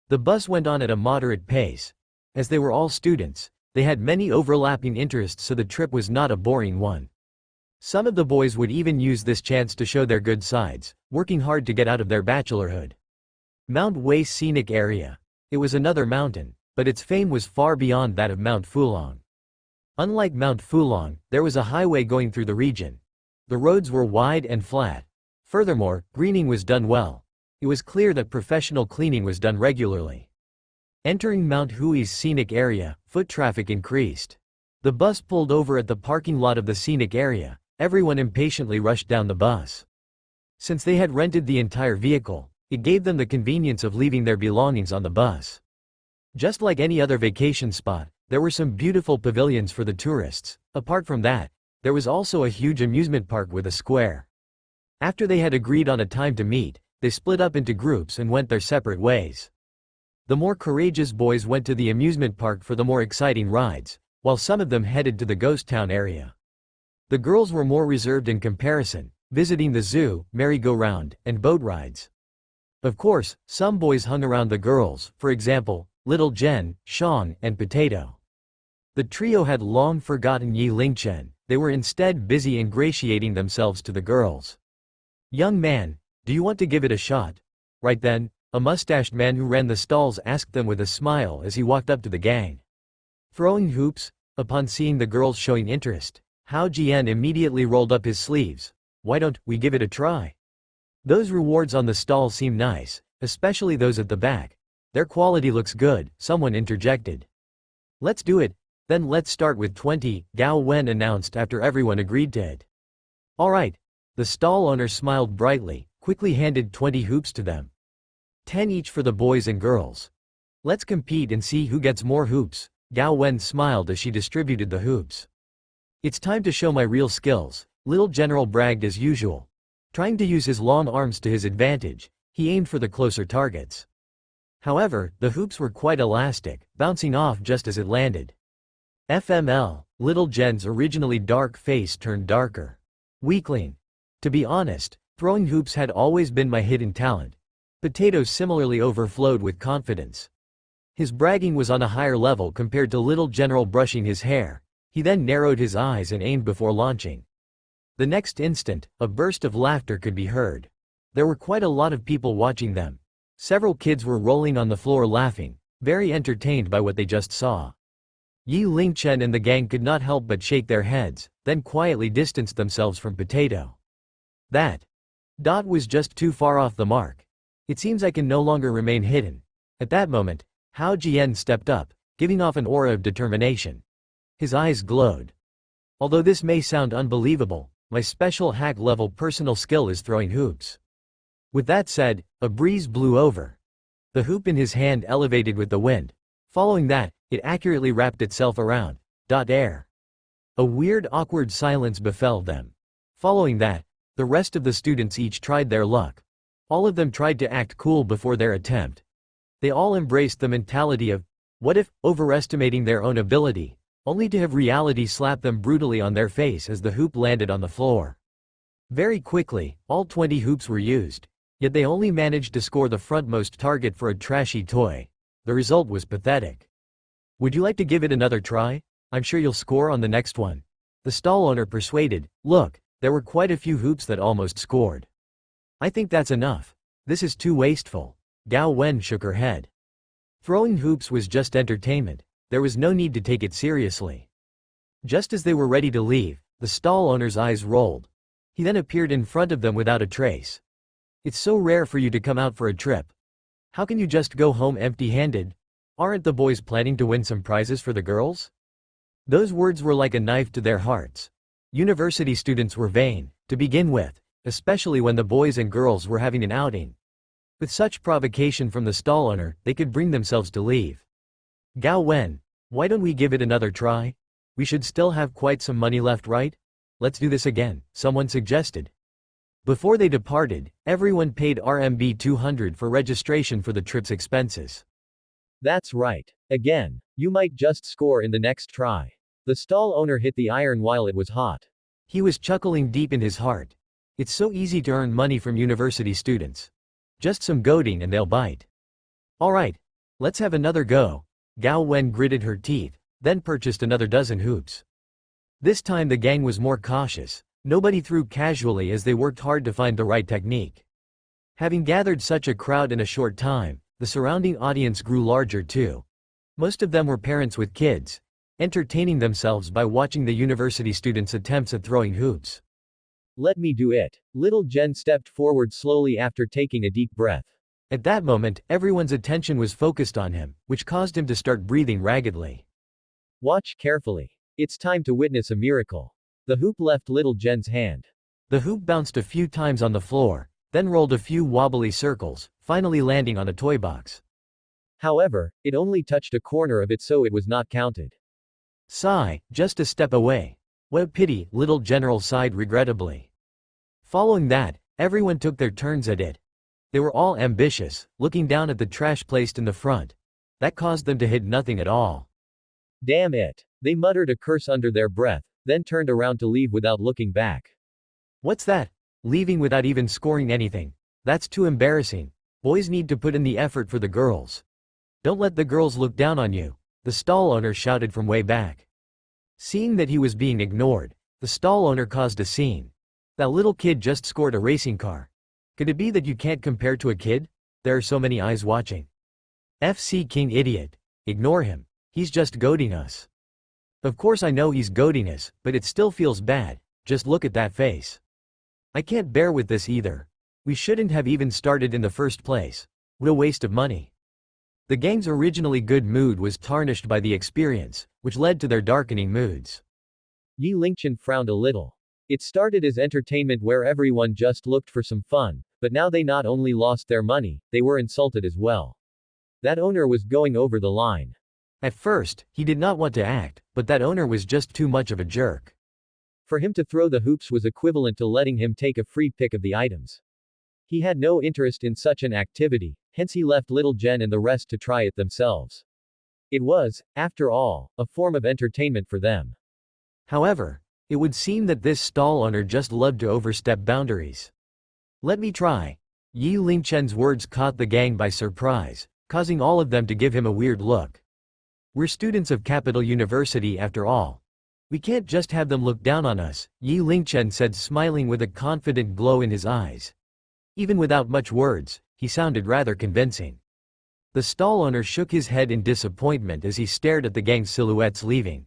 The bus went on at a moderate pace. As they were all students, they had many overlapping interests, so the trip was not a boring one. Some of the boys would even use this chance to show their good sides, working hard to get out of their bachelorhood. Mount Wei's scenic area. It was another mountain, but its fame was far beyond that of Mount Fulong. Unlike Mount Fulong, there was a highway going through the region. The roads were wide and flat. Furthermore, greening was done well. It was clear that professional cleaning was done regularly. Entering Mount Hui's scenic area, foot traffic increased. The bus pulled over at the parking lot of the scenic area. Everyone impatiently rushed down the bus. Since they had rented the entire vehicle, it gave them the convenience of leaving their belongings on the bus. Just like any other vacation spot, there were some beautiful pavilions for the tourists. Apart from that, there was also a huge amusement park with a square. After they had agreed on a time to meet, they split up into groups and went their separate ways. The more courageous boys went to the amusement park for the more exciting rides, while some of them headed to the ghost town area. The girls were more reserved in comparison, visiting the zoo, merry-go-round, and boat rides. Of course, some boys hung around the girls, for example, Little Jen, Sean, and Potato. The trio had long forgotten Yi Lingchen. They were instead busy ingratiating themselves to the girls. "Young man, do you want to give it a shot?" "Right then, A mustached man who ran the stalls asked them with a smile as he walked up to the gang. Throwing hoops? Upon seeing the girls showing interest, Hao Jian immediately rolled up his sleeves. Why don't we give it a try? Those rewards on the stall seem nice, especially those at the back. Their quality looks good, someone interjected. Let's do it, then let's start with 20, Gao Wen announced after everyone agreed to it. Alright. The stall owner smiled brightly, quickly handed 20 hoops to them. 10 each for the boys and girls. Let's compete and see who gets more hoops, Gao Wen smiled as she distributed the hoops. It's time to show my real skills, Little General bragged as usual. Trying to use his long arms to his advantage, he aimed for the closer targets. However, the hoops were quite elastic, bouncing off just as it landed. FML, Little Jen's originally dark face turned darker. Weakling. To be honest, throwing hoops had always been my hidden talent. Potato similarly overflowed with confidence. His bragging was on a higher level compared to Little General brushing his hair. He then narrowed his eyes and aimed before launching. The next instant, a burst of laughter could be heard. There were quite a lot of people watching them. Several kids were rolling on the floor laughing, very entertained by what they just saw. Yi Lingchen and the gang could not help but shake their heads, then quietly distanced themselves from Potato. That dot was just too far off the mark. It seems I can no longer remain hidden. At that moment, Hao Jian stepped up, giving off an aura of determination. His eyes glowed. Although this may sound unbelievable, my special hack-level personal skill is throwing hoops. With that said, a breeze blew over. The hoop in his hand elevated with the wind. Following that, it accurately wrapped itself around air. A weird awkward silence befell them. Following that, the rest of the students each tried their luck. All of them tried to act cool before their attempt. They all embraced the mentality of, what if, overestimating their own ability, only to have reality slap them brutally on their face as the hoop landed on the floor. Very quickly, all 20 hoops were used. Yet they only managed to score the frontmost target for a trashy toy. The result was pathetic. Would you like to give it another try? I'm sure you'll score on the next one. The stall owner persuaded. Look, there were quite a few hoops that almost scored. I think that's enough. This is too wasteful. Gao Wen shook her head. Throwing hoops was just entertainment. There was no need to take it seriously. Just as they were ready to leave, the stall owner's eyes rolled. He then appeared in front of them without a trace. It's so rare for you to come out for a trip. How can you just go home empty-handed? Aren't the boys planning to win some prizes for the girls? Those words were like a knife to their hearts. University students were vain, to begin with, especially when the boys and girls were having an outing. With such provocation from the stall owner, they could bring themselves to leave. Gao Wen, why don't we give it another try? We should still have quite some money left, right? Let's do this again, someone suggested. Before they departed, everyone paid RMB 200 for registration for the trip's expenses. That's right. Again, you might just score in the next try. The stall owner hit the iron while it was hot. He was chuckling deep in his heart. It's so easy to earn money from university students. Just some goading and they'll bite. Alright. Let's have another go. Gao Wen gritted her teeth, then purchased another dozen hoops. This time the gang was more cautious. Nobody threw casually as they worked hard to find the right technique. Having gathered such a crowd in a short time, the surrounding audience grew larger too. Most of them were parents with kids, entertaining themselves by watching the university students' attempts at throwing hoops. Let me do it. Little Jen stepped forward slowly after taking a deep breath. At that moment, everyone's attention was focused on him, which caused him to start breathing raggedly. Watch carefully. It's time to witness a miracle. The hoop left Little Jen's hand. The hoop bounced a few times on the floor, then rolled a few wobbly circles, finally landing on a toy box. However, it only touched a corner of it, so it was not counted. Sigh, just a step away. What a pity, Little General sighed regrettably. Following that, everyone took their turns at it. They were all ambitious, looking down at the trash placed in the front. That caused them to hit nothing at all. Damn it. They muttered a curse under their breath, then turned around to leave without looking back. What's that? Leaving without even scoring anything. That's too embarrassing. Boys need to put in the effort for the girls. Don't let the girls look down on you, the stall owner shouted from way back. Seeing that he was being ignored, the stall owner caused a scene. That little kid just scored a racing car. Could it be that you can't compare to a kid? there are so many eyes watching. FC King idiot. Ignore him. He's just goading us. Of course I know he's goading us, but it still feels bad. Just look at that face. I can't bear with this either. We shouldn't have even started in the first place. What a waste of money. The gang's originally good mood was tarnished by the experience, which led to their darkening moods. Yi Lingchen frowned a little. It started as entertainment where everyone just looked for some fun, but now they not only lost their money, they were insulted as well. That owner was going over the line. At first, he did not want to act, but that owner was just too much of a jerk. For him to throw the hoops was equivalent to letting him take a free pick of the items. He had no interest in such an activity, hence he left little Jen and the rest to try it themselves. It was, after all, a form of entertainment for them. However, it would seem that this stall owner just loved to overstep boundaries. Let me try. Yi Lingchen's words caught the gang by surprise, causing all of them to give him a weird look. We're students of Capital University after all. We can't just have them look down on us, Yi Lingchen said, smiling with a confident glow in his eyes. Even without much words, he sounded rather convincing. The stall owner shook his head in disappointment as he stared at the gang's silhouettes leaving.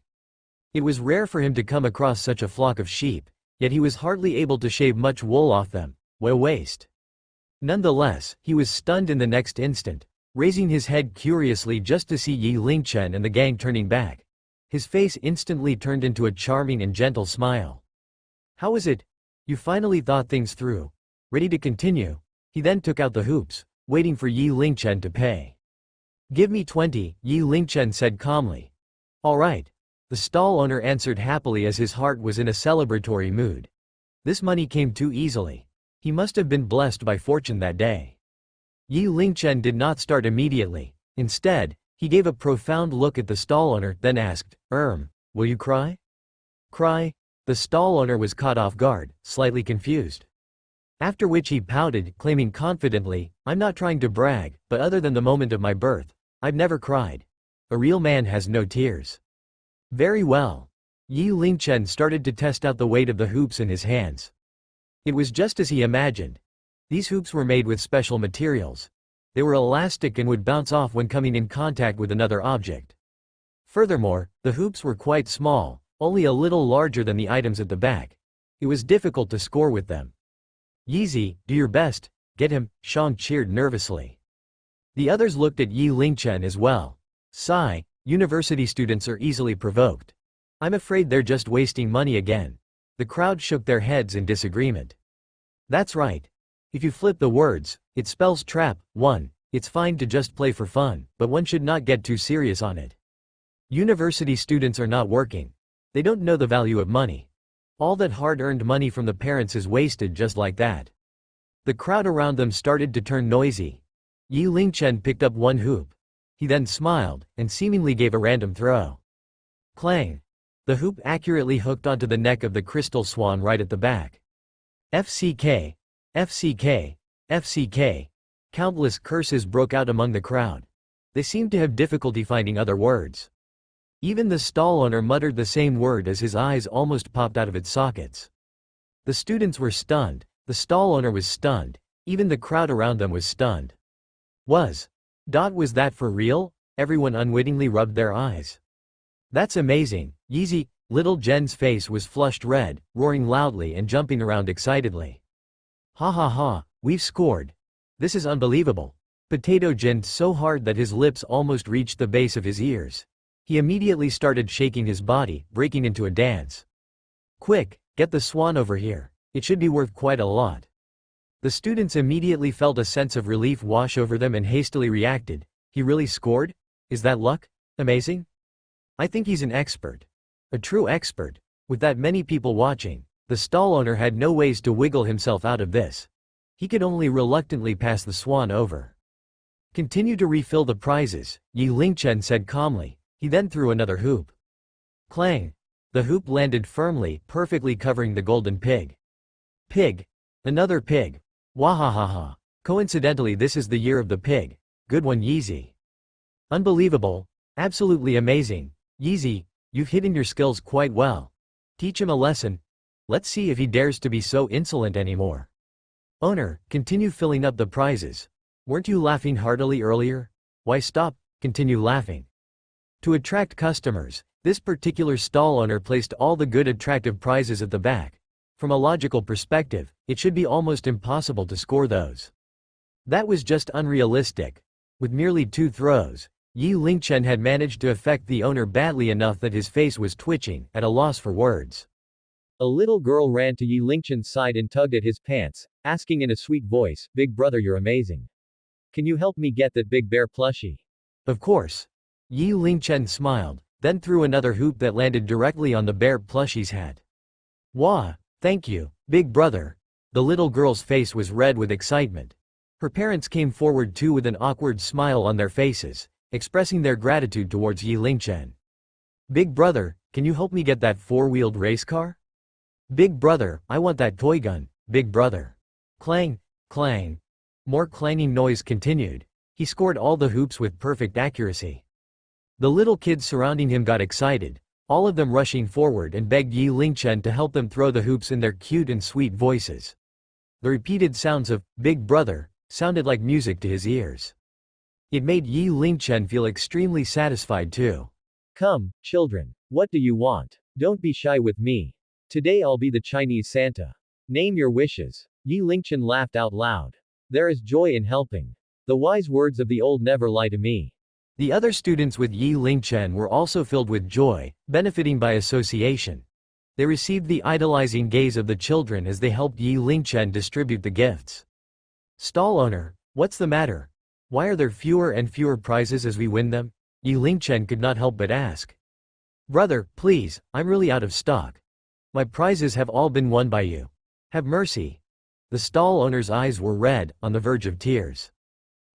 It was rare for him to come across such a flock of sheep, yet he was hardly able to shave much wool off them. What a waste. Nonetheless, he was stunned in the next instant, raising his head curiously just to see Yi Lingchen and the gang turning back. His face instantly turned into a charming and gentle smile. How is it? You finally thought things through. Ready to continue? He then took out the hoops, waiting for Yi Lingchen to pay. Give me 20, Yi Lingchen said calmly. All right. The stall owner answered happily as his heart was in a celebratory mood. This money came too easily. He must have been blessed by fortune that day. Yi Lingchen did not start immediately. Instead, he gave a profound look at the stall owner, then asked, will you cry? Cry? The stall owner was caught off guard, slightly confused. After which he pouted, claiming confidently, I'm not trying to brag, but other than the moment of my birth, I've never cried. A real man has no tears. Very well. Yi Lingchen started to test out the weight of the hoops in his hands. It was just as he imagined. These hoops were made with special materials. They were elastic and would bounce off when coming in contact with another object. Furthermore, the hoops were quite small, only a little larger than the items at the back. It was difficult to score with them. Yeezy, do your best, get him, Shang cheered nervously. The others looked at Yi Lingchen as well. Sigh, university students are easily provoked. I'm afraid they're just wasting money again. The crowd shook their heads in disagreement. That's right. If you flip the words, it spells trap. 1. It's fine to just play for fun, but one should not get too serious on it. University students are not working. They don't know the value of money. All that hard-earned money from the parents is wasted just like that. The crowd around them started to turn noisy. Yi Lingchen picked up one hoop. He then smiled, and seemingly gave a random throw. Clang! The hoop accurately hooked onto the neck of the crystal swan right at the back. FCK! FCK! FCK! Countless curses broke out among the crowd. They seemed to have difficulty finding other words. Even the stall owner muttered the same word as his eyes almost popped out of its sockets. The students were stunned, the stall owner was stunned, even the crowd around them was stunned. Was that for real? Everyone unwittingly rubbed their eyes. That's amazing, Yeezy. Little Jen's face was flushed red, roaring loudly and jumping around excitedly. Ha ha ha, we've scored. This is unbelievable. Potato jinned so hard that his lips almost reached the base of his ears. He immediately started shaking his body, breaking into a dance. Quick, get the swan over here. It should be worth quite a lot. The students immediately felt a sense of relief wash over them and hastily reacted. He really scored? Is that luck? Amazing? I think he's an expert. A true expert. With that many people watching, the stall owner had no ways to wiggle himself out of this. He could only reluctantly pass the swan over. Continue to refill the prizes, Yi Lingchen said calmly. He then threw another hoop. Clang! The hoop landed firmly, perfectly covering the golden pig. Pig! Another pig! Wahahaha! Coincidentally, this is the year of the pig. Good one, Yeezy. Unbelievable. Absolutely amazing. Yeezy, you've hidden your skills quite well. Teach him a lesson. Let's see if he dares to be so insolent anymore. Owner, continue filling up the prizes. Weren't you laughing heartily earlier? Why stop? Continue laughing. To attract customers, this particular stall owner placed all the good attractive prizes at the back. From a logical perspective, it should be almost impossible to score those. That was just unrealistic. With merely 2 throws, Yi Lingchen had managed to affect the owner badly enough that his face was twitching, at a loss for words. A little girl ran to Yi Lingchen's side and tugged at his pants, asking in a sweet voice, "Big brother, you're amazing. Can you help me get that big bear plushie?" Of course. Yi Lingchen smiled, then threw another hoop that landed directly on the bear plushie's head. Wah, thank you, big brother. The little girl's face was red with excitement. Her parents came forward too with an awkward smile on their faces, expressing their gratitude towards Yi Lingchen. Big brother, can you help me get that 4-wheeled race car? Big brother, I want that toy gun, big brother. Clang, clang. More clanging noise continued. He scored all the hoops with perfect accuracy. The little kids surrounding him got excited, all of them rushing forward and begged Yi Lingchen to help them throw the hoops in their cute and sweet voices. The repeated sounds of "big brother" sounded like music to his ears. It made Yi Lingchen feel extremely satisfied too. Come, children. What do you want? Don't be shy with me. Today I'll be the Chinese Santa. Name your wishes. Yi Lingchen laughed out loud. There is joy in helping. The wise words of the old never lie to me. The other students with Yi Lingchen were also filled with joy, benefiting by association. They received the idolizing gaze of the children as they helped Yi Lingchen distribute the gifts. Stall owner, what's the matter? Why are there fewer and fewer prizes as we win them? Yi Lingchen could not help but ask. Brother, please, I'm really out of stock. My prizes have all been won by you. Have mercy. The stall owner's eyes were red, on the verge of tears.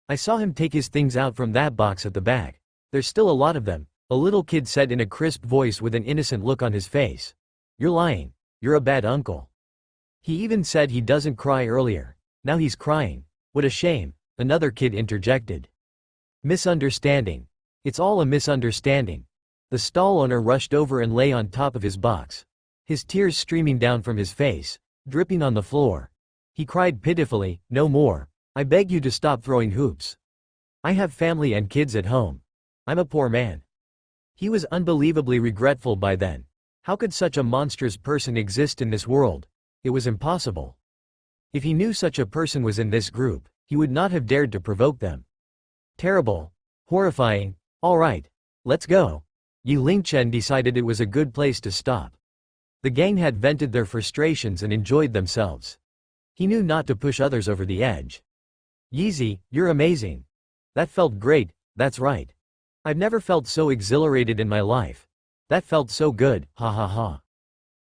I saw him take his things out from that box at the back. There's still a lot of them, a little kid said in a crisp voice with an innocent look on his face. You're lying. You're a bad uncle. He even said he doesn't cry earlier. Now he's crying. What a shame, another kid interjected. Misunderstanding. It's all a misunderstanding. The stall owner rushed over and lay on top of his box. His tears streaming down from his face, dripping on the floor. He cried pitifully, no more. I beg you to stop throwing hoops. I have family and kids at home. I'm a poor man. He was unbelievably regretful by then. How could such a monstrous person exist in this world? It was impossible. If he knew such a person was in this group, he would not have dared to provoke them. Terrible. Horrifying. All right. Let's go. Yi Lingchen decided it was a good place to stop. The gang had vented their frustrations and enjoyed themselves. He knew not to push others over the edge. Yeezy, you're amazing. That felt great, that's right. I've never felt so exhilarated in my life. That felt so good, ha ha ha.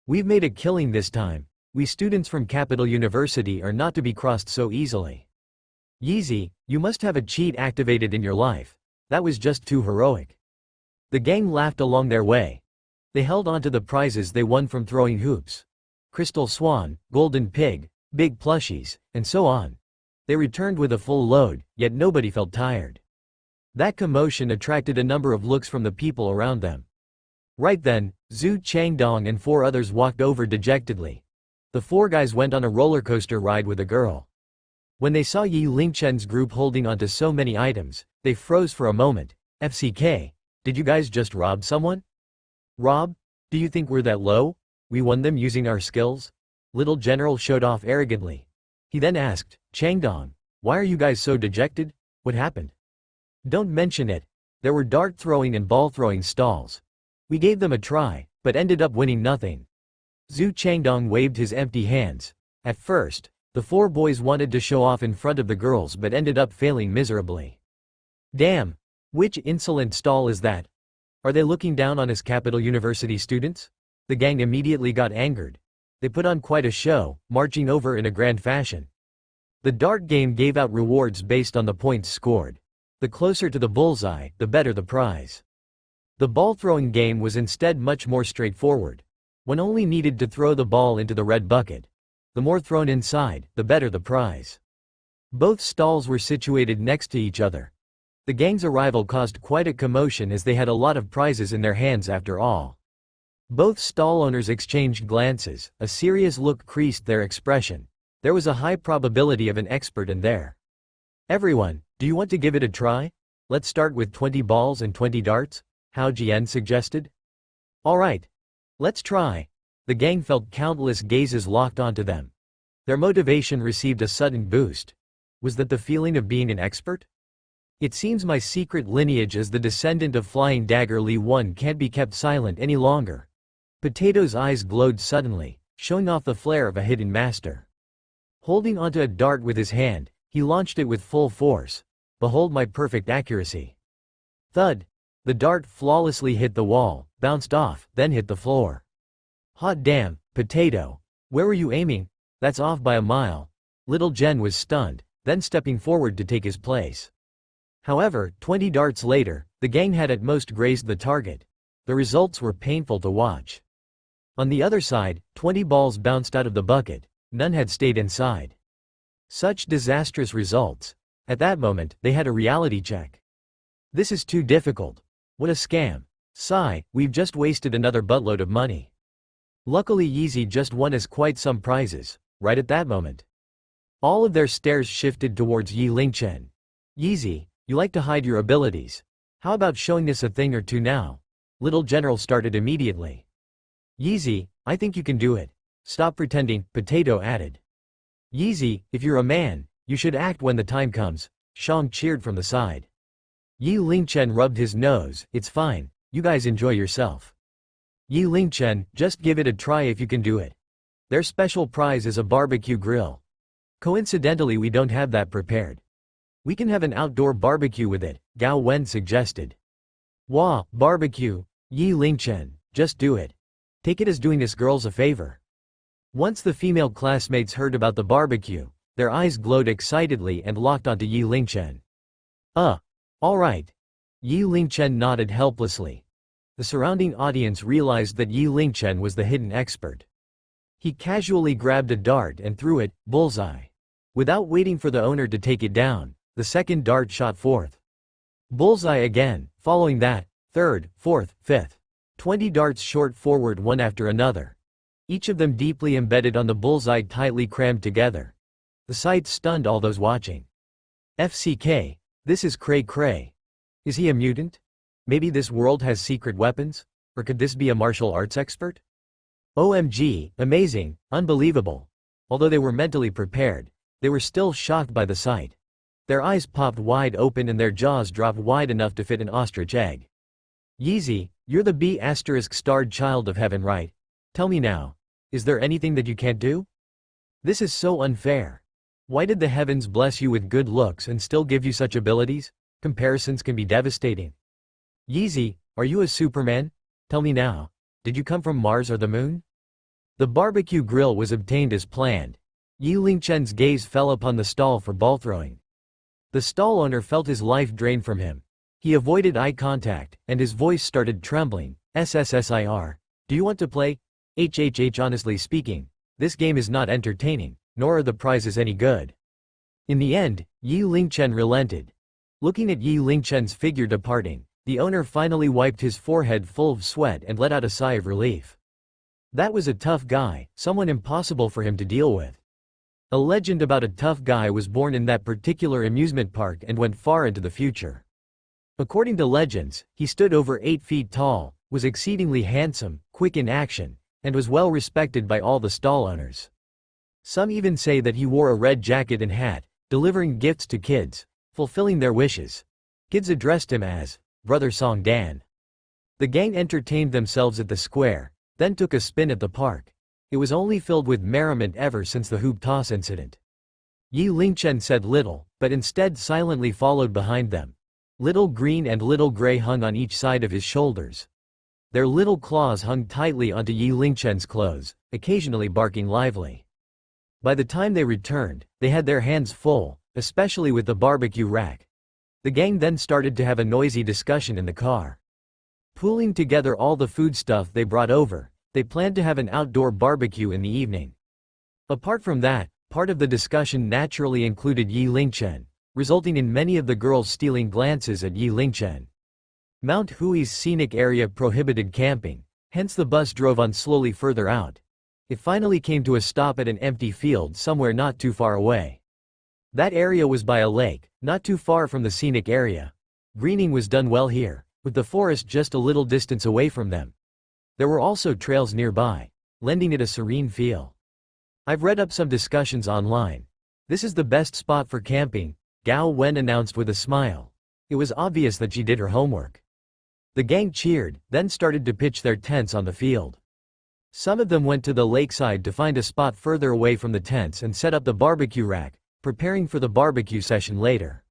We've made a killing this time. We students from Capital University are not to be crossed so easily. Yeezy, you must have a cheat activated in your life. That was just too heroic. The gang laughed along their way. They held onto the prizes they won from throwing hoops. Crystal Swan, Golden Pig, big plushies, and so on. They returned with a full load, yet nobody felt tired. That commotion attracted a number of looks from the people around them. Right then, Zhu Changdong and 4 others walked over dejectedly. The 4 guys went on a roller coaster ride with a girl. When they saw Yi Lingchen's group holding onto so many items, they froze for a moment. FCK, did you guys just rob someone? Rob? Do you think we're that low? We won them using our skills? Little General showed off arrogantly. He then asked, Changdong, why are you guys so dejected? What happened? Don't mention it. There were dart throwing and ball throwing stalls. We gave them a try, but ended up winning nothing. Zhu Changdong waved his empty hands. At first, the 4 boys wanted to show off in front of the girls but ended up failing miserably. Damn! Which insolent stall is that? Are they looking down on us Capital University students? The gang immediately got angered. They put on quite a show, marching over in a grand fashion. The dart game gave out rewards based on the points scored. The closer to the bullseye, the better the prize. The ball throwing game was instead much more straightforward. One only needed to throw the ball into the red bucket. The more thrown inside, the better the prize. Both stalls were situated next to each other. The gang's arrival caused quite a commotion as they had a lot of prizes in their hands after all. Both stall owners exchanged glances, a serious look creased their expression. There was a high probability of an expert in there. Everyone, do you want to give it a try? Let's start with 20 balls and 20 darts? Hao Jian suggested. Alright. Let's try. The gang felt countless gazes locked onto them. Their motivation received a sudden boost. Was that the feeling of being an expert? It seems my secret lineage as the descendant of Flying Dagger Li 1 can't be kept silent any longer. Potato's eyes glowed suddenly, showing off the flair of a hidden master. Holding onto a dart with his hand, he launched it with full force. Behold my perfect accuracy. Thud! The dart flawlessly hit the wall, bounced off, then hit the floor. Hot damn, Potato. Where were you aiming? That's off by a mile. Little Jen was stunned, then stepping forward to take his place. However, 20 darts later, the gang had at most grazed the target. The results were painful to watch. On the other side, 20 balls bounced out of the bucket, none had stayed inside. Such disastrous results. At that moment, they had a reality check. This is too difficult. What a scam. Sigh, we've just wasted another buttload of money. Luckily Yeezy just won us quite some prizes, right at that moment. All of their stares shifted towards Yi Lingchen. Yeezy, you like to hide your abilities. How about showing us a thing or two now? Little General started immediately. Yeezy, I think you can do it. Stop pretending, Potato added. Yeezy, if you're a man, you should act when the time comes, Shang cheered from the side. Yi Lingchen rubbed his nose, it's fine, you guys enjoy yourself. Yi Lingchen, just give it a try if you can do it. Their special prize is a barbecue grill. Coincidentally we don't have that prepared. We can have an outdoor barbecue with it, Gao Wen suggested. Wah, barbecue, Yi Lingchen, just do it. Take it as doing us girls a favor. Once the female classmates heard about the barbecue, their eyes glowed excitedly and locked onto Yi Lingchen. Alright. Yi Lingchen nodded helplessly. The surrounding audience realized that Yi Lingchen was the hidden expert. He casually grabbed a dart and threw it, bullseye. Without waiting for the owner to take it down, the second dart shot forth. Bullseye again, following that, third, fourth, fifth. 20 darts shot forward one after another. Each of them deeply embedded on the bullseye tightly crammed together. The sight stunned all those watching. FCK, this is cray cray. Is he a mutant? Maybe this world has secret weapons? Or could this be a martial arts expert? OMG, amazing, unbelievable. Although they were mentally prepared, they were still shocked by the sight. Their eyes popped wide open and their jaws dropped wide enough to fit an ostrich egg. Yeezy, you're the B***starred child of heaven, right? Tell me now. Is there anything that you can't do? This is so unfair. Why did the heavens bless you with good looks and still give you such abilities? Comparisons can be devastating. Yeezy, are you a Superman? Tell me now. Did you come from Mars or the moon? The barbecue grill was obtained as planned. Yi Lingchen's gaze fell upon the stall for ball throwing. The stall owner felt his life drain from him. He avoided eye contact, and his voice started trembling. SSSIR. Do you want to play? HHH. Honestly speaking, this game is not entertaining, nor are the prizes any good. In the end, Yi Lingchen relented. Looking at Yi Lingchen's figure departing, the owner finally wiped his forehead full of sweat and let out a sigh of relief. That was a tough guy, someone impossible for him to deal with. A legend about a tough guy was born in that particular amusement park and went far into the future. According to legends, he stood over 8 feet tall, was exceedingly handsome, quick in action, and was well respected by all the stall owners. Some even say that he wore a red jacket and hat, delivering gifts to kids, fulfilling their wishes. Kids addressed him as Brother Song Dan. The gang entertained themselves at the square, then took a spin at the park. It was only filled with merriment ever since the hoop toss incident. Yi Lingchen said little, but instead silently followed behind them. Little Green and Little Gray hung on each side of his shoulders. Their little claws hung tightly onto Yi Lingchen's clothes, occasionally barking lively. By the time they returned, they had their hands full, especially with the barbecue rack. The gang then started to have a noisy discussion in the car. Pooling together all the foodstuff they brought over, they planned to have an outdoor barbecue in the evening. Apart from that, part of the discussion naturally included Yi Lingchen, resulting in many of the girls stealing glances at Yi Lingchen. Mount Hui's scenic area prohibited camping, hence the bus drove on slowly further out. It finally came to a stop at an empty field somewhere not too far away. That area was by a lake, not too far from the scenic area. Greening was done well here, with the forest just a little distance away from them. There were also trails nearby, lending it a serene feel. I've read up some discussions online. This is the best spot for camping, Gao Wen announced with a smile. It was obvious that she did her homework. The gang cheered, then started to pitch their tents on the field. Some of them went to the lakeside to find a spot further away from the tents and set up the barbecue rack, preparing for the barbecue session later.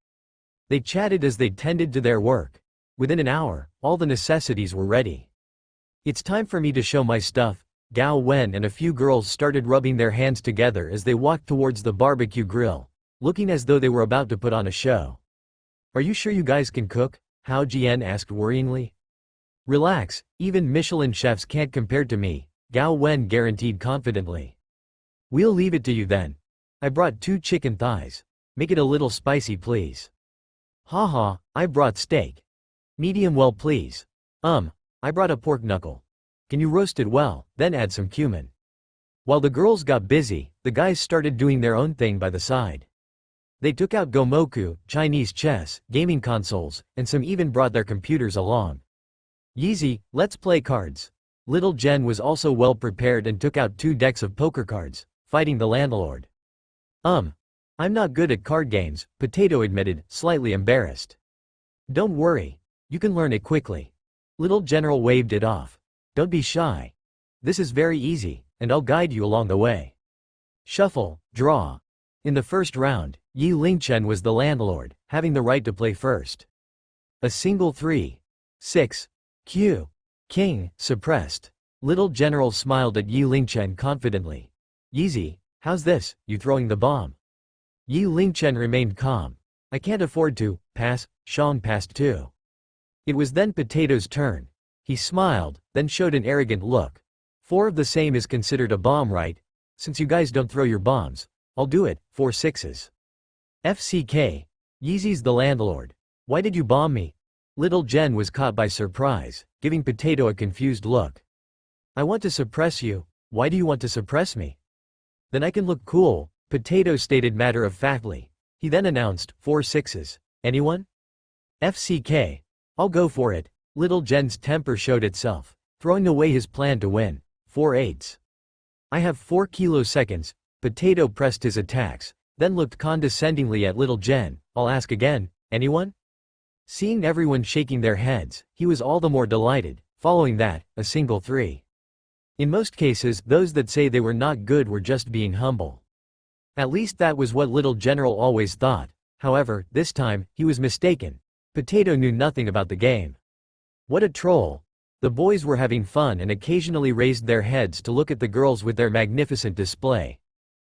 They chatted as they tended to their work. Within an hour, all the necessities were ready. It's time for me to show my stuff, Gao Wen and a few girls started rubbing their hands together as they walked towards the barbecue grill, looking as though they were about to put on a show. Are you sure you guys can cook? Hao Jian asked worryingly. Relax, even Michelin chefs can't compare to me, Gao Wen guaranteed confidently. We'll leave it to you then. I brought 2 chicken thighs. Make it a little spicy please. Haha, I brought steak. Medium well please. I brought a pork knuckle. Can you roast it well, then add some cumin. While the girls got busy, the guys started doing their own thing by the side. They took out gomoku, Chinese chess, gaming consoles, and some even brought their computers along. Yeezy, let's play cards. Little Jen was also well prepared and took out 2 decks of poker cards, fighting the landlord. I'm not good at card games, Potato admitted, slightly embarrassed. Don't worry. You can learn it quickly. Little General waved it off. Don't be shy. This is very easy, and I'll guide you along the way. Shuffle, draw. In the first round, Yi Lingchen was the landlord, having the right to play first. A single 3. 6. Q. King, suppressed. Little General smiled at Yi Lingchen confidently. Yeezy, how's this, you throwing the bomb? Yi Lingchen remained calm. I can't afford to, pass, Shang passed too. It was then Potato's turn. He smiled, then showed an arrogant look. 4 of the same is considered a bomb, right? Since you guys don't throw your bombs, I'll do it, 4 sixes. FCK. Yeezy's the landlord. Why did you bomb me? Little Jen was caught by surprise, giving Potato a confused look. I want to suppress you. Why do you want to suppress me? Then I can look cool, Potato stated matter-of-factly. He then announced, 4 sixes. Anyone? FCK. I'll go for it. Little Jen's temper showed itself, throwing away his plan to win. 4 eights. I have 4 kiloseconds. Potato pressed his attacks, then looked condescendingly at Little Jen. I'll ask again, anyone? Seeing everyone shaking their heads, he was all the more delighted. Following that, a single 3. In most cases, those that say they were not good were just being humble. At least that was what Little General always thought. However, this time, he was mistaken. Potato knew nothing about the game. What a troll. The boys were having fun and occasionally raised their heads to look at the girls with their magnificent display.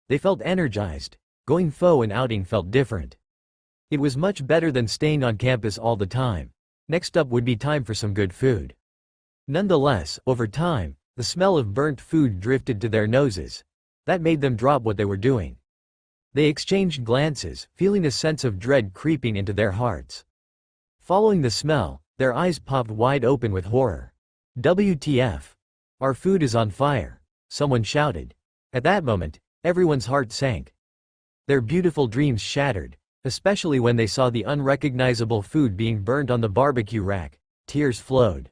They felt energized. Going pho and outing felt different. It was much better than staying on campus all the time. Next up would be time for some good food. Nonetheless, over time, the smell of burnt food drifted to their noses. That made them drop what they were doing. They exchanged glances, feeling a sense of dread creeping into their hearts. Following the smell, their eyes popped wide open with horror. WTF? Our food is on fire, someone shouted. At that moment, everyone's heart sank. Their beautiful dreams shattered, especially when they saw the unrecognizable food being burned on the barbecue rack. Tears flowed.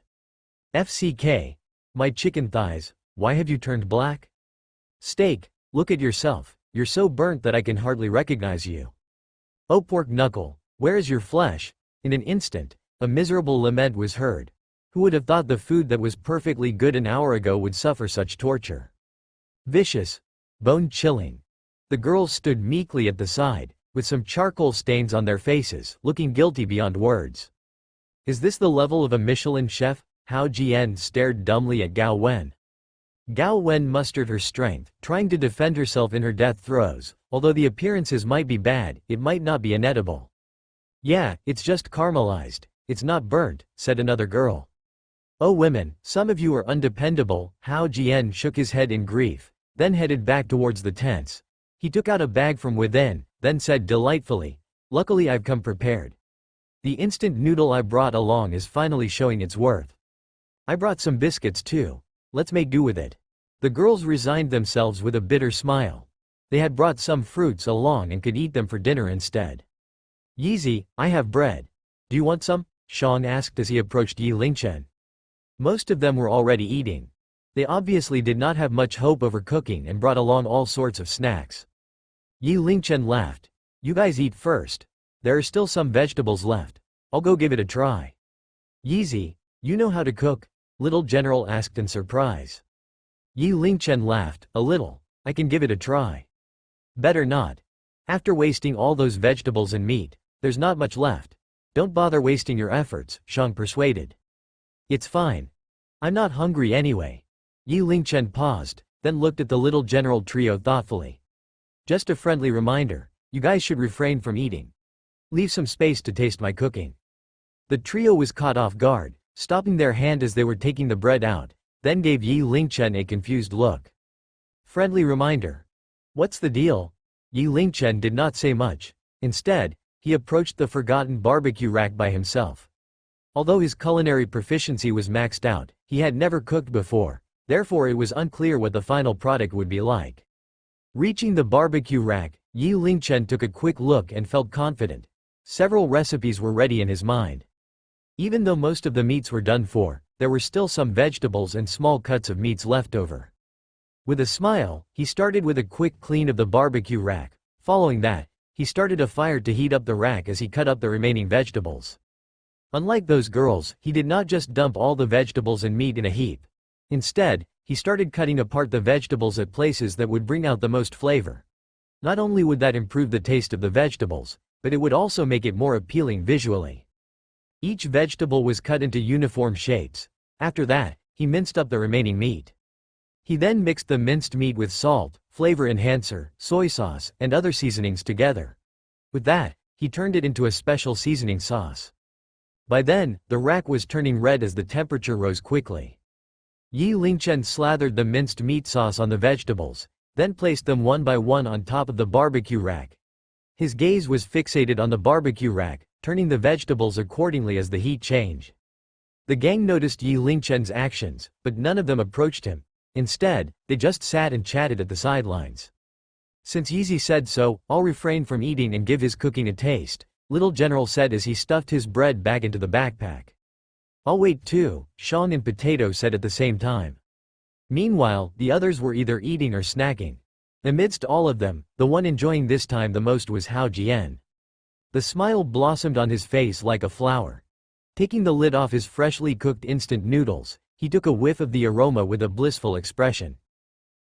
FCK. My chicken thighs, why have you turned black? Steak, look at yourself, you're so burnt that I can hardly recognize you. Oh pork knuckle, where is your flesh? In an instant, a miserable lament was heard. Who would have thought the food that was perfectly good an hour ago would suffer such torture? Vicious. Bone-chilling. The girls stood meekly at the side, with some charcoal stains on their faces, looking guilty beyond words. Is this the level of a Michelin chef? Hao Jian stared dumbly at Gao Wen. Gao Wen mustered her strength, trying to defend herself in her death throes. Although the appearances might be bad, it might not be inedible. Yeah, it's just caramelized. It's not burnt, said another girl. Oh women, some of you are undependable. Hao Jian shook his head in grief, then headed back towards the tents. He took out a bag from within, then said delightfully, luckily I've come prepared. The instant noodle I brought along is finally showing its worth. I brought some biscuits too. Let's make do with it. The girls resigned themselves with a bitter smile. They had brought some fruits along and could eat them for dinner instead. Yeezy, I have bread. Do you want some? Sean asked as he approached Yi Lingchen. Most of them were already eating. They obviously did not have much hope over cooking and brought along all sorts of snacks. Yi Lingchen laughed. You guys eat first. There are still some vegetables left. I'll go give it a try. Yeezy, you know how to cook? Little General asked in surprise. Yi Lingchen laughed, a little. I can give it a try. Better not. After wasting all those vegetables and meat, there's not much left. Don't bother wasting your efforts, Shang persuaded. It's fine. I'm not hungry anyway. Yi Lingchen paused, then looked at the Little General trio thoughtfully. Just a friendly reminder, you guys should refrain from eating. Leave some space to taste my cooking. The trio was caught off guard, stopping their hand as they were taking the bread out, then gave Yi Lingchen a confused look. Friendly reminder. What's the deal? Yi Lingchen did not say much. Instead, he approached the forgotten barbecue rack by himself. Although his culinary proficiency was maxed out, he had never cooked before, therefore it was unclear what the final product would be like. Reaching the barbecue rack, Yi Lingchen took a quick look and felt confident. Several recipes were ready in his mind. Even though most of the meats were done for, there were still some vegetables and small cuts of meats left over. With a smile, he started with a quick clean of the barbecue rack. Following that, he started a fire to heat up the rack as he cut up the remaining vegetables. Unlike those girls, he did not just dump all the vegetables and meat in a heap. Instead, he started cutting apart the vegetables at places that would bring out the most flavor. Not only would that improve the taste of the vegetables, but it would also make it more appealing visually. Each vegetable was cut into uniform shapes. After that, he minced up the remaining meat. He then mixed the minced meat with salt, flavor enhancer, soy sauce, and other seasonings together. With that, he turned it into a special seasoning sauce. By then, the rack was turning red as the temperature rose quickly. Yi Lingchen slathered the minced meat sauce on the vegetables, then placed them one by one on top of the barbecue rack. His gaze was fixated on the barbecue rack, turning the vegetables accordingly as the heat changed. The gang noticed Yi Lingchen's actions, but none of them approached him. Instead, they just sat and chatted at the sidelines. Since Yeezy said so, I'll refrain from eating and give his cooking a taste, Little General said as he stuffed his bread back into the backpack. I'll wait too, Sean and Potato said at the same time. Meanwhile, the others were either eating or snacking. Amidst all of them, the one enjoying this time the most was Hao Jian. The smile blossomed on his face like a flower. Taking the lid off his freshly cooked instant noodles, he took a whiff of the aroma with a blissful expression.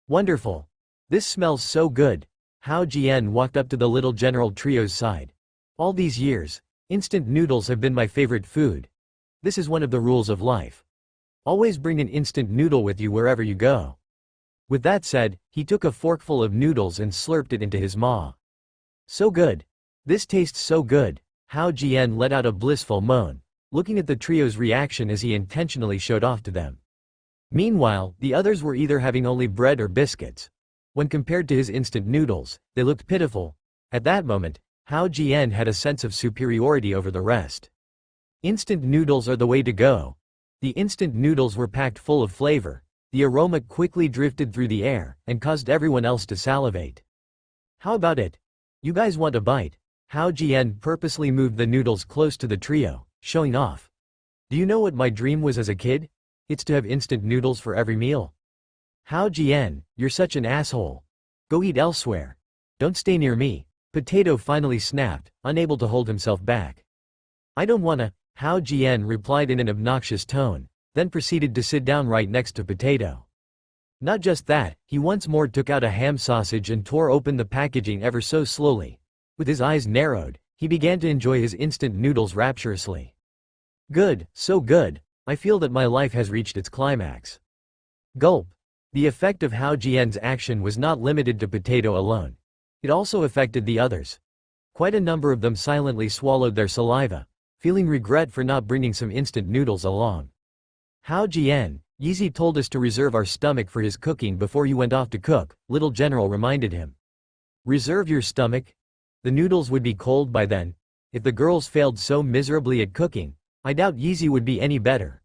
Wonderful. This smells so good. Hao Jian walked up to the Little General trio's side. All these years, instant noodles have been my favorite food. This is one of the rules of life. Always bring an instant noodle with you wherever you go. With that said, he took a forkful of noodles and slurped it into his maw. So good. This tastes so good. Hao Jian let out a blissful moan, looking at the trio's reaction as he intentionally showed off to them. Meanwhile, the others were either having only bread or biscuits. When compared to his instant noodles, they looked pitiful. At that moment, Hao Jian had a sense of superiority over the rest. Instant noodles are the way to go. The instant noodles were packed full of flavor. The aroma quickly drifted through the air and caused everyone else to salivate. How about it? You guys want a bite? Hao Jian purposely moved the noodles close to the trio, showing off. Do you know what my dream was as a kid? It's to have instant noodles for every meal. Hao Jian, you're such an asshole. Go eat elsewhere. Don't stay near me. Potato finally snapped, unable to hold himself back. I don't wanna, Hao Jian replied in an obnoxious tone, then proceeded to sit down right next to Potato. Not just that, he once more took out a ham sausage and tore open the packaging ever so slowly. With his eyes narrowed, he began to enjoy his instant noodles rapturously. Good, so good. I feel that my life has reached its climax. Gulp. The effect of Hao Jian's action was not limited to Potato alone. It also affected the others. Quite a number of them silently swallowed their saliva, feeling regret for not bringing some instant noodles along. Hao Jian, Yeezy told us to reserve our stomach for his cooking before you went off to cook, Little General reminded him. Reserve your stomach? The noodles would be cold by then. If the girls failed so miserably at cooking, I doubt Yeezy would be any better.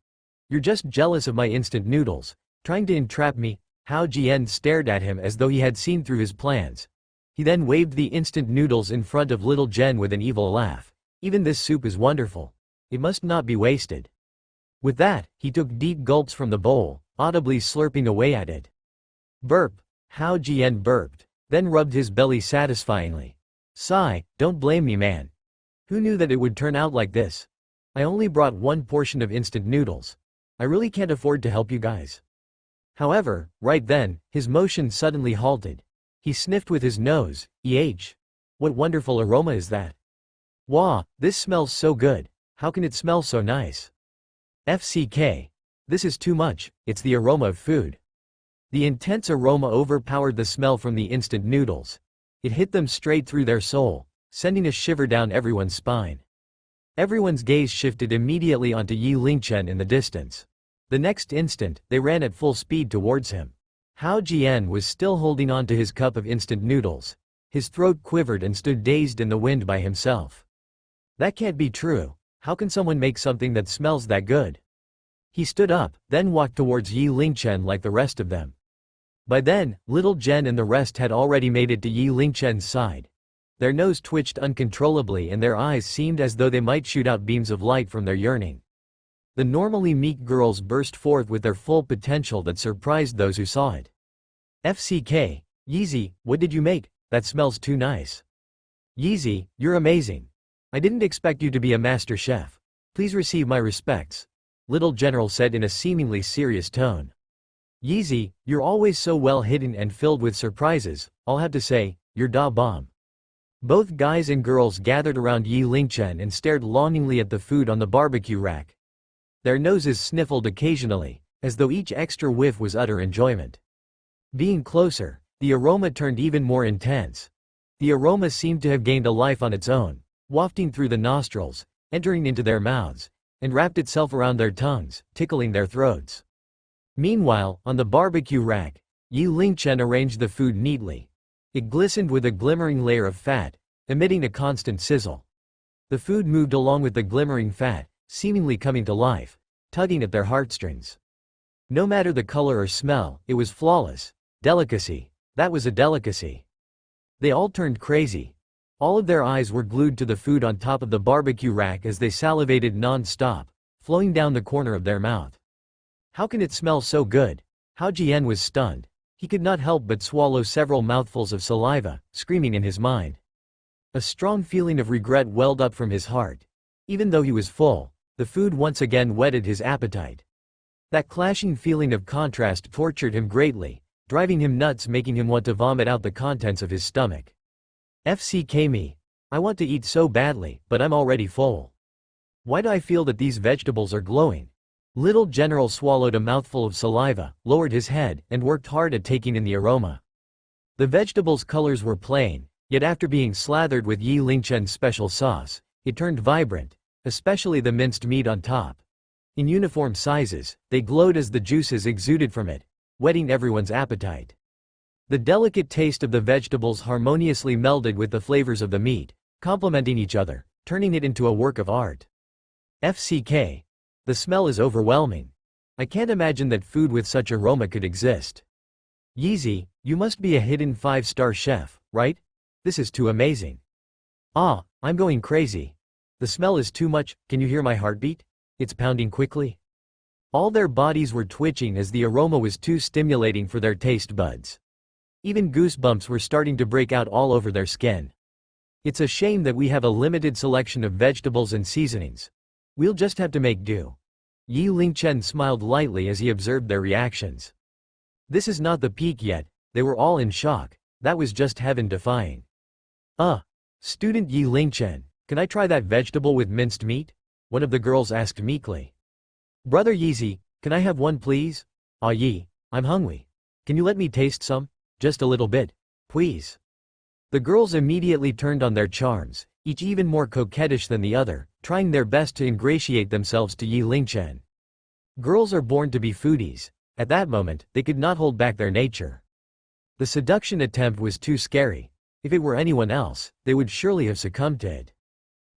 You're just jealous of my instant noodles, trying to entrap me. Hao Jian stared at him as though he had seen through his plans. He then waved the instant noodles in front of little Jen with an evil laugh. Even this soup is wonderful. It must not be wasted. With that, he took deep gulps from the bowl, audibly slurping away at it. Burp. Hao Jian burped, then rubbed his belly satisfyingly. Sigh, don't blame me, man. Who knew that it would turn out like this? I only brought one portion of instant noodles. I really can't afford to help you guys. However, right then, his motion suddenly halted. He sniffed with his nose. What wonderful aroma is that? Wah, this smells so good. How can it smell so nice? FCK. This is too much, it's the aroma of food. The intense aroma overpowered the smell from the instant noodles. It hit them straight through their soul, sending a shiver down everyone's spine. Everyone's gaze shifted immediately onto Yi Lingchen in the distance. The next instant, they ran at full speed towards him. Hao Jian was still holding on to his cup of instant noodles. His throat quivered and stood dazed in the wind by himself. That can't be true. How can someone make something that smells that good? He stood up, then walked towards Yi Lingchen like the rest of them. By then, little Jen and the rest had already made it to Yi Lingchen's side. Their nose twitched uncontrollably and their eyes seemed as though they might shoot out beams of light from their yearning. The normally meek girls burst forth with their full potential that surprised those who saw it. FCK, Yeezy, what did you make? That smells too nice. Yeezy, you're amazing. I didn't expect you to be a master chef. Please receive my respects. Little General said in a seemingly serious tone. Yeezy, you're always so well hidden and filled with surprises, I'll have to say, you're da bomb. Both guys and girls gathered around Yi Lingchen and stared longingly at the food on the barbecue rack. Their noses sniffled occasionally, as though each extra whiff was utter enjoyment. Being closer, the aroma turned even more intense. The aroma seemed to have gained a life on its own, wafting through the nostrils, entering into their mouths, and wrapped itself around their tongues, tickling their throats. Meanwhile, on the barbecue rack, Yi Lingchen arranged the food neatly. It glistened with a glimmering layer of fat, emitting a constant sizzle. The food moved along with the glimmering fat, seemingly coming to life, tugging at their heartstrings. No matter the color or smell, it was flawless. Delicacy. That was a delicacy. They all turned crazy. All of their eyes were glued to the food on top of the barbecue rack as they salivated non-stop, flowing down the corner of their mouth. How can it smell so good? Hao Jian was stunned. He could not help but swallow several mouthfuls of saliva, screaming in his mind. A strong feeling of regret welled up from his heart. Even though he was full, the food once again whetted his appetite. That clashing feeling of contrast tortured him greatly, driving him nuts, making him want to vomit out the contents of his stomach. FCK me. I want to eat so badly, but I'm already full. Why do I feel that these vegetables are glowing? Little General swallowed a mouthful of saliva, lowered his head, and worked hard at taking in the aroma. The vegetables' colors were plain, yet after being slathered with Yi Lingchen's special sauce, it turned vibrant, especially the minced meat on top. In uniform sizes, they glowed as the juices exuded from it, whetting everyone's appetite. The delicate taste of the vegetables harmoniously melded with the flavors of the meat, complementing each other, turning it into a work of art. FCK. The smell is overwhelming. I can't imagine that food with such aroma could exist. Yeezy, you must be a hidden 5-star chef, right? This is too amazing. Ah, I'm going crazy. The smell is too much. Can you hear my heartbeat? It's pounding quickly. All their bodies were twitching as the aroma was too stimulating for their taste buds. Even goosebumps were starting to break out all over their skin. It's a shame that we have a limited selection of vegetables and seasonings. We'll just have to make do. Yi Lingchen smiled lightly as he observed their reactions. This is not the peak yet, they were all in shock. That was just heaven-defying. Student Yi Lingchen, can I try that vegetable with minced meat? One of the girls asked meekly. Brother Yeezy, can I have one please? Yi, I'm hungry. Can you let me taste some? Just a little bit, please. The girls immediately turned on their charms, each even more coquettish than the other, trying their best to ingratiate themselves to Yi Lingchen. Girls are born to be foodies. At that moment, they could not hold back their nature. The seduction attempt was too scary. If it were anyone else, they would surely have succumbed to it.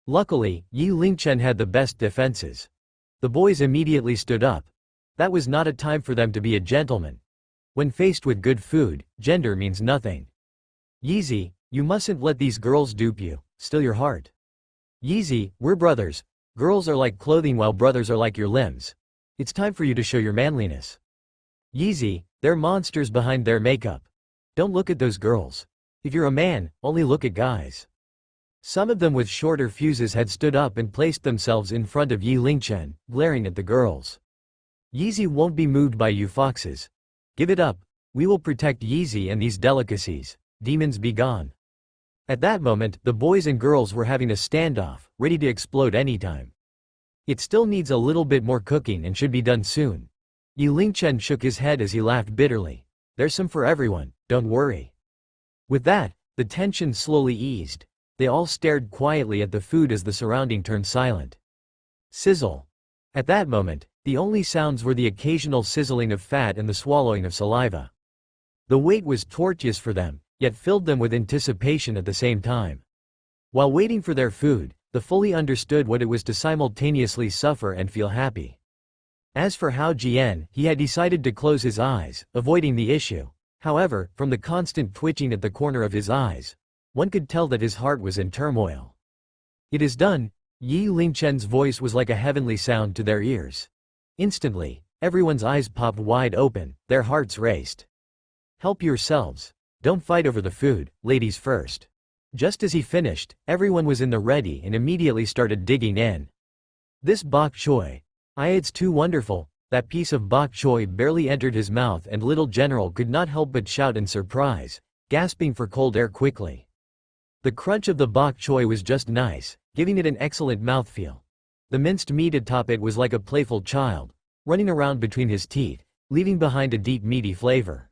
Luckily, Yi Lingchen had the best defenses. The boys immediately stood up. That was not a time for them to be a gentleman. When faced with good food, gender means nothing. Yeezy, You mustn't let these girls dupe you, steal your heart. Yeezy, we're brothers. Girls are like clothing while brothers are like your limbs. It's time for you to show your manliness. Yeezy, they're monsters behind their makeup. Don't look at those girls. If you're a man, only look at guys. Some of them with shorter fuses had stood up and placed themselves in front of Yi Lingchen, glaring at the girls. Yeezy won't be moved by you foxes. Give it up. We will protect Yeezy and these delicacies. Demons be gone. At that moment, the boys and girls were having a standoff, ready to explode anytime. It still needs a little bit more cooking and should be done soon. Yi Lingchen shook his head as he laughed bitterly. There's some for everyone, don't worry. With that, the tension slowly eased. They all stared quietly at the food as the surrounding turned silent. Sizzle. At that moment, the only sounds were the occasional sizzling of fat and the swallowing of saliva. The wait was torturous for them, yet filled them with anticipation at the same time. While waiting for their food, they fully understood what it was to simultaneously suffer and feel happy. As for Hao Jian, he had decided to close his eyes, avoiding the issue. However, from the constant twitching at the corner of his eyes, one could tell that his heart was in turmoil. It is done. Yi Lingchen's voice was like a heavenly sound to their ears. Instantly, everyone's eyes popped wide open, their hearts raced. Help yourselves. Don't fight over the food, ladies first. Just as he finished, everyone was in the ready and immediately started digging in. This bok choy. It's too wonderful. That piece of bok choy barely entered his mouth and little general could not help but shout in surprise, gasping for cold air quickly. The crunch of the bok choy was just nice, giving it an excellent mouthfeel. The minced meat atop it was like a playful child, running around between his teeth, leaving behind a deep meaty flavor.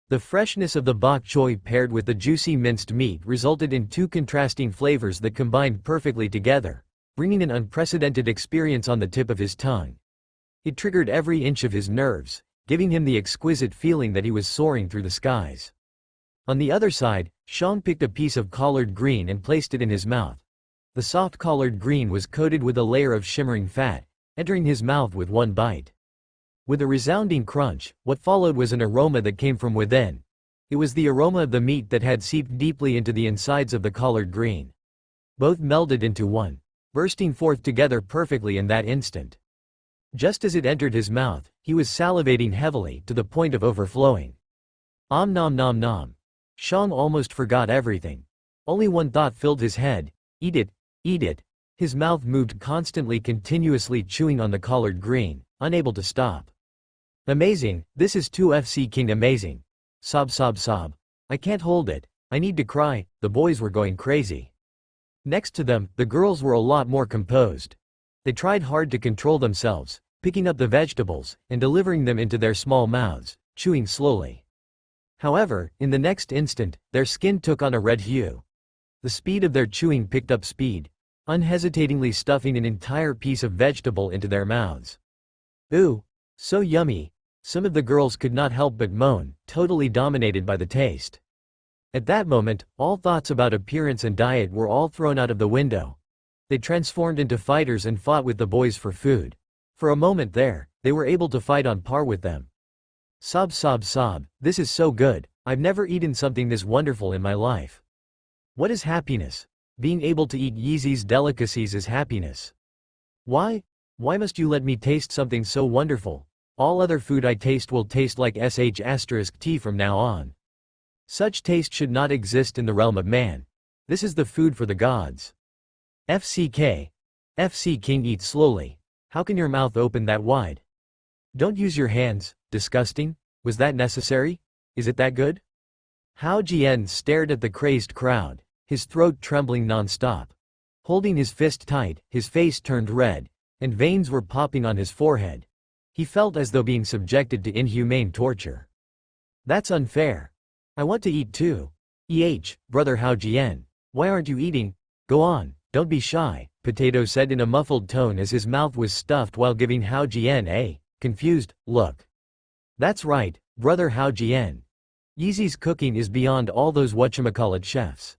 The freshness of the bok choy paired with the juicy minced meat resulted in two contrasting flavors that combined perfectly together, bringing an unprecedented experience on the tip of his tongue. It triggered every inch of his nerves, giving him the exquisite feeling that he was soaring through the skies. On the other side, Shang picked a piece of collard green and placed it in his mouth. The soft collard green was coated with a layer of shimmering fat, entering his mouth with one bite. With a resounding crunch, what followed was an aroma that came from within. It was the aroma of the meat that had seeped deeply into the insides of the collard green. Both melded into one, bursting forth together perfectly in that instant. Just as it entered his mouth, he was salivating heavily to the point of overflowing. Om nom nom nom. Shang almost forgot everything. Only one thought filled his head. Eat it, eat it. His mouth moved constantly, continuously chewing on the collard green, unable to stop. Amazing, this is too King amazing. Sob sob sob. I can't hold it, I need to cry. The boys were going crazy. Next to them, the girls were a lot more composed. They tried hard to control themselves, picking up the vegetables, and delivering them into their small mouths, chewing slowly. However, in the next instant, their skin took on a red hue. The speed of their chewing picked up speed, unhesitatingly stuffing an entire piece of vegetable into their mouths. Ooh, so yummy. Some of the girls could not help but moan, totally dominated by the taste. At that moment, all thoughts about appearance and diet were all thrown out of the window. They transformed into fighters and fought with the boys for food. For a moment there, they were able to fight on par with them. Sob sob sob, this is so good, I've never eaten something this wonderful in my life. What is happiness? Being able to eat Yeezy's delicacies is happiness. Why? Why must you let me taste something so wonderful? All other food I taste will taste like sh*t from now on. Such taste should not exist in the realm of man. This is the food for the gods. FC King, eat slowly. How can your mouth open that wide? Don't use your hands. Disgusting? Was that necessary? Is it that good? Hao Jian stared at the crazed crowd, his throat trembling non-stop. Holding his fist tight, his face turned red, and veins were popping on his forehead. He felt as though being subjected to inhumane torture. That's unfair. I want to eat too. Brother Hao Jian. Why aren't you eating? Go on, don't be shy, Potato said in a muffled tone as his mouth was stuffed while giving Hao Jian a confused look. That's right, brother Hao Jian. Yeezy's cooking is beyond all those whatchamacallit chefs.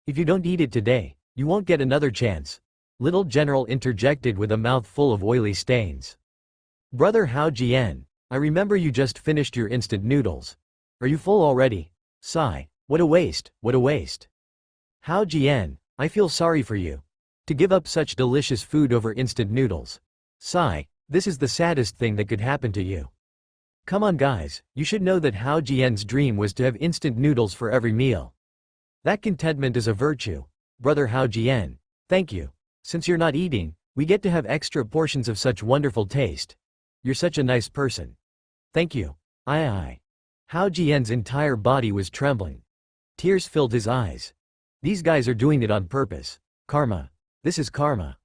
If you don't eat it today, you won't get another chance. Little General interjected with a mouth full of oily stains. Brother Hao Jian, I remember you just finished your instant noodles. Are you full already? Sigh, what a waste, what a waste. Hao Jian, I feel sorry for you. To give up such delicious food over instant noodles. Sigh, this is the saddest thing that could happen to you. Come on guys, you should know that Hao Jian's dream was to have instant noodles for every meal. That contentment is a virtue. Brother Hao Jian. Thank you. Since you're not eating, we get to have extra portions of such wonderful taste. You're such a nice person. Thank you. Aye. Hao Jian's entire body was trembling. Tears filled his eyes. These guys are doing it on purpose. Karma. This is karma.